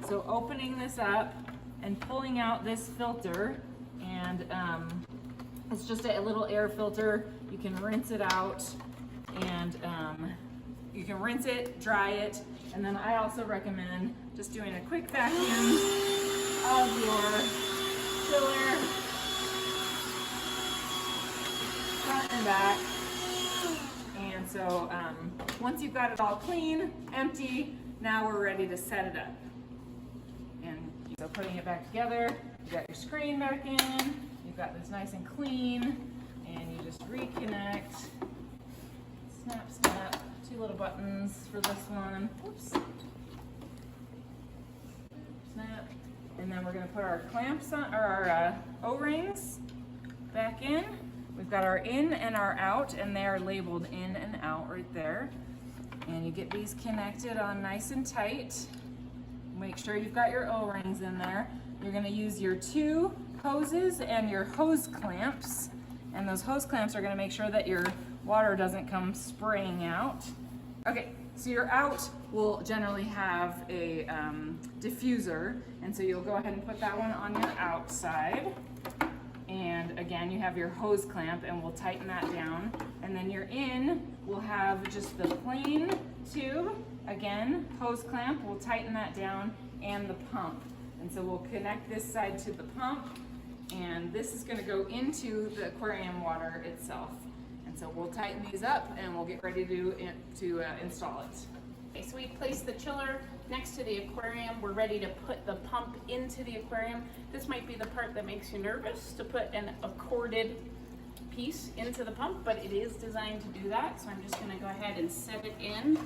So opening this up and pulling out this filter, and it's just a little air filter. You can rinse it out, and you can rinse it, dry it, and then I also recommend just doing a quick vacuum of your chiller, front and back. And so once you've got it all clean, empty, now we're ready to set it up. And so putting it back together, you got your screen back in, you've got this nice and clean, and you just reconnect, snap, snap, 2 little buttons for this one, oops, snap, and then we're going to put our clamps on, or our O-rings back in. We've got our in and our out, and they are labeled in and out right there. And you get these connected on nice and tight. Make sure you've got your O-rings in there. You're going to use your 2 hoses and your hose clamps. And those hose clamps are going to make sure that your water doesn't come spraying out. Okay, so your out will generally have a diffuser, and so you'll go ahead and put that one on your outside. And again, you have your hose clamp, and we'll tighten that down. And then your in will have just the plain tube. Again, hose clamp, we'll tighten that down, and the pump. And so we'll connect this side to the pump, and this is gonna go into the aquarium water itself. And so we'll tighten these up, and we'll get ready to install it. Okay, so we placed the chiller next to the aquarium. We're ready to put the pump into the aquarium. This might be the part that makes you nervous, to put a corded piece into the pump, but it is designed to do that. So I'm just gonna go ahead and set it in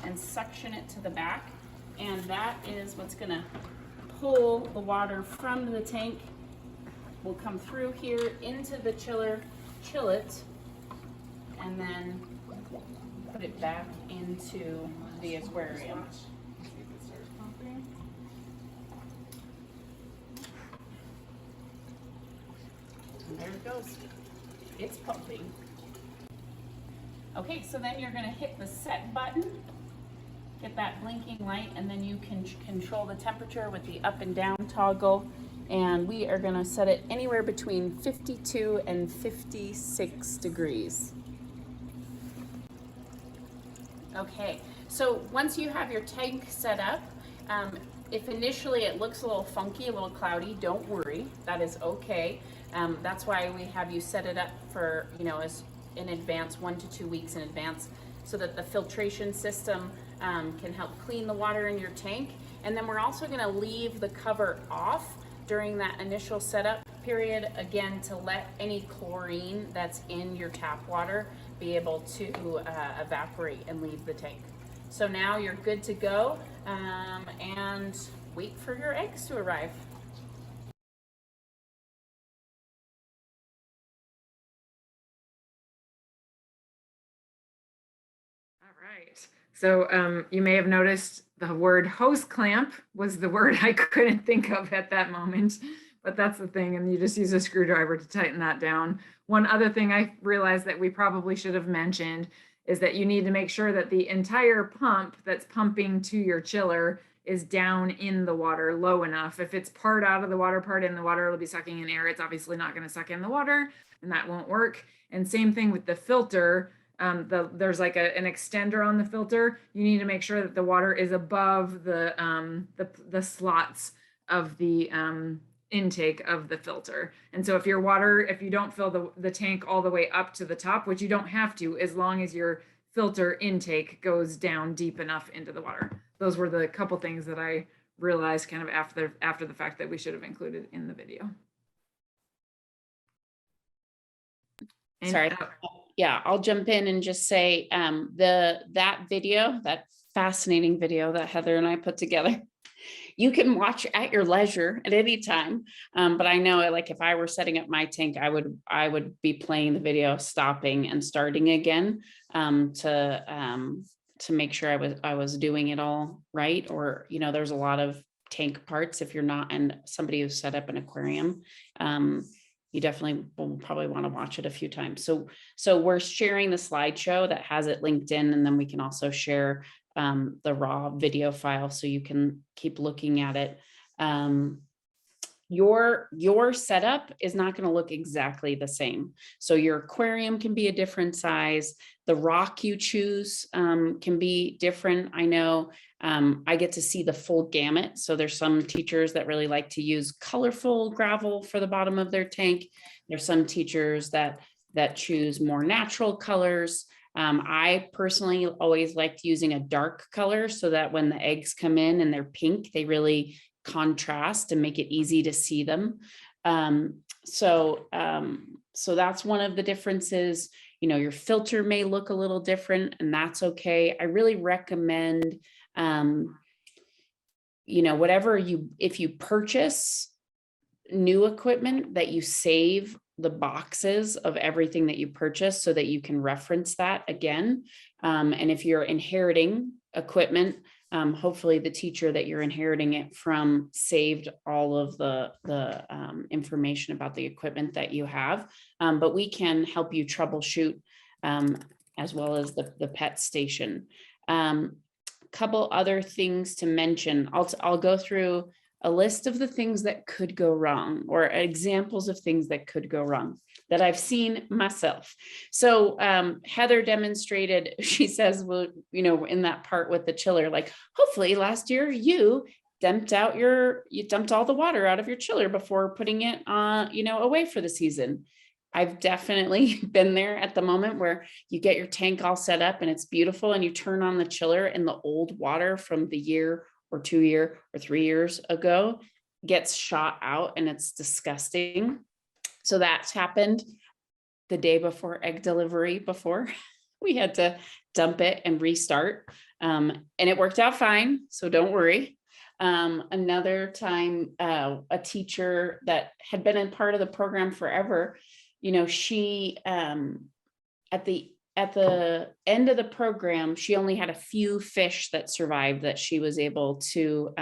and suction it to the back. And that is what's gonna pull the water from the tank. Will come through here into the chiller, chill it, and then put it back into the aquarium. And there it goes. It's pumping. Okay, so then you're gonna hit the set button, hit that blinking light, and then you can control the temperature with the up and down toggle. And we are gonna set it anywhere between 52 and 56 degrees. Okay, so once you have your tank set up, if initially it looks a little funky, a little cloudy, don't worry, that is okay. That's why we have you set it up for, as in advance, 1 to 2 weeks in advance, so that the filtration system can help clean the water in your tank. And then we're also gonna leave the cover off during that initial setup period, again, to let any chlorine that's in your tap water be able to evaporate and leave the tank. So now you're good to go, and wait for your eggs to arrive. All right. So you may have noticed the word hose clamp was the word I couldn't think of at that moment, but that's the thing. And you just use a screwdriver to tighten that down. One other thing I realized that we probably should have mentioned is that you need to make sure that the entire pump that's pumping to your chiller is down in the water low enough. If it's part out of the water, part in the water, it'll be sucking in air. It's obviously not going to suck in the water, and that won't work. And same thing with the filter. There's like an extender on the filter. You need to make sure that the water is above the slots of the intake of the filter. And so if you don't fill the tank all the way up to the top, which you don't have to, as long as your filter intake goes down deep enough into the water. Those were the couple things that I realized kind of after the fact that we should have included in the video. And, sorry. Yeah, I'll jump in and just say that video, that fascinating video that Heather and I put together, you can watch at your leisure at any time. But I know, like, if I were setting up my tank, I would be playing the video, stopping and starting again, to make sure I was doing it all right. Or, there's a lot of tank parts. If you're not somebody who's set up an aquarium, you definitely will probably want to watch it a few times. So we're sharing the slideshow that has it linked in, and then we can also share the raw video file so you can keep looking at it. Your setup is not going to look exactly the same. So your aquarium can be a different size. The rock you choose can be different. I know I get to see the full gamut. So there's some teachers that really like to use colorful gravel for the bottom of their tank. There's some teachers that choose more natural colors. I personally always liked using a dark color so that when the eggs come in and they're pink, they really contrast and make it easy to see them. So that's one of the differences. Your filter may look a little different, and that's okay. I really recommend, if you purchase new equipment, that you save the boxes of everything that you purchase so that you can reference that again. And if you're inheriting equipment, hopefully the teacher that you're inheriting it from saved all of the information about the equipment that you have. But we can help you troubleshoot as well as the pet station. Couple other things to mention. I'll go through a list of the things that could go wrong, or examples of things that could go wrong that I've seen myself. So Heather demonstrated, she says, well, you know, in that part with the chiller, like, hopefully last year you dumped all the water out of your chiller before putting it you know, away for the season. I've definitely been there at the moment where you get your tank all set up and it's beautiful, and you turn on the chiller and the old water from the year or 2 year or 3 years ago gets shot out, and it's disgusting. So that's happened the day before egg delivery. Before we had to dump it and restart, and it worked out fine, so don't worry. Another time, a teacher that had been in part of the program forever, you know, she at the end of the program, she only had a few fish that survived that she was able to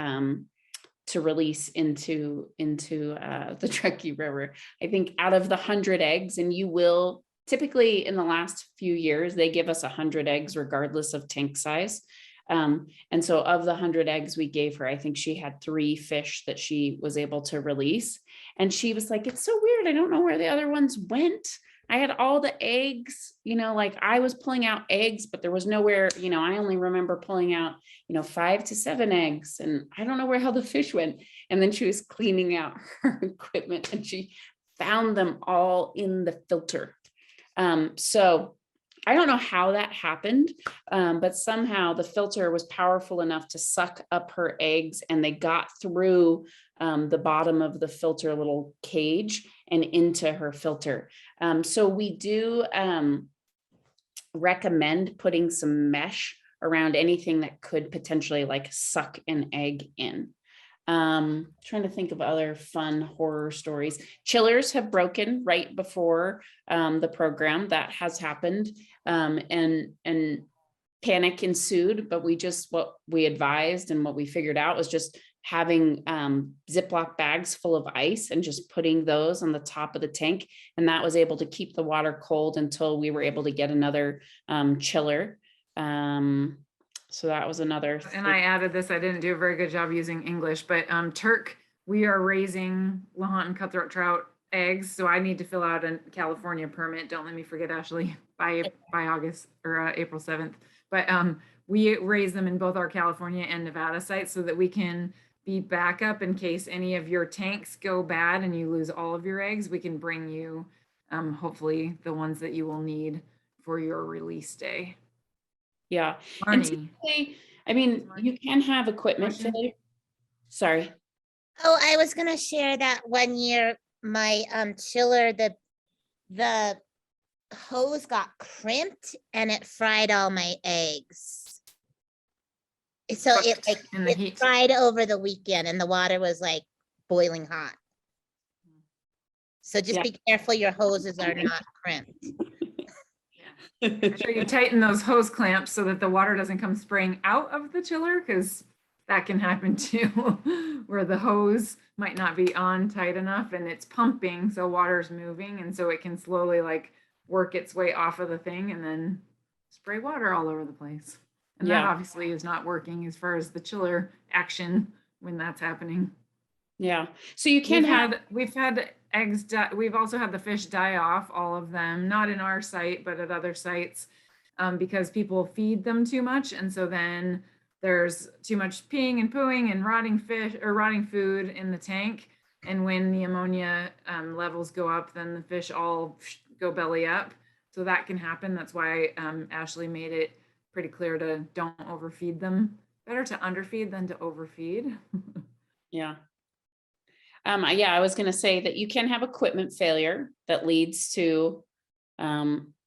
release into the Truckee River. I think out of the 100 eggs, and you will typically in the last few years, they give us 100 eggs regardless of tank size. And so of the 100 eggs we gave her, I think she had 3 fish that she was able to release. And she was like, it's so weird. I don't know where the other ones went. I had all the eggs, you know, like I was pulling out eggs, but there was nowhere, you know, I only remember pulling out, you know, 5 to 7 eggs, and I don't know where how the fish went. And then she was cleaning out her equipment and she found them all in the filter. So I don't know how that happened, but somehow the filter was powerful enough to suck up her eggs, and they got through the bottom of the filter little cage and into her filter. So we do recommend putting some mesh around anything that could potentially like suck an egg in. Trying to think of other fun horror stories. Chillers have broken right before the program. That has happened, and panic ensued. But what we advised and what we figured out was just having Ziploc bags full of ice and just putting those on the top of the tank, and that was able to keep the water cold until we were able to get another chiller. So that was another thing. And I added this, I didn't do a very good job using English, but Turk, we are raising Lahontan cutthroat trout eggs. So I need to fill out a California permit. Don't let me forget, Ashley, by August or April 7th. But we raise them in both our California and Nevada sites so that we can be backup in case any of your tanks go bad and you lose all of your eggs. We can bring you hopefully the ones that you will need for your release day. Yeah. And typically, I mean, you can have equipment failure. Sorry. Oh, I was gonna share that one year, my chiller, the hose got crimped and it fried all my eggs. So it fried over the weekend, and the water was like boiling hot. So just be careful your hoses are not crimped. Make sure you tighten those hose clamps so that the water doesn't come spraying out of the chiller, because that can happen too, where the hose might not be on tight enough and it's pumping, so water's moving, and so it can slowly like work its way off of the thing and then spray water all over the place. And that obviously is not working as far as the chiller action when that's happening. Yeah. So you can we've had eggs die. We've also had the fish die off, all of them, not in our site, but at other sites, because people feed them too much. And so then there's too much peeing and pooing and rotting fish or rotting food in the tank. And when the ammonia levels go up, then the fish all go belly up. So that can happen. That's why Ashley made it pretty clear to don't overfeed them. Better to underfeed than to overfeed. Yeah. I was going to say that you can have equipment failure that leads to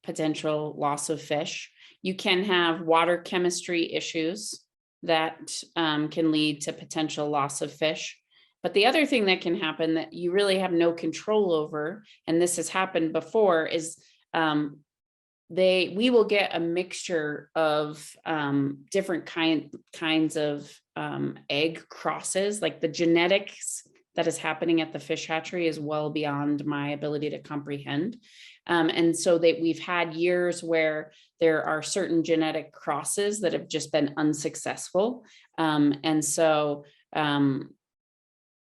potential loss of fish. You can have water chemistry issues that can lead to potential loss of fish. But the other thing that can happen that you really have no control over, and this has happened before, is we will get a mixture of different kinds of egg crosses. Like the genetics that is happening at the fish hatchery is well beyond my ability to comprehend. And so we've had years where there are certain genetic crosses that have just been unsuccessful. And so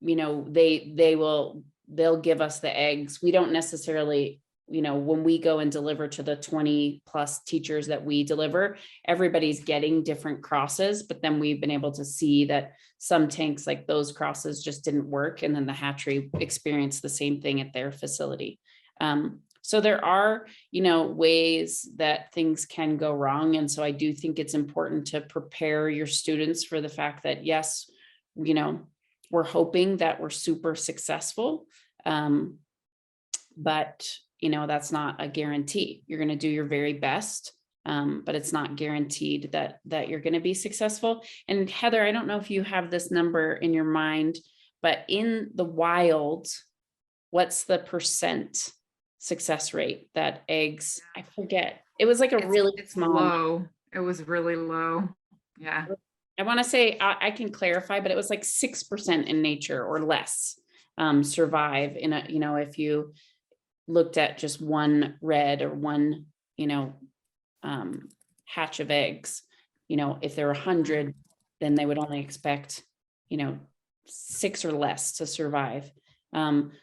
they'll give us the eggs. We don't necessarily, when we go and deliver to the 20 plus teachers that we deliver, everybody's getting different crosses, but then we've been able to see that some tanks, like those crosses, just didn't work. And then the hatchery experienced the same thing at their facility. So there are, ways that things can go wrong. And so I do think it's important to prepare your students for the fact that, yes, we're hoping that we're super successful. But, that's not a guarantee. You're going to do your very best, but it's not guaranteed that you're going to be successful. And Heather, I don't know if you have this number in your mind, but in the wild, what's the % success rate that eggs, I forget. It was like it's small. Low. It was really low. Yeah. I want to say, I can clarify, but it was like 6% in nature or less survive in a, if you looked at just one red or one, hatch of eggs, if there were 100, then they would only expect, 6 or less to survive.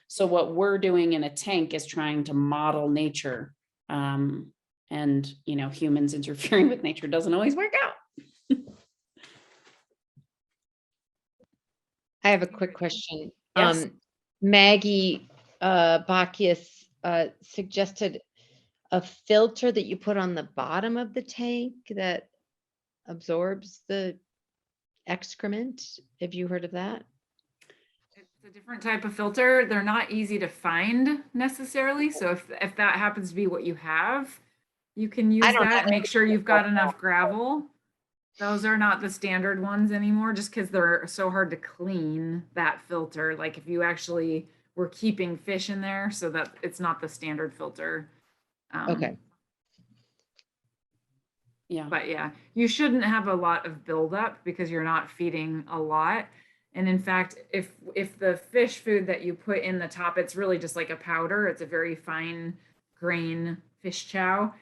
So what we're doing in a tank is trying to model nature, and, humans interfering with nature doesn't always work out. I have a quick question. Yes. Maggie Bacchius suggested a filter that you put on the bottom of the tank that absorbs the excrement. Have you heard of that? It's a different type of filter. They're not easy to find necessarily. So if that happens to be what you have, you can use that. Make sure you've got enough gravel. Those are not the standard ones anymore, just because they're so hard to clean, that filter. Like if you actually were keeping fish in there, so that it's not the standard filter. Okay. Yeah. But yeah, you shouldn't have a lot of buildup because you're not feeding a lot. And in fact, if the fish food that you put in the top, it's really just like a powder. It's a very fine grain fish chow.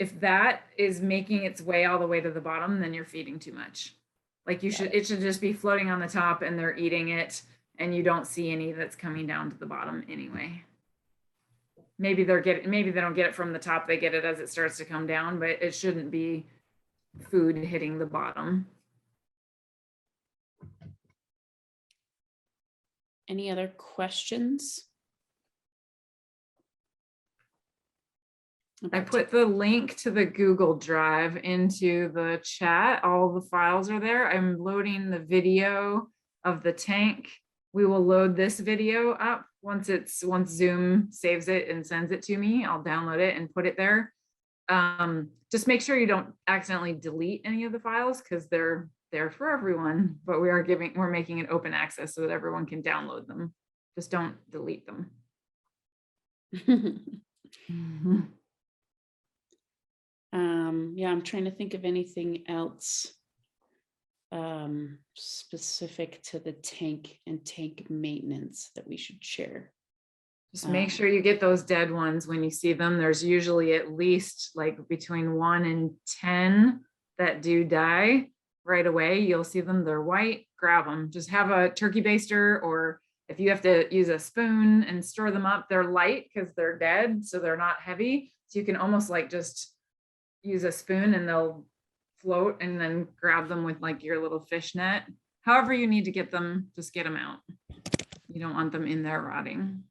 If that is making its way all the way to the bottom, then you're feeding too much. Like it should just be floating on the top and they're eating it and you don't see any that's coming down to the bottom anyway. Maybe they don't get it from the top, they get it as it starts to come down, but it shouldn't be food hitting the bottom. Any other questions? I put the link to the Google Drive into the chat. All the files are there. I'm loading the video of the tank. We will load this video up once Zoom saves it and sends it to me. I'll download it and put it there. Just make sure you don't accidentally delete any of the files because they're there for everyone, but we're making it open access so that everyone can download them. Just don't delete them. Mm-hmm. Yeah, I'm trying to think of anything else specific to the tank and tank maintenance that we should share. Just make sure you get those dead ones when you see them. There's usually at least like between 1 and 10 that do die right away. You'll see them, they're white, grab them. Just have a turkey baster, or if you have to use a spoon and stir them up, they're light because they're dead, so they're not heavy. So you can almost like just use a spoon and they'll float, and then grab them with like your little fish net. However you need to get them, just get them out. You don't want them in there rotting.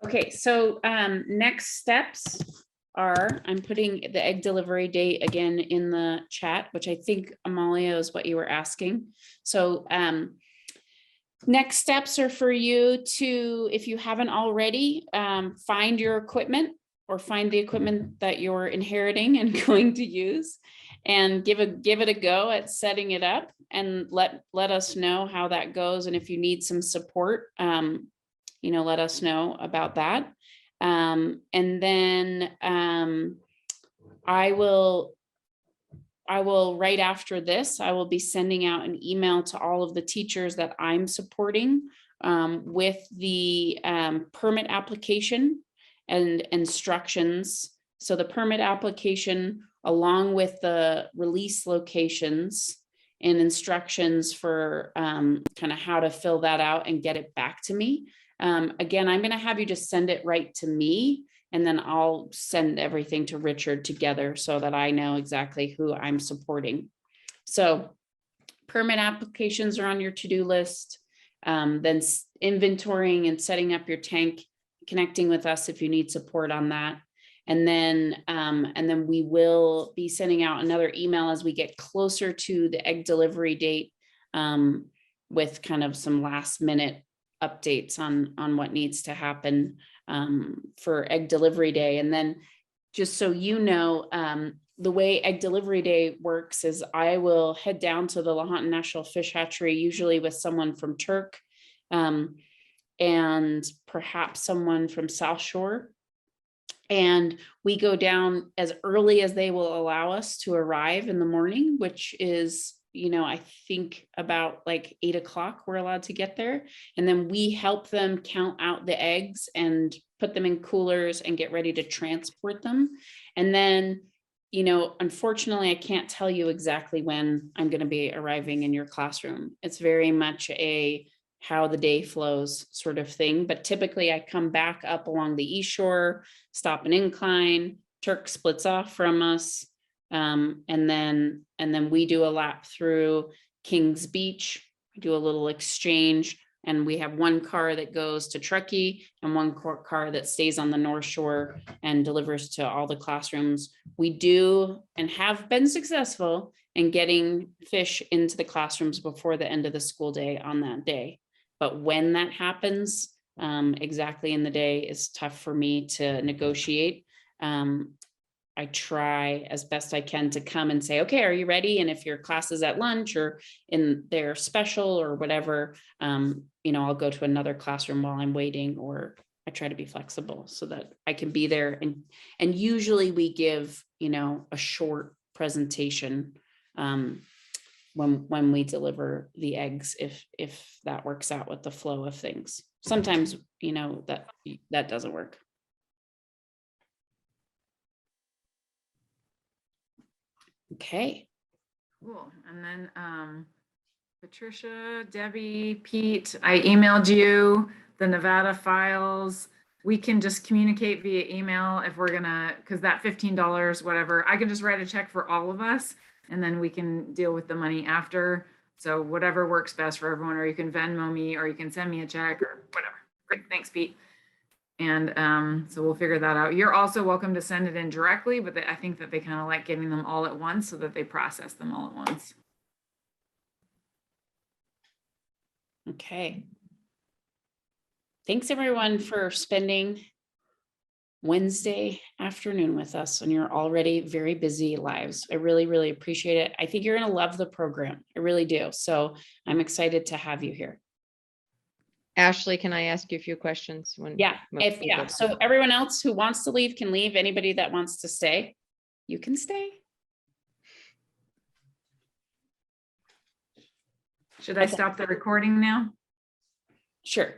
Okay, so next steps are, I'm putting the egg delivery date again in the chat, which I think, Amalia, is what you were asking. So next steps are for you to, if you haven't already, find your equipment, or find the equipment that you're inheriting and going to use, and give it a go at setting it up, and let us know how that goes. And if you need some support, let us know about that. And then I will right after this, I will be sending out an email to all of the teachers that I'm supporting with the permit application and instructions. So the permit application, along with the release locations and instructions for kind of how to fill that out and get it back to me. Again, I'm going to have you just send it right to me, and then I'll send everything to Richard together so that I know exactly who I'm supporting. So permit applications are on your to-do list. Then inventorying and setting up your tank, connecting with us if you need support on that. And then we will be sending out another email as we get closer to the egg delivery date, with kind of some last minute updates on what needs to happen for egg delivery day. And then just so you know, the way egg delivery day works is I will head down to the Lahontan National Fish Hatchery, usually with someone from Turk, and perhaps someone from South Shore. And we go down as early as they will allow us to arrive in the morning, which is, I think about like 8 o'clock, we're allowed to get there. And then we help them count out the eggs and put them in coolers and get ready to transport them. And then, unfortunately, I can't tell you exactly when I'm going to be arriving in your classroom. It's very much a how the day flows sort of thing. But typically I come back up along the east shore, stop an incline, Turk splits off from us. And then we do a lap through Kings Beach, do a little exchange, and we have one car that goes to Truckee and one car that stays on the North Shore and delivers to all the classrooms. We do and have been successful in getting fish into the classrooms before the end of the school day on that day. But when that happens, exactly in the day is tough for me to negotiate. I try as best I can to come and say, okay, are you ready? And if your class is at lunch or in their special or whatever, I'll go to another classroom while I'm waiting, or I try to be flexible so that I can be there. And usually we give, a short presentation when we deliver the eggs, if that works out with the flow of things. Sometimes, that doesn't work. Okay. Cool. And then Patricia, Debbie, Pete, I emailed you the Nevada files. We can just communicate via email if we're gonna, because that $15, whatever, I can just write a check for all of us, and then we can deal with the money after. So whatever works best for everyone, or you can Venmo me, or you can send me a check, or whatever. Great, thanks, Pete. And so we'll figure that out. You're also welcome to send it in directly, but I think that they kind of like getting them all at once so that they process them all at once. Okay. Thanks everyone for spending Wednesday afternoon with us on your already very busy lives. I really, really appreciate it. I think you're going to love the program. I really do. So I'm excited to have you here. Ashley, can I ask you a few questions? So everyone else who wants to leave can leave. Anybody that wants to stay, you can stay. Should I stop the recording now? Sure.